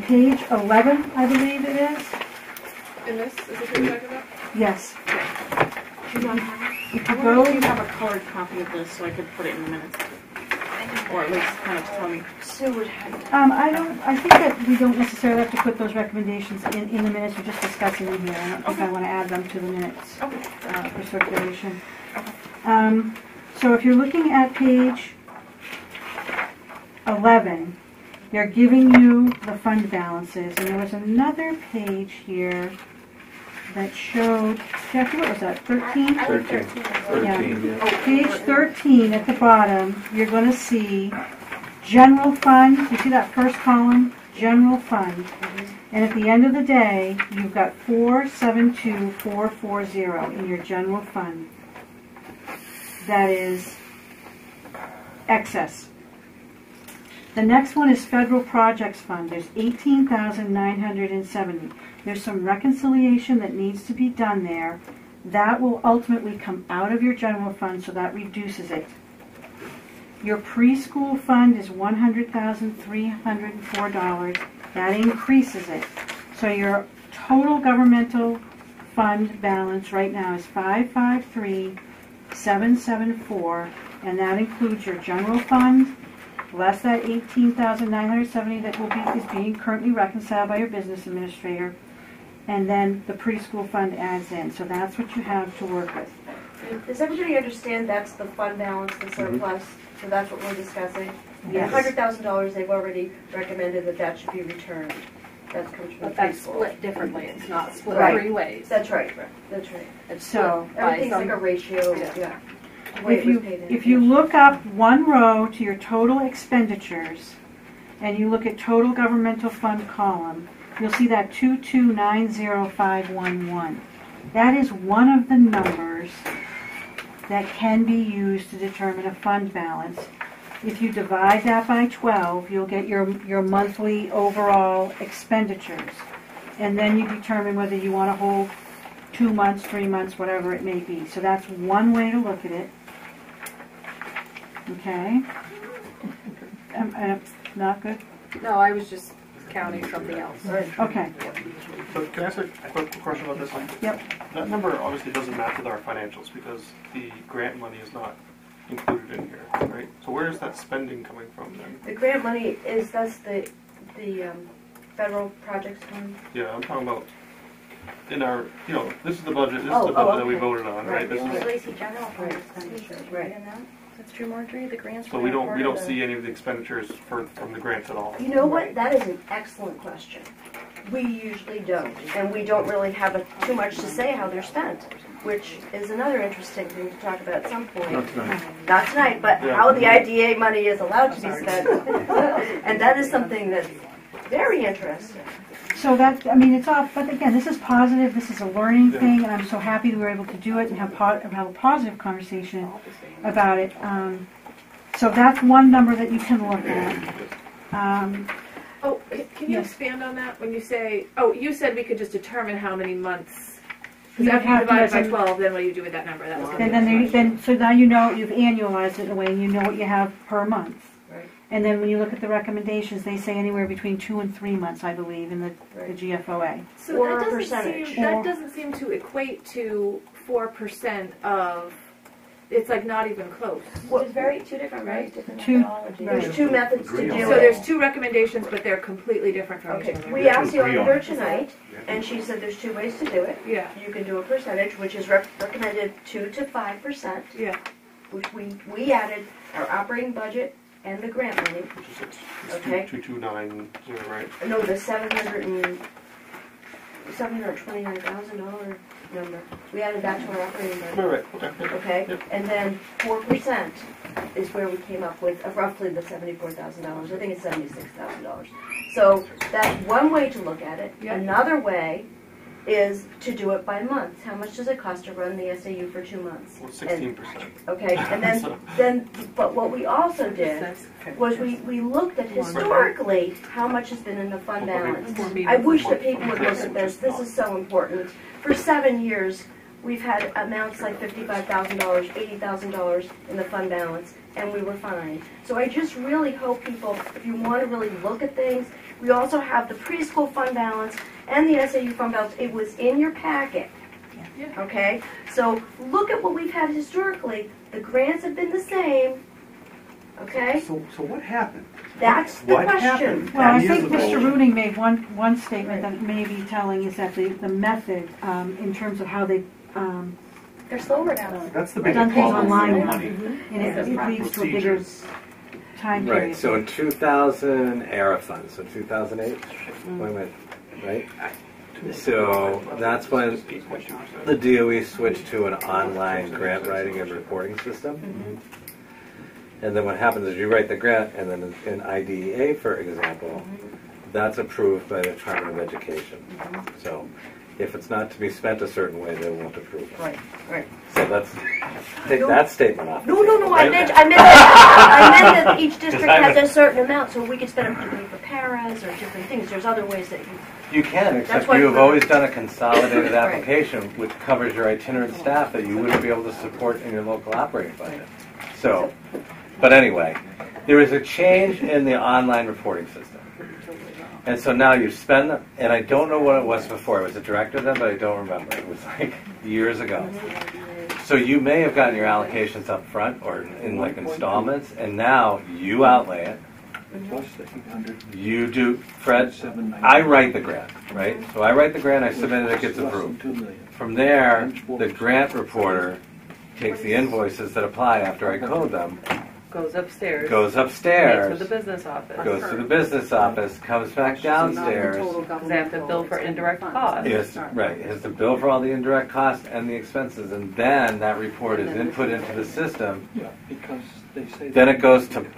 page 11, I believe it is. In this? Is this what you're talking about? Yes. Do you want to have If I you wonder go, if you have a colored copy of this so I could put it in the minutes. Or at least kind of tell me. Sue would have. I think that we don't necessarily have to put those recommendations in the minutes. We're just discussing them here. I don't think I want to add them to the minutes for circulation. So if you're looking at page 11, they're giving you the fund balances, and there was another page here that showed, Jackie, what was that, 13? 13, yeah. Page 13 at the bottom, you're going to see general fund. You see that first column? General fund. And at the end of the day, you've got 472,440 in your general fund. That is excess. The next one is federal projects fund. There's 18,970. There's some reconciliation that needs to be done there. That will ultimately come out of your general fund, so that reduces it. Your preschool fund is $100,304. That increases it. So your total governmental fund balance right now is $553,774, and that includes your general fund, less that $18,970 that is being currently reconciled by your business administrator, and then the preschool fund adds in. So that's what you have to work with. Does everybody understand that's the fund balance, the surplus? So that's what we're discussing? Yes. $100,000, they've already recommended that should be returned. That comes from the But that's preschool. split differently. It's not split Right. 3 ways. That's right, that's right. It's So, split by Everything's some, like a ratio, yeah. The way it was paid in. If you look up one row to your total expenditures, and you look at total governmental fund column, you'll see that 2290511. That is one of the numbers that can be used to determine a fund balance. If you divide that by 12, you'll get your monthly overall expenditures. And then you determine whether you want to hold 2 months, 3 months, whatever it may be. So that's one way to look at it. Okay? Not good? no, I was just counting something else. Okay. So can I ask a quick question about this one? Yep. That number obviously doesn't match with our financials because the grant money is not included in here, right? So where is that spending coming from then? The grant money that's the federal projects fund. Yeah, I'm talking about in our, this is the budget, this is Oh, the budget oh, that we okay. voted on, right? This is, Lacey, general fund expenditures, right in that? That's true, Marjorie, the grants. so we don't see any of the expenditures from the grants at all. You know what? That is an excellent question. We usually don't, and we don't really have too much to say how they're spent, which is another interesting thing to talk about at some point. Not tonight. Not tonight, but how the IDA money is allowed to be spent. And that is something that's very interesting. So that, it's all, but again, this is positive, this is a learning thing, and I'm so happy we were able to do it and have a positive conversation about it. So that's one number that you can look at. Can you expand on that when you say, you said we could just determine how many months? You Because after you have to divide by as a- 12, then what do you do with that number? That was And then so now you know you've annualized it in a way, and you know what you have per month. Right. And then when you look at the recommendations, they say anywhere between 2 and 3 months, I believe, in the GFOA. So Or that a doesn't percentage. seem that doesn't seem to equate to 4% of. It's like not even close. Which is two different, right? Different Two- methodologies. right. There's two methods to do So it. there's 2 recommendations, but they're completely different from each Okay, other. we asked the Agree on auditor it. tonight, and she said there's 2 ways to do it. Yeah, You can do a percentage, which is recommended 2 to 5%, yeah. which we added our operating budget and the grant money. Which is it's Okay. 2290, right? No, the $729,000 number. We added that to our operating budget. Right. Okay. Okay, Yep. and then 4% is where we came up with roughly the $74,000. I think it's $76,000. So that's one way to look at it. Yeah. Another way is to do it by month. How much does it cost to run the SAU for 2 months? Well, 16%. Okay, and then, but what we also did was we looked at historically how much has been in the fund balance. I wish that people would look at this. This is so important. For 7 years, we've had amounts like $55,000, $80,000 in the fund balance, and we were fine. So I just really hope people, if you want to really look at things, we also have the preschool fund balance and the SAU fund balance. It was in your packet. Okay? So look at what we've had historically. The grants have been the same. Okay? So what happened? That's the What question. happened? Well, I 10 think years Mr. ago? Rooting made one statement that may be telling is that the method in terms of how they They're slower now. That's the done biggest things problem online with now, money. and it leads to a bigger time period. Right, so in 2000, ERA funds, so 2008, right? So that's when the DOE switched to an online grant writing and reporting system. And then what happens is you write the grant, and then in IDEA, for example, that's approved by the Department of Education. So if it's not to be spent a certain way, they won't approve it. Right. So take that statement off. No, Right? I meant that each district has a certain amount, so we could spend it particularly for paras or different things. There's other ways that You can, except That's what you have the- always done a consolidated Right. application which covers your itinerant staff that you wouldn't be able to support in your local operating budget. So, but anyway, there is a change in the online reporting system. And so now you spend, and I don't know what it was before. I was a director then, but I don't remember. It was like years ago. So you may have gotten your allocations up front or in like installments, and now you outlay it. You do, Fred, I write the grant, right? So I write the grant, I submit it, it gets approved. From there, the grant reporter takes the invoices that apply after I code them, Goes upstairs. goes upstairs, Meets with the business office. goes to the business office, comes back downstairs. Because they have to bill for indirect costs. Yes, right. It has to bill for all the indirect costs and the expenses, and then that report is input into the system. Yeah, because they say. Then it goes to You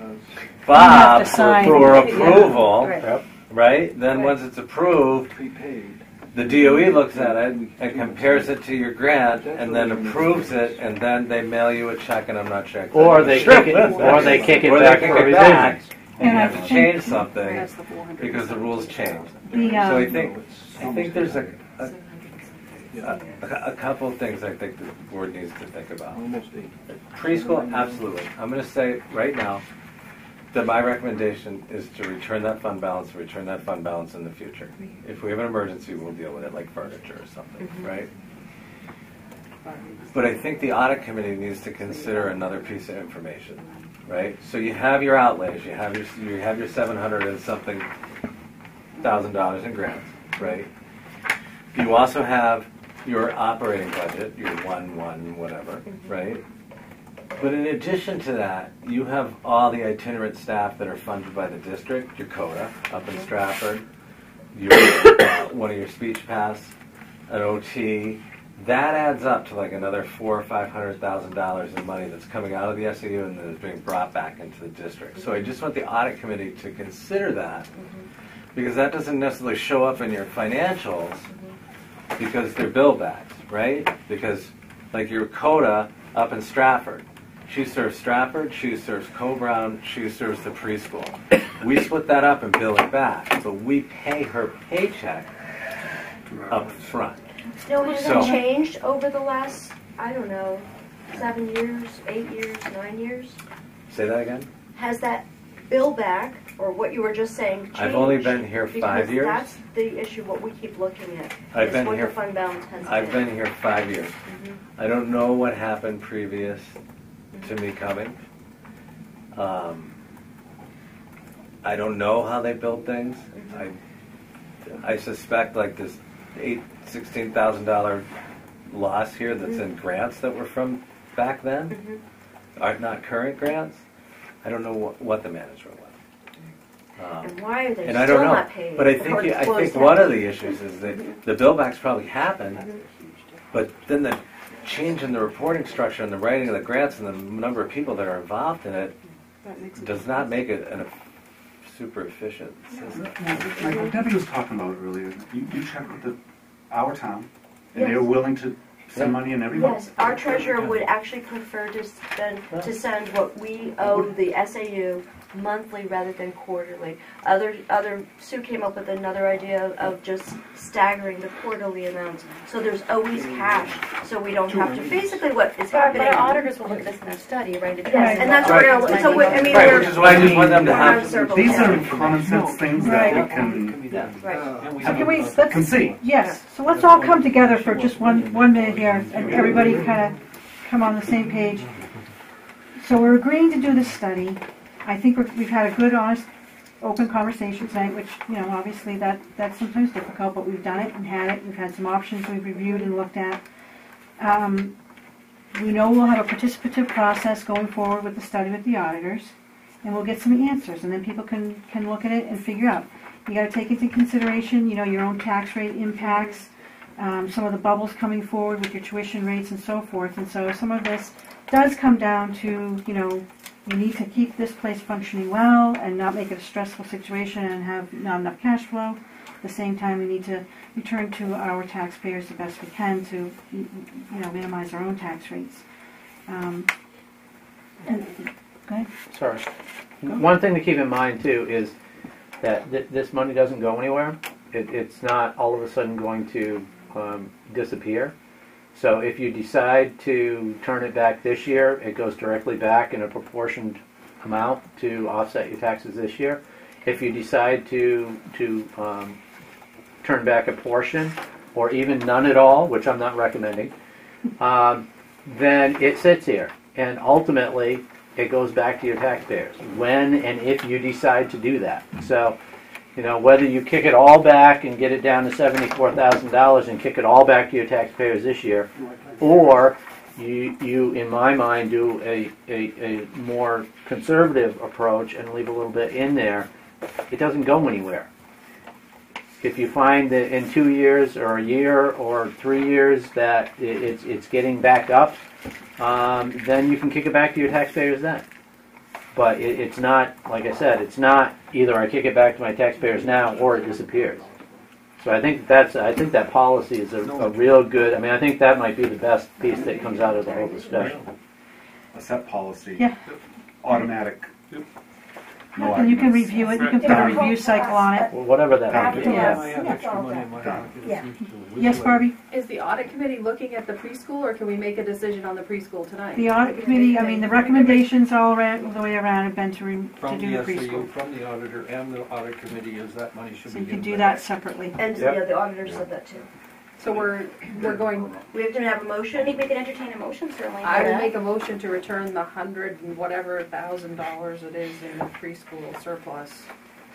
Bob have to sign. for approval, Right. right? Then once it's approved, Prepaid. the DOE looks at it and compares it to your grant, and then approves it, and then they mail you a check, and I'm not sure. exactly. Or they kick it, or they kick it back for revision. And you have And to I change think- something That's the 400. because the rules change. The, So I think there's a couple of things I think the board needs to think about. Almost 8. Preschool, absolutely. I'm going to say right now that my recommendation is to return that fund balance in the future. If we have an emergency, we'll deal with it like furniture or something, right? But I think the audit committee needs to consider another piece of information, right? So you have your outlays, you have your $700 and something $1,000 in grants, right? You also have your operating budget, your 1 whatever, right? But in addition to that, you have all the itinerant staff that are funded by the district, your CODA up in Stratford, your one of your speech paths, an OT. That adds up to like another $400,000 or $500,000 in money that's coming out of the SAU and that is being brought back into the district. So I just want the audit committee to consider that, because that doesn't necessarily show up in your financials because they're bill backs, right? Because like your CODA up in Stratford, she serves Stratford, she serves Co-Brown, she serves the preschool. We split that up and bill it back, but we pay her paycheck up front. No, has So- it changed over the last, I don't know, 7 years, 8 years, 9 years? Say that again? Has that bill back, or what you were just saying, changed? I've only been here 5 Because years. that's the issue, what we keep looking at. I've is been what here- the fund balance has I've been here 5 years. I don't know what happened previous to me coming. I don't know how they built things. I suspect like this $16,000 loss here that's in grants that were from back then, are not current grants. I don't know what the management was. And why are they And I still don't know, not paid? but I The think court I closed think that. one of the issues is that the bill backs probably happened, but then the change in the reporting structure and the writing of the grants and the number of people that are involved in it does not make it a super efficient system. Like Debbie was talking about earlier, you checked with our town, and Yes. they were willing to send money in every month. Yes, our treasurer would actually prefer to send what we owe the SAU monthly rather than quarterly. Sue came up with another idea of just staggering the quarterly amounts, so there's always cash, so we don't have to. Basically, what is But happening? our auditors will look at this in their study, right? Yes, and that's what I mean. Right, which is why I just want them to have. These are common sense things that we can Right. So can we, let's, see. yes, so let's all come together for just one minute here, and everybody kind of come on the same page. So we're agreeing to do this study. I think we've had a good, honest, open conversation tonight, which, obviously that's sometimes difficult, but we've done it and had it. We've had some options we've reviewed and looked at. We know we'll have a participative process going forward with the study with the auditors, and we'll get some answers, and then people can look at it and figure out. You got to take into consideration, your own tax rate impacts, some of the bubbles coming forward with your tuition rates and so forth. And so some of this does come down to, you need to keep this place functioning well and not make it a stressful situation and have not enough cash flow. At the same time, we need to return to our taxpayers the best we can to, minimize our own tax rates. And, go ahead. Sorry. One thing to keep in mind too is that this money doesn't go anywhere. It's not all of a sudden going to disappear. So if you decide to turn it back this year, it goes directly back in a proportioned amount to offset your taxes this year. If you decide to turn back a portion, or even none at all, which I'm not recommending, then it sits here. And ultimately, it goes back to your taxpayers when and if you decide to do that. So, whether you kick it all back and get it down to $74,000 and kick it all back to your taxpayers this year, or you in my mind, do a more conservative approach and leave a little bit in there, it doesn't go anywhere. If you find that in 2 years or a year or 3 years that it's getting back up, then you can kick it back to your taxpayers then. But it's not, like I said, it's not either I kick it back to my taxpayers now or it disappears. So I think that policy is a real good. I mean, I think that might be the best piece that comes out of the whole discussion. A set policy, Yeah. automatic. No And you can arguments. review it. You can put a review cycle on it. Well, whatever that is. Yes. I have extra money in my pocket. Yeah. Yes, Barbie? Is the audit committee looking at the preschool, or can we make a decision on the preschool tonight? The audit committee, the recommendations all the way around have been to From do the the SAU, preschool. from the auditor and the audit committee, is that money should So be you can given do back. that separately. And Yep. the auditor said that too. So we're going. We have to have a I motion. think we can entertain a motion, certainly. I for would that. make a motion to return the $100 and whatever $1,000 it is in preschool surplus.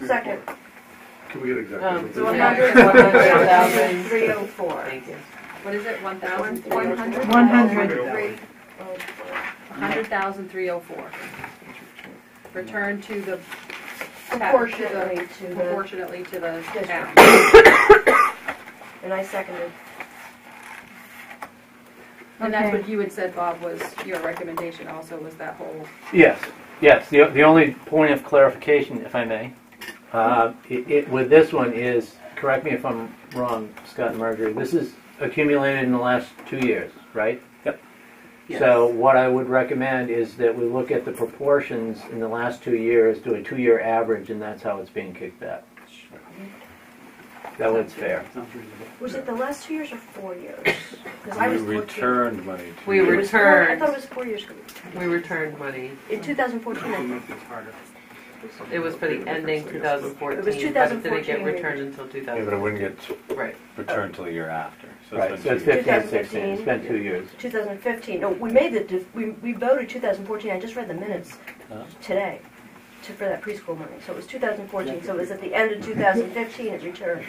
Second. Can we get exactly? So 100, 100,000. 304. Thank you. What is it? 1,000. 100. 100. 100,304. Return to the Proportionately to the Yes, town. And I seconded. And that's Okay. what you had said, Bob, was your recommendation also, was that whole. Yes. The only point of clarification, if I may, with this one is, correct me if I'm wrong, Scott and Marjorie, this is accumulated in the last 2 years, right? Yep. So what I would recommend is that we look at the proportions in the last 2 years, do a 2-year average, and that's how it's being kicked back. That one's fair. Was it the last 2 years or 4 years? Because I was We returned money. We I returned. thought it was 4 years. We returned money. In 2014, I think. It was for the ending 2014. It was But it didn't 2014 get we- returned until Yeah, but it 2000. wouldn't get Right. returned till a year after. So Right, it's so been it's 2 years. 15, 16, it's been 2 years. 2015. No, we made the we voted 2014. I just read the minutes today for that preschool money. So it was 2014. So it was at the end of 2015 it returned.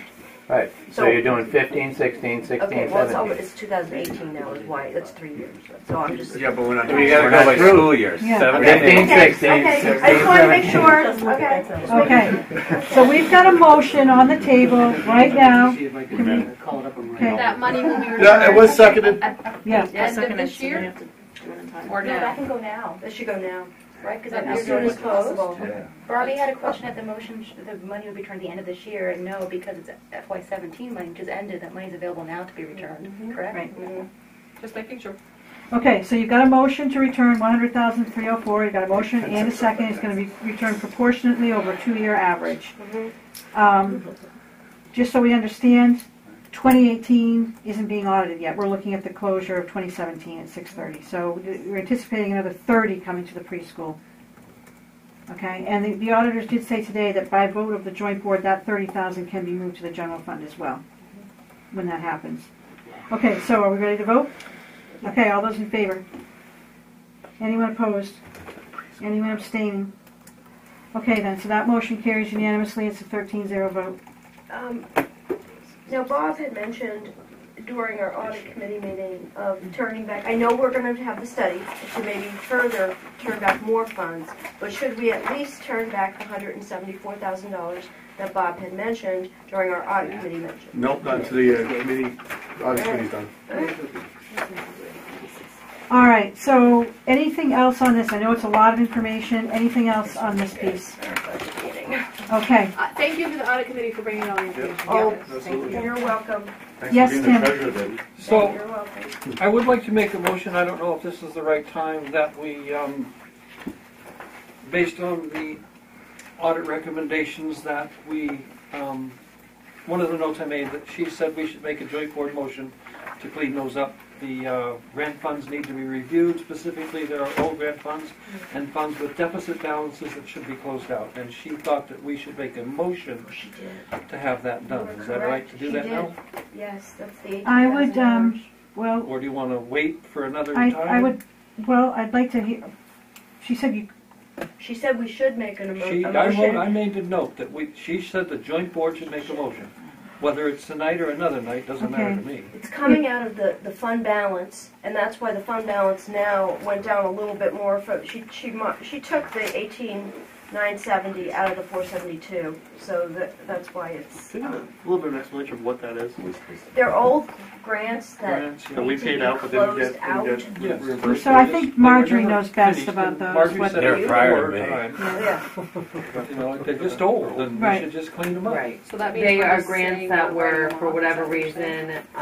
Right, so you're doing 15, 16, 16, Okay, well, 17. it's 2018 now is why, that's 3 years. So I'm just. Yeah, but we're not. We gotta go by school years. Yeah. 17, 16, Okay, 16, I just want to make 17. sure, okay. just making Okay, so we've got a motion on the table right now. See if I can call it up on my. Okay. That money will be returned. Yeah, it was seconded. Yeah. End of this year? Or No, that now? can go now, This should go now. right? Because As as soon soon as as possible. Yeah. Barbie had a question at the motion, the money will be returned at the end of this year, and no, because it's FY17 money just ended, that money is available now to be returned, correct? Right. Just making sure. Okay, so you've got a motion to return 100,304. You've got a motion and a second. It's going to be returned proportionately over a 2-year average. Just so we understand, 2018 isn't being audited yet. We're looking at the closure of 2017 at 6:30. So we're anticipating another 30 coming to the preschool. Okay, and the auditors did say today that by vote of the joint board, that 30,000 can be moved to the general fund as well when that happens. Okay, so are we ready to vote? Okay, all those in favor? Anyone opposed? Anyone abstaining? Okay then, so that motion carries unanimously. It's a 13-0 vote. Now, Bob had mentioned during our audit committee meeting of turning back, I know we're going to have the study to maybe further turn back more funds, but should we at least turn back the $174,000 that Bob had mentioned during our audit committee mention? Nope, not until the committee, audit committee's done. All right, so anything else on this? I know it's a lot of information. Anything else on this piece? Okay. Thank you to the audit committee for bringing all the information. Oh, Absolutely. you're welcome. Thanks Yes, for being Tim. the treasurer, Debbie. So, You're welcome. I would like to make a motion, I don't know if this is the right time, that we, based on the audit recommendations that we, one of the notes I made, that she said we should make a joint board motion to clean those up. The grant funds need to be reviewed, specifically there are old grant funds and funds with deficit balances that should be closed out. And she thought that we should make a motion to have that done. Is that right to do that now? Yes, that's the I would, $18,000. well, Or do you want to wait for another time? I would, well, I'd like to hear, she said you, She said we should make a She, motion. I made a note that she said the joint board should make a motion. Whether it's tonight or another night, doesn't matter to me. It's coming out of the fund balance, and that's why the fund balance now went down a little bit more. She took the 18,970 out of the 472, so that's why it's. Can you give a little bit of an explanation of what that is? They're old grants that Grants, That we need to paid be out but didn't closed get, out. Yes. reimbursed. so I for. think Marjorie They were never knows best finished, about and those. Marjorie what- said They were it prior was to me. time. Yeah. But, you know, they're just old, and we Right. should just clean them up. Right. So that means They we're are just grants saying that we're were, writing for them whatever off, is that what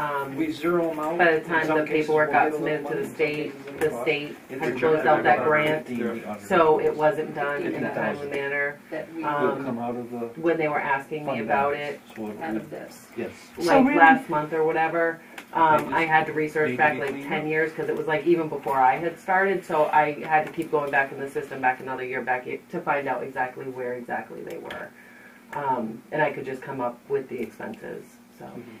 you're reason, We zero them out. by the In time some the cases, paperwork we'll got get a little submitted to the money. state, the state had closed out that grant, so it wasn't done in a timely manner. that we Will come out of the When they were asking me fund about balance. it, So out of this. yes. So like really- last month or whatever, I had to research back like 10 years because it was like even before I had started, so I had to keep going back in the system back another year back to find out exactly where exactly they were. And I could just come up with the expenses.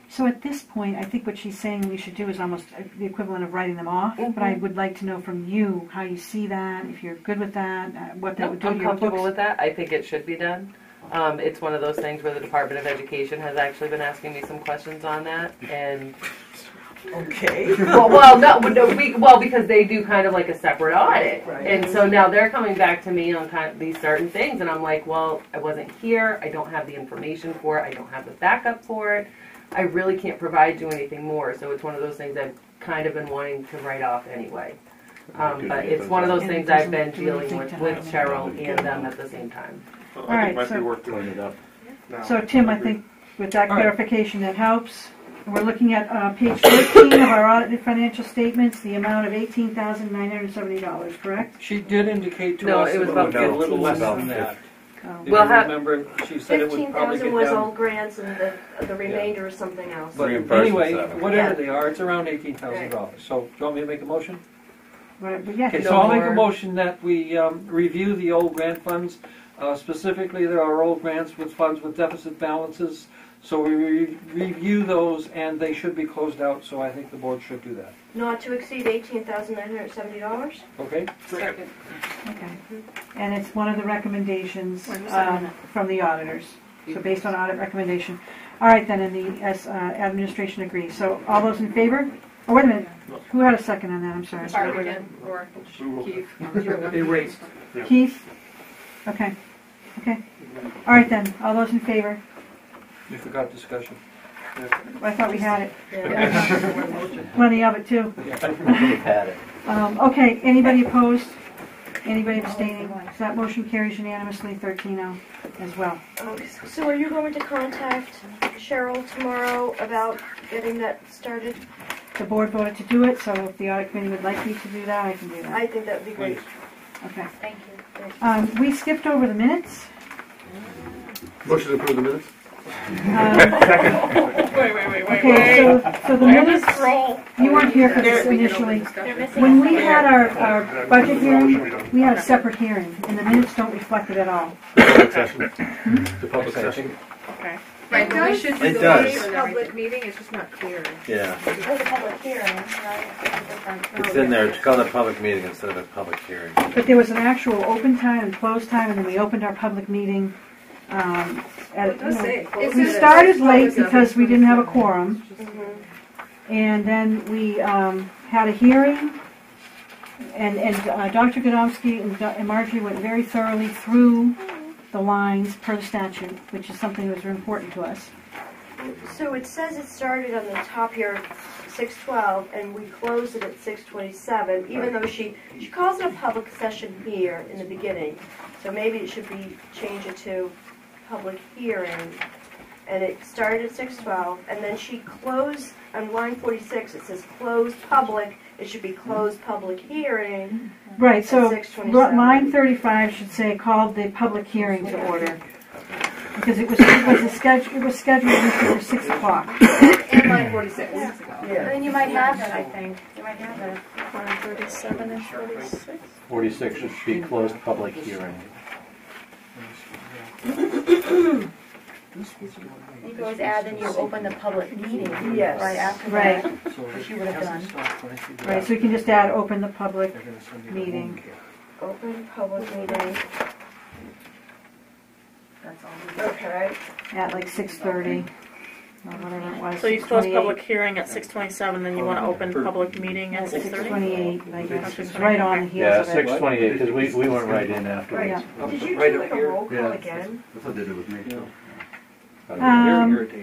So at this point, I think what she's saying we should do is almost the equivalent of writing them off, but I would like to know from you how you see that, if you're good with that, what that would do to I'm your comfortable books. with that. I think it should be done. It's one of those things where the Department of Education has actually been asking me some questions on that, and Okay. well, because they do kind of like a separate audit, Right. and so now they're coming back to me on kind of these certain things, and I'm like, well, I wasn't here. I don't have the information for it. I don't have the backup for it. I really can't provide you anything more. So it's one of those things I've kind of been wanting to write off anyway. But it's one of those things I've been dealing with Cheryl and them at the same time. Well, All I right, think it might so- be worth doing Clean it up. now. So Tim, I agree. think with that All right. clarification, that helps. We're looking at page 13 of our audited financial statements, the amount of $18,970, correct? She did indicate to No, us it was that about it would be a little 15. less About than that. Oh. If Well, you remember, she said it would probably 15,000 get was down. all grants, and the remainder is something else. But Reimbursements anyway, of it. whatever Yeah. they are, it's around $18,000. So, do you want me to make a motion? Right, but yeah, Okay, No so I'll make a more. motion that we review the old grant funds. Specifically, there are old grants with funds with deficit balances. So we review those, and they should be closed out. So I think the board should do that. Not to exceed $18,970. Okay? Second. okay. And it's one of the recommendations Wait a second. from the auditors. So based on audit recommendation. All right then, and the administration agrees. So all those in favor? Oh, wait a minute. Who had a second on that? I'm sorry. Barbara did, or Keith. Erased. Yeah. Keith? Okay. Okay. All right then, all those in favor? You forgot discussion. I thought we had it. Plenty of it too. We've had it. Okay, anybody opposed? Anybody abstaining? So that motion carries unanimously, 13-0 as well. So are you going to contact Cheryl tomorrow about getting that started? The board voted to do it, so if the audit committee would like me to do that, I can do that. I think that would be great. Okay. Thank you. We skipped over the minutes. Motion to approve the minutes? Wait. Okay, so the minutes, you weren't here for this initially. When we had our budget hearing, we had a separate hearing, and the minutes don't reflect it at all. Public session. The public session. Okay. Right, but we should do It the does. same public meeting, it's just not clear. Yeah, Oh, the public hearing, right? it's in there. It's called a public meeting instead of a public hearing. But there was an actual open time and closed time, and then we opened our public meeting. It does say closed We session. started late because we didn't have a quorum, and then we had a hearing, and Dr. Godomsky and Marjorie went very thoroughly through the lines per the statute, which is something that was very important to us. So it says it started on the top here, 6:12, and we closed it at 6:27, even though she calls it a public session here in the beginning. So maybe it should be, change it to public hearing. And it started at 6:12, and then she closed, on line 46, it says closed public. It should be closed public hearing. Right, so At 6:27. line 35 should say called the public hearing to order. Because it was scheduled for 6 o'clock. And line 46. Yeah. And then you might have that, I think. You might have that. Line 37 and 46. 46 should be closed public hearing. You can always add, then you open the public meeting. Yes. Right after Right. that, which you would have done. Right, so we can just add open the public meeting. Open public meeting. That's all. Okay. At like 6:30, or whatever it was. So you close 6:28. public hearing at 6:27, then you want to open public meeting at 6:30? 6:28, I guess. It's right on the heels Yeah, of it. 6:28, because we went right in afterwards. Yeah. Did you Right do up like a here. roll call Yeah. again? That's what they did with me. Yeah.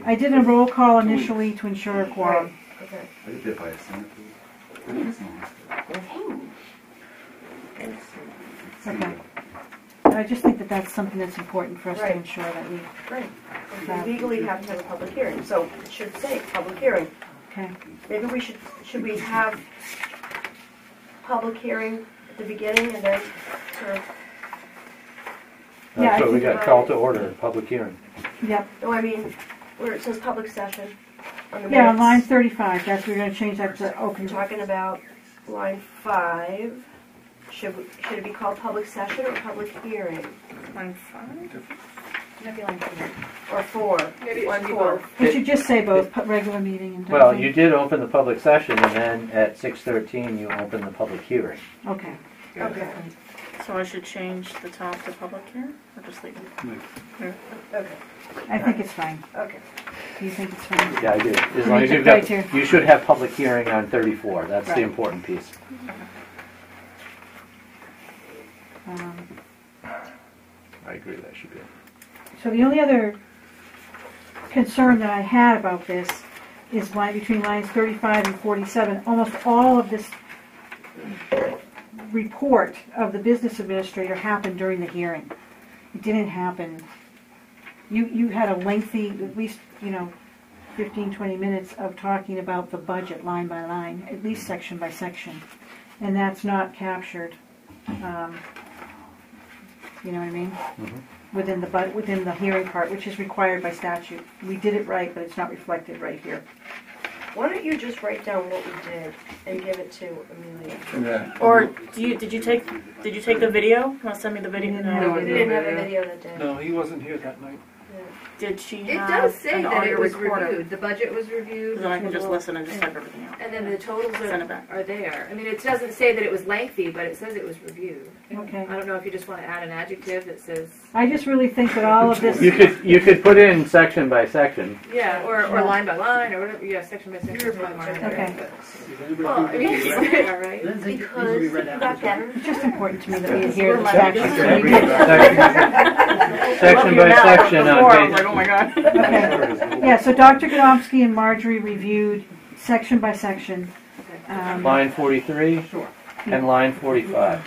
I did a roll call initially to ensure a quorum. Okay. I did it by a signature. Okay. I just think that that's something that's important for us to Right. ensure that we, Right. We legally have to have a public hearing, so it should say public hearing. okay. Maybe we should we have public hearing at the beginning and then sort of, Yeah, I So we think- got call to order, public hearing. Yep. no, I mean, where it says public session on the Yeah, on minutes. line 35, that's, we're gonna change that to I'm open. talking about line 5. Should it be called public session or public hearing? Line 5? Maybe line 4. Or 4? Maybe it Line should be 4. both. It should just say both, regular meeting and. Well, you did open the public session, and then at 6:13, you opened the public hearing. Okay. Okay. So I should change the top to public hearing, or just leave it? Okay. I think it's fine. Okay. Do you think it's fine? Yeah, I do. As long as you've Right got, here. you should have public hearing on 34. That's Right. the important piece. I agree, that should be it. So the only other concern that I had about this is between lines 35 and 47, almost all of this report of the business administrator happened during the hearing. It didn't happen. You had a lengthy, at least, 15, 20 minutes of talking about the budget line by line, at least section by section. And that's not captured, you know what I mean? Within the hearing part, which is required by statute. We did it right, but it's not reflected right here. Why don't you just write down what we did and give it to Amelia? Yeah. Or did you take the video? Want to send me the video? We didn't have We didn't have a video that day. No, he wasn't here that night. Yeah. Did she It have does say an that audio it was recorder? reviewed. The budget was reviewed. Then I can just the listen and just type everything out. And then the totals Send it back. are there. I mean, it doesn't say that it was lengthy, but it says it was reviewed. Okay. I don't know if you just want to add an adjective that says. I just really think that all of this. You could put in section by section. Yeah, or Yeah. line by line, or whatever. Yeah, section by section. Okay. Well, I mean, it's there, right? Because you got better. It's just important to me that we adhere to the statute. Section by section Before, I on was like, oh my god. Okay. Yeah, so Dr. Godomsky and Marjorie reviewed section by section. line 43 and line 45.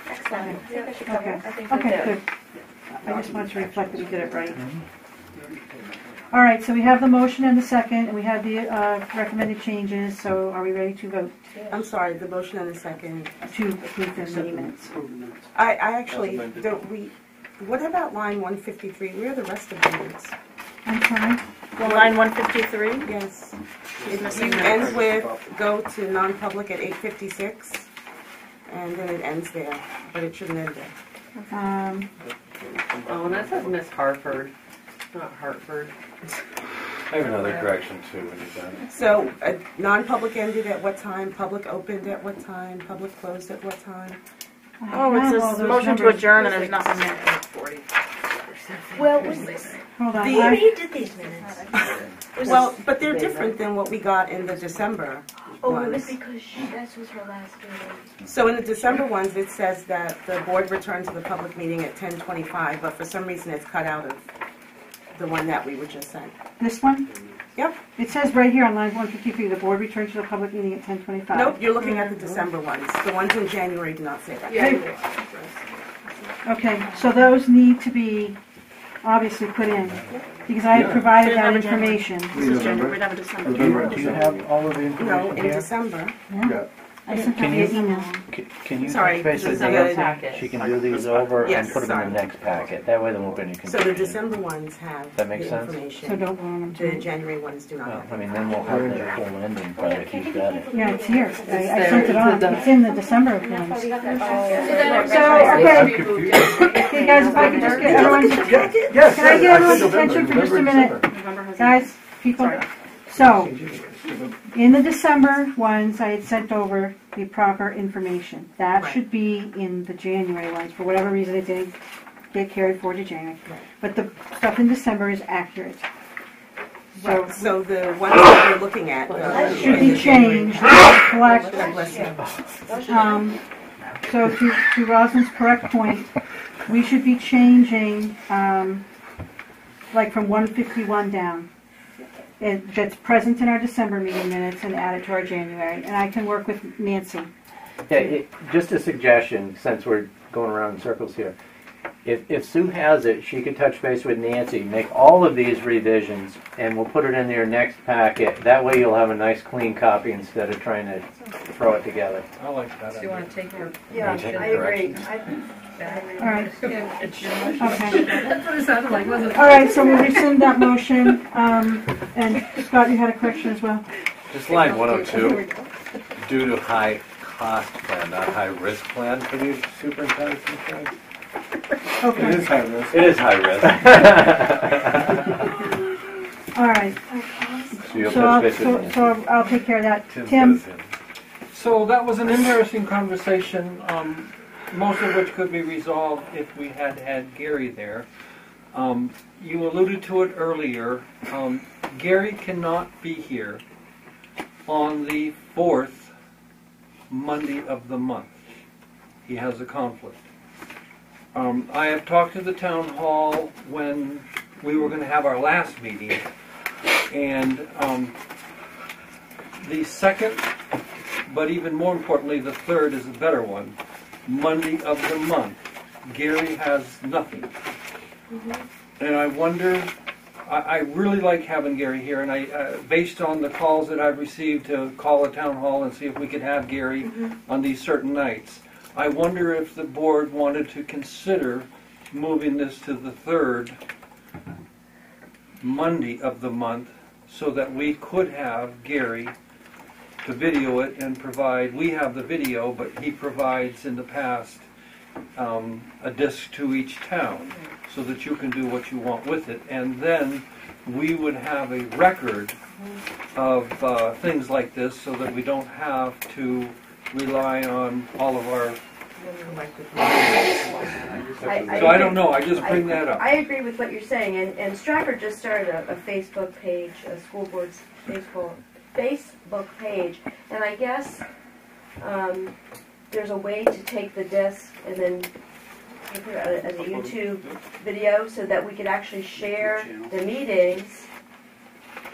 Excellent. I think I should cover Okay. it. I think Okay, that's good. it. I just wanted to reflect that we did it right. All right, so we have the motion and the second, and we have the recommended changes, so are we ready to vote I'm sorry, the motion and the second. to approve the meeting minutes? I actually don't, what about line 153? Where are the rest of the minutes? I'm sorry? Line 153? Yes. She's It missing ends that. with go to non-public at 8:56, and then it ends there, but it shouldn't end there. Oh, and that says Miss Hartford, not Hartford. I have another correction too when you're done. So, non-public ended at what time? Public opened at what time? Public closed at what time? Oh, it says motion to adjourn and there's nothing there. Well, Hold on. The- we did these minutes. Well, but they're different than what we got in the December Oh, it was ones. because that was her last meeting. So in the December ones, it says that the board returned to the public meeting at 10:25, but for some reason it's cut out of the one that we were just sent. This one? Yep. It says right here on line 153, the board returned to the public meeting at 10:25. Nope, you're looking at the December ones. The ones in January do not say that. Yeah. Okay, so those need to be obviously put in, because I had provided that information. This is January, we'd have a December. Do you have all of the No, information in here? December. Yeah. I sent that Can via you- email. Can you Sorry, touch base with this is Nancy? packet. She can do these over and Yes, put them in sorry. the next packet. That way there won't be any So confusion. the December ones have That makes the sense? information. So don't vote on them The tonight. January ones do not Well, have I it. mean, then we'll have the full ending, but if you've got it. Yeah, it's here. I sent it on. It's in the December ones. Oh, we got that. So, okay. Okay, guys, if I could just get everyone's, Yes. can I get everyone's attention for just a minute? November has. Guys, people, so, in the December ones, I had sent over the proper information. That Right. should be in the January ones. For whatever reason, it didn't get carried forward to January. But the stuff in December is accurate. So, Right, so the ones that we're looking at. should be changed, collect, Bless you. so to Rosalind's correct point, we should be changing, like from 151 down. That's present in our December meeting minutes and added to our January, and I can work with Nancy. Yeah, just a suggestion, since we're going around in circles here. If Sue has it, she could touch base with Nancy, make all of these revisions, and we'll put it in your next packet. That way you'll have a nice clean copy instead of trying to throw it together. I like that. Do you want to take your? Yeah, I agree. All right. Okay. That's what it sounded like, wasn't it? All right, so we'll rescind that motion. And Scott, you had a correction as well? Just line 102, due to high cost plan, not high risk plan for the superintendent's insurance. Okay. It is high risk. It is high risk. All right. So you'll So touch base with so Nancy. I'll take care of that. Tim's Tim? got his in. So that was an interesting conversation, most of which could be resolved if we had had Gary there. You alluded to it earlier. Gary cannot be here on the 4th Monday of the month. He has a conflict. I have talked to the town hall when we were going to have our last meeting, and the 2nd, but even more importantly, the 3rd is a better one, Monday of the month. Gary has nothing. And I wonder, I really like having Gary here, and I, based on the calls that I've received to call the town hall and see if we could have Gary on these certain nights, I wonder if the board wanted to consider moving this to the 3rd Monday of the month so that we could have Gary to video it and provide, we have the video, but he provides in the past a disc to each town so that you can do what you want with it. And then we would have a record of things like this so that we don't have to rely on all of our... So I don't know, I just bring that up. I agree with what you're saying, and Stratford just started a Facebook page, a school board's Facebook page, and I guess there's a way to take the disc and then put it as a YouTube video so that we could actually share the meetings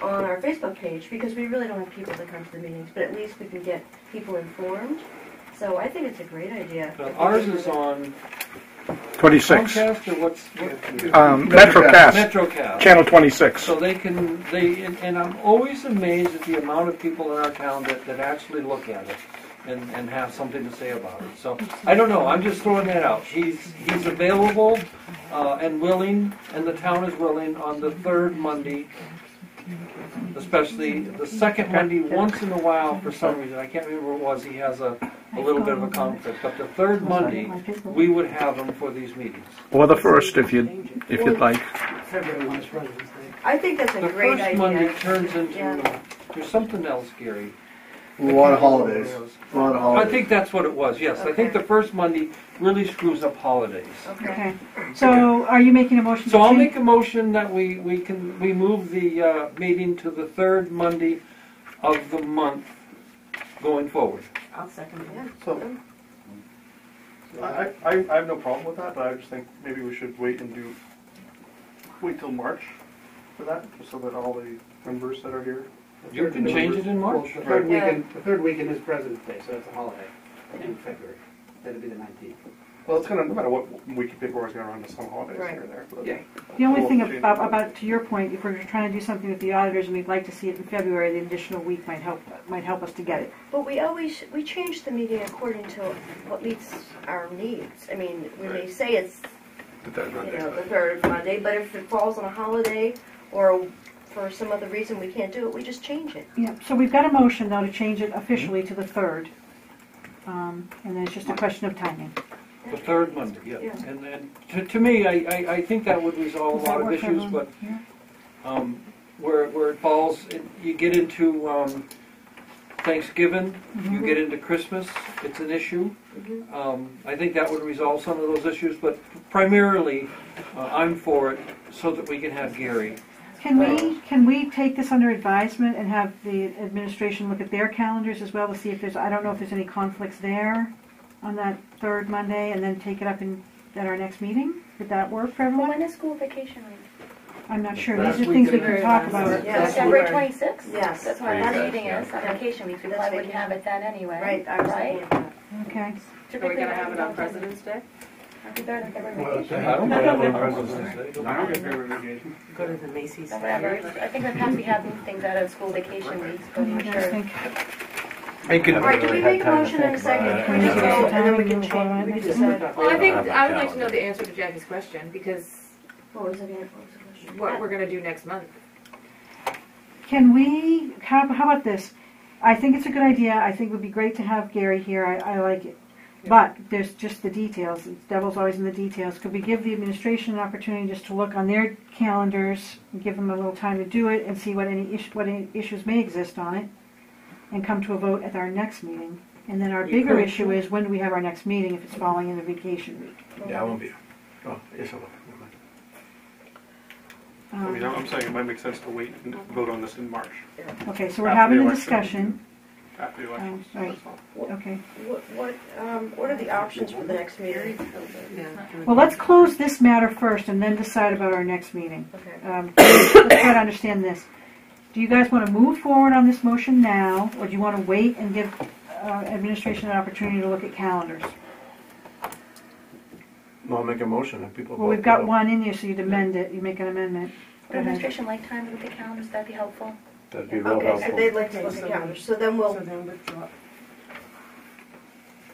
on our Facebook page, because we really don't have people that come to the meetings, but at least we can get people informed. So I think it's a great idea. Ours is on 26. Comcast or what's Metrocast. Metrocast. Channel 26. So and I'm always amazed at the amount of people in our town that actually look at it and have something to say about it. So I don't know, I'm just throwing that out. He's available and willing, and the town is willing on the third Monday, especially the second Monday once in a while for some reason. I can't remember what it was. He has a little bit of a conflict. But the third Monday, we would have him for these meetings. Or the first, if you'd like. I think that's a great idea. The first Monday turns into, there's something else, Gary. A lot of holidays. A lot of holidays. I think that's what it was, yes. Okay. I think the first Monday really screws up holidays. Okay. So are you making a motion? So I'll make a motion that we move the meeting to the third Monday of the month going forward. I'll second it. Yeah. So, I have no problem with that, but I just think maybe we should wait till March for that, so that all the members that are here. You can change it in March. Well, the third weekend is President's Day, so that's a holiday in February. That'll be the 19th. Well, it's gonna, no matter what week you pick, we're always gonna run into some holidays here and there. But yeah. The only thing about, to your point, if we're trying to do something with the auditors and we'd like to see it in February, the additional week might help us to get it. But we change the meeting according to what meets our needs. I mean, we may say it's The third Monday. the third Monday, but if it falls on a holiday or for some other reason we can't do it, we just change it. Yeah. So we've got a motion though to change it officially to the third, and then it's just a question of timing. The third Monday, yeah. Yeah. And to me, I think that would resolve a lot of issues, but where it falls, you get into Thanksgiving, you get into Christmas, it's an issue. I think that would resolve some of those issues, but primarily, I'm for it so that we can have Gary. Can we take this under advisement and have the administration look at their calendars as well to see if there's, I don't know if there's any conflicts there on that third Monday, and then take it up at our next meeting? Would that work for everyone? When is school vacation week? I'm not sure. These are things we can talk about. Yes. February 26th? Yes. That's why that meeting is, on vacation week, we probably wouldn't have it then anyway. Right, I was thinking of that. Okay. Are we going to have it on President's Day? Aren't we better than February I vacation? don't know about President's Day. I don't get February vacation. Go to the Macy's. Whatever. I think in the past we have moved things out of school vacation weeks, but I'm I sure. think All right, can we make a motion in a second? Can we just vote and then we can change? We can decide. Well, I would like to know the answer to Jackie's question, because What was the question? what we're going to do next month. Can we, how about this? I think it's a good idea. I think it would be great to have Gary here. I like it. But there's just the details. The devil's always in the details. Could we give the administration an opportunity just to look on their calendars and give them a little time to do it and see what any issues may exist on it, and come to a vote at our next meeting? And then our bigger issue is, when do we have our next meeting if it's falling in the vacation week? Yeah, I won't be. Oh, yes, I will. I mean, I'm saying it might make sense to wait and vote on this in March. Okay, so we're After having the a election. discussion. After the election. Right. Okay. What are the options for the next meeting? Well, let's close this matter first and then decide about our next meeting. Okay. Let's try to understand this. Do you guys want to move forward on this motion now, or do you want to wait and give administration an opportunity to look at calendars? No, I'll make a motion if people. Well, we've got one in there, so you'd amend it. You make an amendment. Would administration like time to look at calendars? That'd be helpful. That'd be real Okay, helpful. so they'd like to look at calendars. So then we'll. So then withdraw.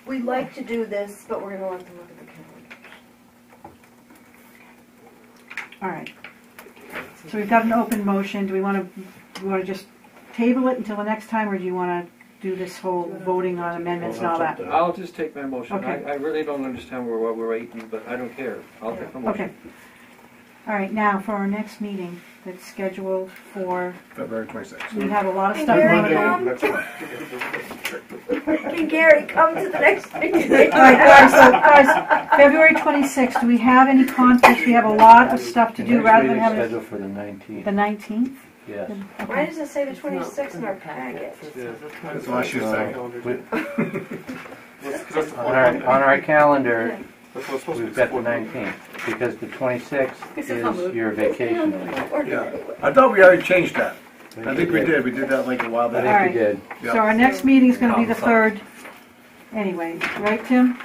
We'd like to do this, but we're going to let them look at the calendar. All right. So we've got an open motion. Do we want to just table it until the next time, or do you want to do this whole voting on amendments and all that. I'll just take my motion. Okay. I really don't understand why we're waiting, but I don't care. I'll take my motion. Okay. All right, now for our next meeting that's scheduled for, February 26th. we have a lot of Can stuff Gary going on. Can Gary come to the next meeting? All right, guys, February 26th, do we have any conflicts? We have a lot of stuff to do rather than having scheduled for the 19th. the 19th? Yes. Why Okay. does it say the 26th in our packet? That's what you're saying. On our calendar, That's what's supposed to we've be got the supported. 19th, because the 26th is your vacation week. Yeah. I thought we already changed that. I think we did. We did that like a while I back. All right. think we did. So our next meeting is going to be the 3rd. Anyway, right, Tim?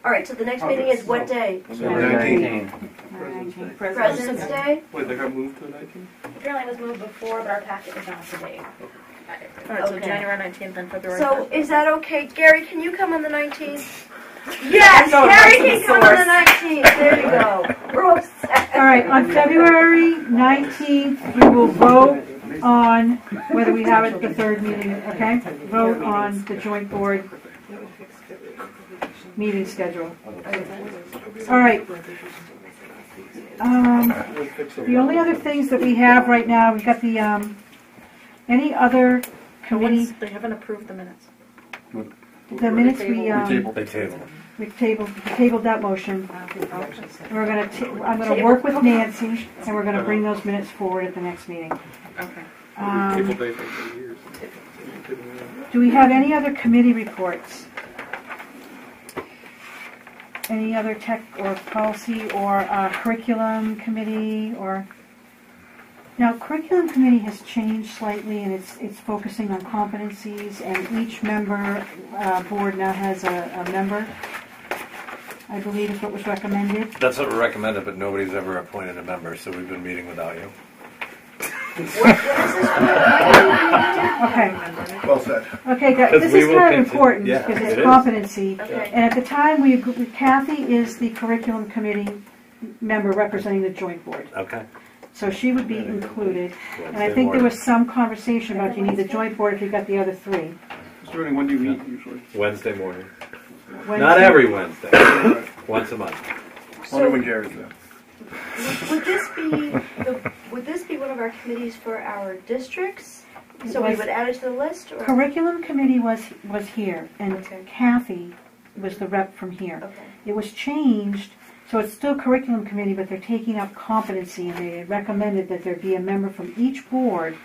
All right, so the next meeting is what day? February 19th. President's Day? Wait, they got moved to the 19th? Apparently it was moved before, but our packet was not up to date. All right, so Okay. January 19th and February So 3rd. is that okay? Gary, can you come on the 19th? Yes, No, Gary that's can the come on the 19th. There you go. We're all set. All right, on February 19th, we will vote on whether we have it the 3rd meeting, okay? Vote on the joint board meeting schedule. All right. The only other things that we have right now, we've got the, any other committee, They haven't approved the minutes. the minutes we, They table. we tabled that motion. We're gonna, I'm gonna work with Nancy, and we're gonna bring those minutes forward at the next meeting. Okay. Table day for 3 years. Do we have any other committee reports? Any other tech or policy or curriculum committee or? Now, curriculum committee has changed slightly, and it's focusing on competencies, and each member board now has a member. I believe is what was recommended. That's what we recommended, but nobody's ever appointed a member, so we've been meeting without you. Okay. Well said. Okay, guys, Because this we is will kind of continue- important yeah, because it it's is. competency. Okay. And at the time, Kathy is the curriculum committee member representing the joint board. Okay. So she would be included. And I Wednesday think there morning. was some conversation about you need the joint board if you got the other three. Mr. Redding, when do you meet usually? Wednesday morning. Wednesday- Not every Wednesday. Once a month. Only when Gary's there. Would this be one of our committees for our districts? It So we was- would add it to the list? Or? Curriculum committee was here, and Okay. Kathy was the rep from here. Okay. It was changed, so it's still curriculum committee, but they're taking up competency, and they recommended that there be a member from each board.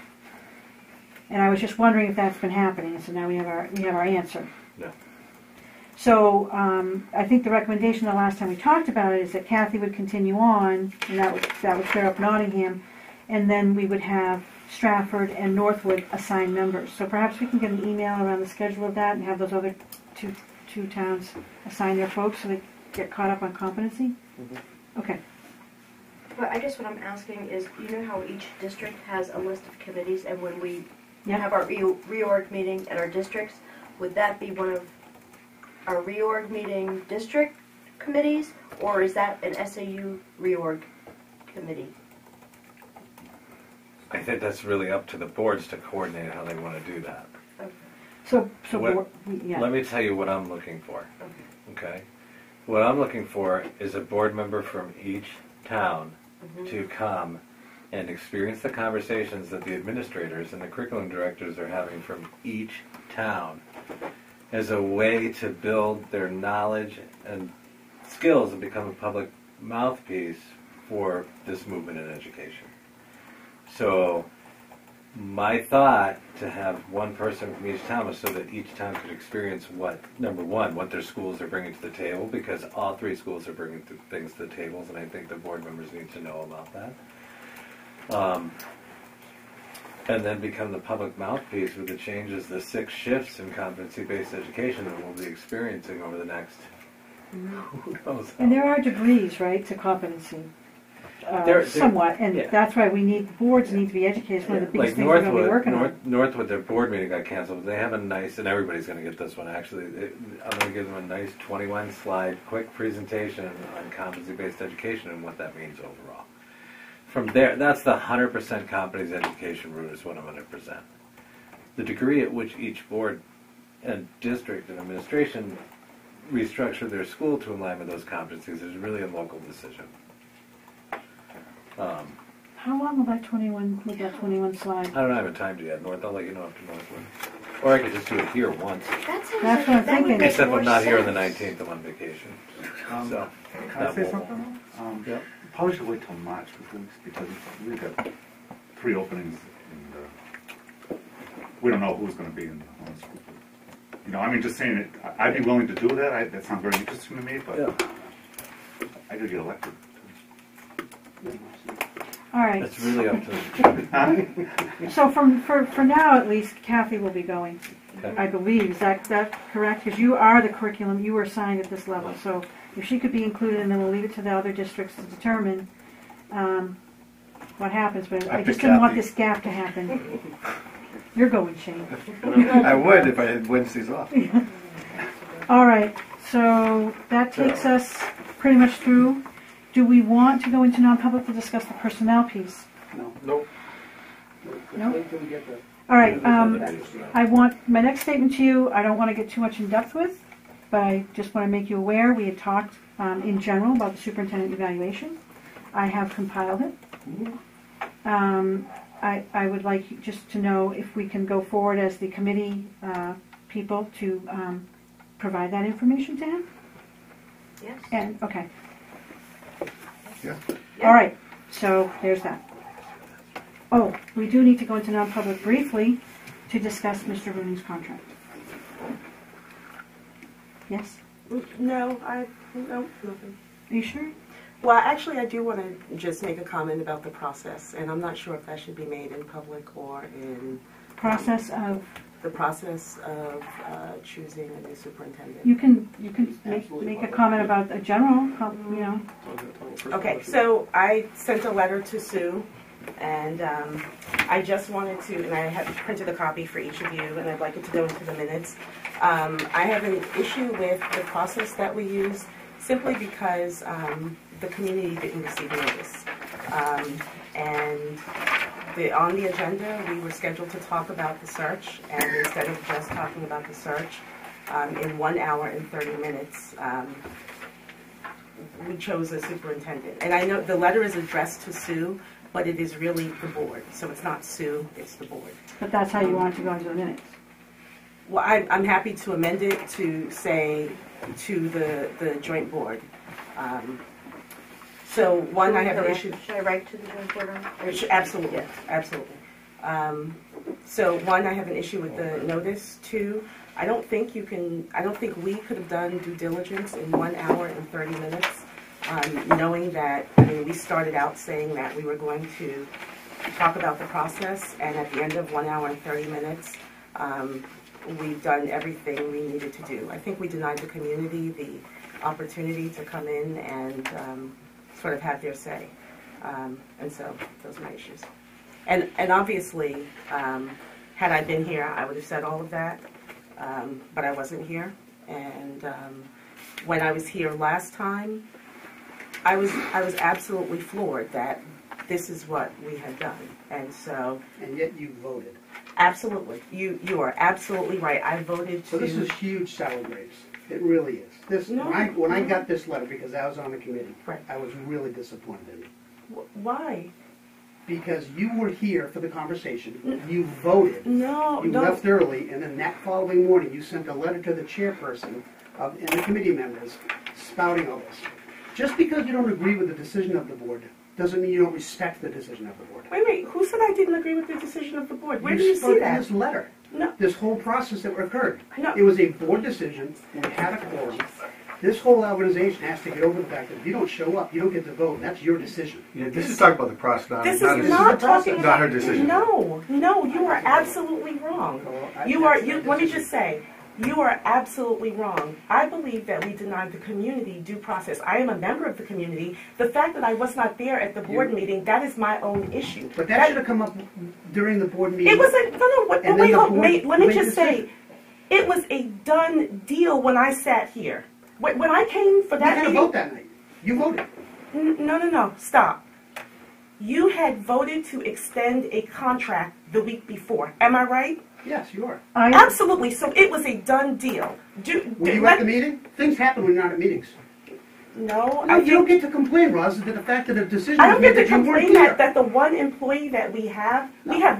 And I was just wondering if that's been happening, and so now we have our answer. No. So I think the recommendation the last time we talked about it is that Kathy would continue on, and that would clear up Nottingham, and then we would have Stratford and Northwood assigned members. So perhaps we can get an email around the schedule of that and have those other two towns assign their folks so they get caught up on competency? Okay. But I guess what I'm asking is, you know how each district has a list of committees, and when we Yeah. have our reorg meeting at our districts, would that be one of our reorg meeting district committees, or is that an SAU reorg committee? I think that's really up to the boards to coordinate how they want to do that. So What- yeah. Let me tell you what I'm looking for. Okay? What I'm looking for is a board member from each town to come and experience the conversations that the administrators and the curriculum directors are having from each town as a way to build their knowledge and skills and become a public mouthpiece for this movement in education. So my thought to have one person from each town was so that each town could experience what, number one, what their schools are bringing to the table, because all three schools are bringing things to the tables, and I think the board members need to know about that. And then become the public mouthpiece with the changes, the 6 shifts in competency-based education that we'll be experiencing over the next, who knows how. And there are degrees, right, to competency. There- somewhat, and yeah. that's why boards need to be educated. It's one of the biggest Like things we're going to be working on. Northwood, their board meeting got canceled. They have a nice, and everybody's going to get this one actually. I'm going to give them a nice 21-slide quick presentation on competency-based education and what that means overall. From there, that's the 100% competency education route is what I'm going to present. the degree at which each board and district and administration restructure their school to align with those competencies is really a local decision. How long will that 21 slide? I don't have a time to yet, North. I'll let you know after Northwood. Or I could just do it here once. That's what I'm thinking. Except I'm not here on the 19th. I'm on vacation. So, Can I say something? Yeah. Probably should wait till March because we've got 3 openings and we don't know who's going to be in the school. You know, I mean, just saying it, I'd be willing to do that. That sounds very interesting to me, but I gotta get elected. All right. It's really up to So for now, at least, Kathy will be going. Okay. I believe. Is that correct? Because you are the curriculum. You were assigned at this level. So if she could be included, and then we'll leave it to the other districts to determine what happens. But I just didn't want this gap to happen. You're going, Shane. I would if I had Wednesdays off. All right. So that takes us pretty much through. Do we want to go into non-public to discuss the personnel piece? No. Nope. No? Wait till we get the. All right. I want my next statement to you. I don't want to get too much in depth with, but I just want to make you aware. We had talked in general about the superintendent evaluation. I have compiled it. I would like you just to know if we can go forward as the committee people to provide that information to him. Yes. And okay. Yeah. All right. So there's that. Oh, we do need to go into non-public briefly to discuss Mr. Rooney's contract. Yes? No, no, nothing. Are you sure? Well, actually, I do want to just make a comment about the process, and I'm not sure if that should be made in public or in Process of. the process of choosing a new superintendent. You can make a comment about a general, you know. Okay, so I sent a letter to Sue, and I just wanted to, and I have printed a copy for each of you, and I'd like it to go into the minutes. I have an issue with the process that we use, simply because the community didn't receive notice. And on the agenda, we were scheduled to talk about the search, and instead of just talking about the search, in 1 hour and 30 minutes, we chose a superintendent. And I know the letter is addressed to Sue, but it is really the board. So it's not Sue, it's the board. But that's how you want it to go into the minutes. Well, I'm happy to amend it to say to the joint board. So one, I have an issue. Should I write to the joint board? Absolutely, yes, absolutely. So one, I have an issue with the notice. Two, I don't think we could have done due diligence in 1 hour and 30 minutes, knowing that, I mean, we started out saying that we were going to talk about the process, and at the end of 1 hour and 30 minutes, we've done everything we needed to do. I think we denied the community the opportunity to come in and sort of have their say. And so those are my issues. And obviously, had I been here, I would have said all of that, but I wasn't here. And when I was here last time, I was absolutely floored that this is what we had done. And so... And yet you voted. Absolutely. You are absolutely right. I voted to... So this is huge sour grapes. It really is. This when I got this letter, because I was on the committee, right. I was really disappointed in you. Why? Because you were here for the conversation. You voted. No. You left early, and then that following morning you sent a letter to the chairperson and the committee members spouting all this. Just because you don't agree with the decision of the board doesn't mean you don't respect the decision of the board. Wait. Who said I didn't agree with the decision of the board? Where do you see spoke that? in this letter. No. This whole process that occurred. No. It was a board decision. We had a quorum. This whole organization has to get over the fact that if you don't show up, you don't get to vote, and that's your decision. Yeah, this is talking about the process, This is not talking about... Not her decision. No, you are absolutely wrong. Let me just say, you are absolutely wrong. I believe that we denied the community due process. I am a member of the community. The fact that I was not there at the board meeting, that is my own issue. But that should have come up during the board meeting. It was let me just say, it was a done deal when I sat here. When I came for that meeting... You had a vote that night. You voted. No. Stop. You had voted to extend a contract the week before. Am I right? Yes, you are. Absolutely. So it was a done deal. Were you at the meeting? Things happen when you're not at meetings. No, You don't get to complain, Roz, that the fact that a decision I was don't made get to that you weren't complain here. that the one employee that we have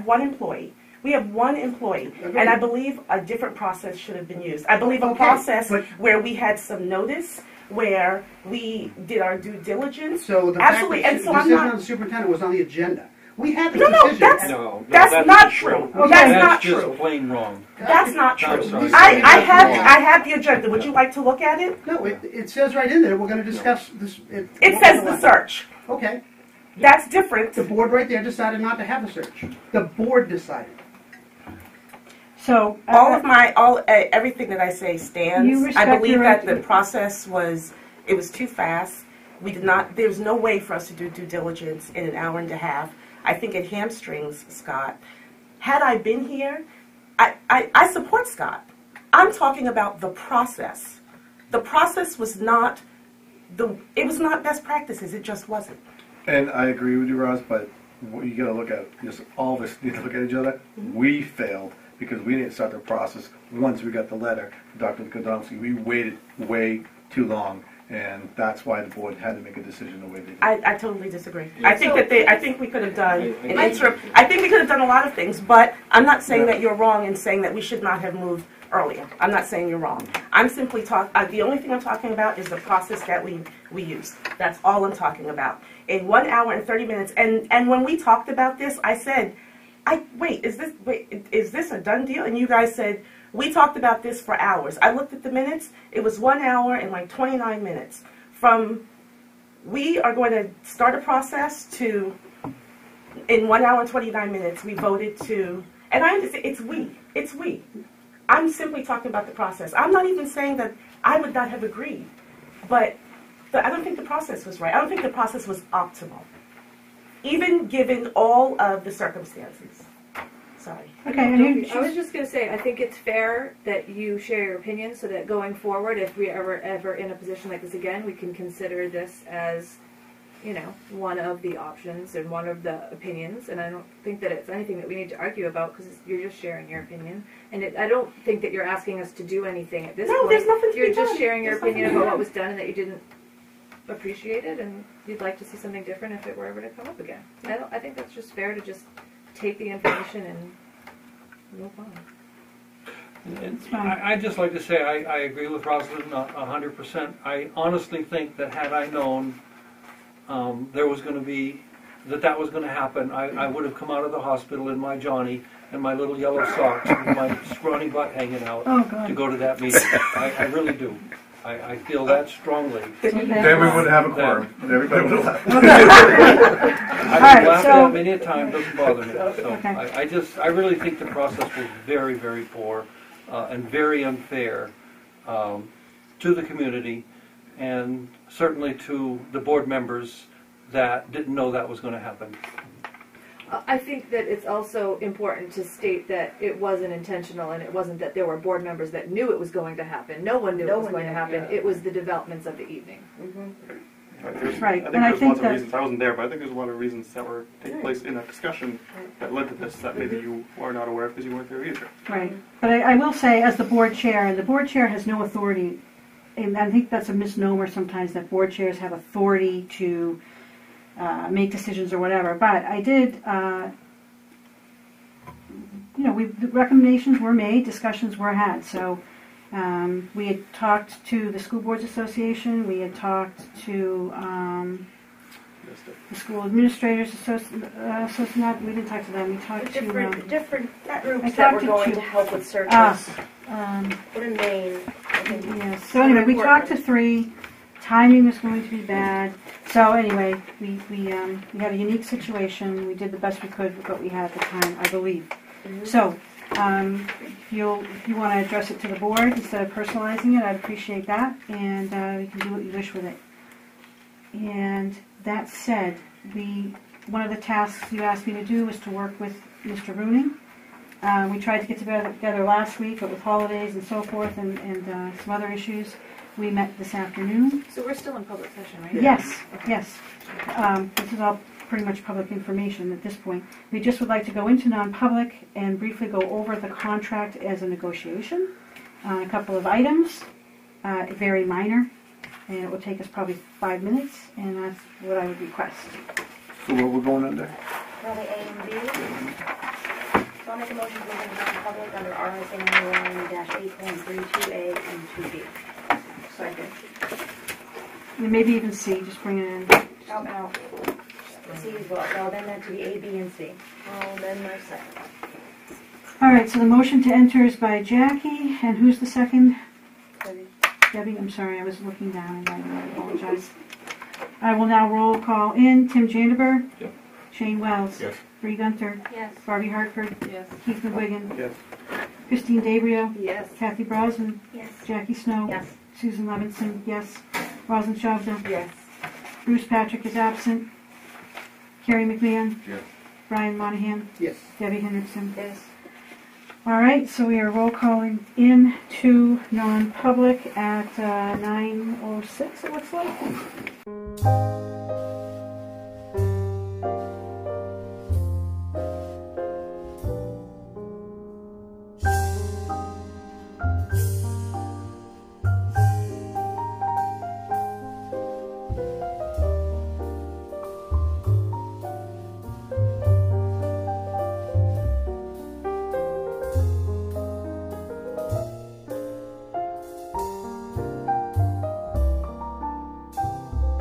one employee. We have one employee, Agreed. and I believe a different process should have been used. I believe a Okay, process but- where we had some notice, where we did our due diligence. So the Absolutely, fact and that so the I'm decision not. of the superintendent was on the agenda. We had this No, no, decision. that's not true. That's not just true. plain wrong. That's not I'm true. sorry. I have the agenda. Would you like to look at it? No, it says right in there, we're going to discuss this. It says the search. Okay. That's different. The board right there decided not to have a search. The board decided. So everything that I say stands. You I respect believe your that right the process was too fast. We did not. There's no way for us to do due diligence in an hour and a half. I think it hamstrings Scott. Had I been here, I support Scott. I'm talking about the process. The process was not it was not best practices. It just wasn't. And I agree with you, Roz, but what you got to look at, just all of us need to look at each other. We failed because we didn't start the process once we got the letter from Dr. Kodomsky. We waited way too long, and that's why the board had to make a decision the way they did. I totally disagree. I think we could have done an interim. I think we could have done a lot of things, but I'm not saying that you're wrong in saying that we should not have moved earlier. I'm not saying you're wrong. I'm simply the only thing I'm talking about is the process that we used. That's all I'm talking about. In 1 hour and 30 minutes, and when we talked about this, I said, is this a done deal? And you guys said, we talked about this for hours. I looked at the minutes. It was 1 hour and like 29 minutes. From we are going to start a process to, in 1 hour and 29 minutes, we voted to, and I understand, it's we. I'm simply talking about the process. I'm not even saying that I would not have agreed, but I don't think the process was right. I don't think the process was optimal, even given all of the circumstances. Sorry. Okay. I was just going to say, I think it's fair that you share your opinion so that going forward, if we ever in a position like this again, we can consider this as, one of the options and one of the opinions. And I don't think that it's anything that we need to argue about because you're just sharing your opinion. And I don't think that you're asking us to do anything at this point. No, there's nothing to You're be just done. sharing your There's nothing opinion to be about what done. was done and that you didn't appreciate it and you'd like to see something different if it were ever to come up again. I think that's just fair to just take the information and move on. And I'd just like to say I agree with Rosalind 100%. I honestly think that had I known there was going to be, that was going to happen, I would have come out of the hospital in my Johnny and my little yellow socks with my scrawny butt hanging out to go to that meeting. I really do. I feel that strongly. Then we wouldn't have a quorum. Everybody would have left. I've been laughed at many a time, doesn't bother me. So I really think the process was very, very poor and very unfair to the community and certainly to the board members that didn't know that was going to happen. I think that it's also important to state that it wasn't intentional and it wasn't that there were board members that knew it was going to happen. No one knew it was going to happen. It was the developments of the evening. Right. I think there's lots of reasons. I wasn't there, but I think there's a lot of reasons that were taking place in that discussion that led to this that maybe you are not aware of because you weren't there either. Right. But I will say, as the board chair has no authority, and I think that's a misnomer sometimes that board chairs have authority to make decisions or whatever. But I did, the recommendations were made, discussions were had. So we had talked to the School Boards Association, we had talked to the School Administrators Association. We didn't talk to them. We talked to different groups that were going to help with searches. What a name. Yes. So anyway, we talked to 3. Timing was going to be bad. So anyway, we had a unique situation. We did the best we could with what we had at the time, I believe. So if you want to address it to the board instead of personalizing it, I'd appreciate that, and you can do what you wish with it. And that said, one of the tasks you asked me to do was to work with Mr. Rooney. We tried to get together last week, but with holidays and so forth and some other issues, we met this afternoon. So we're still in public session, right? Yes, yes. This is all pretty much public information at this point. We just would like to go into non-public and briefly go over the contract as a negotiation on a couple of items, very minor, and it will take us probably 5 minutes, and that's what I would request. So what we're going under? Probably A and B. So I'll make a motion to go into non-public under RSA 91-8.32A and 2B. Second. And maybe even C, just bring it in. Oh, no. C as well. I'll amend that to be A, B, and C. I'll amend my second. All right, so the motion to enter is by Jackie, and who's the second? Debbie. Debbie, I'm sorry, I was looking down, and I apologize. I will now roll call in. Tim Janderberg? Yep. Shane Wells? Yes. Bree Gunter? Yes. Barbie Hartford? Yes. Keith McGuigan? Yes. Christine Dabrio? Yes. Kathy Brosnan? Yes. Jackie Snow? Yes. Susan Levinson? Yes. Roslyn Shavda? Yes. Bruce Patrick is absent. Carrie McMahon? Yes. Brian Monahan? Yes. Debbie Hendrickson? Yes. All right, so we are roll calling in to non-public at 9:06, it looks like.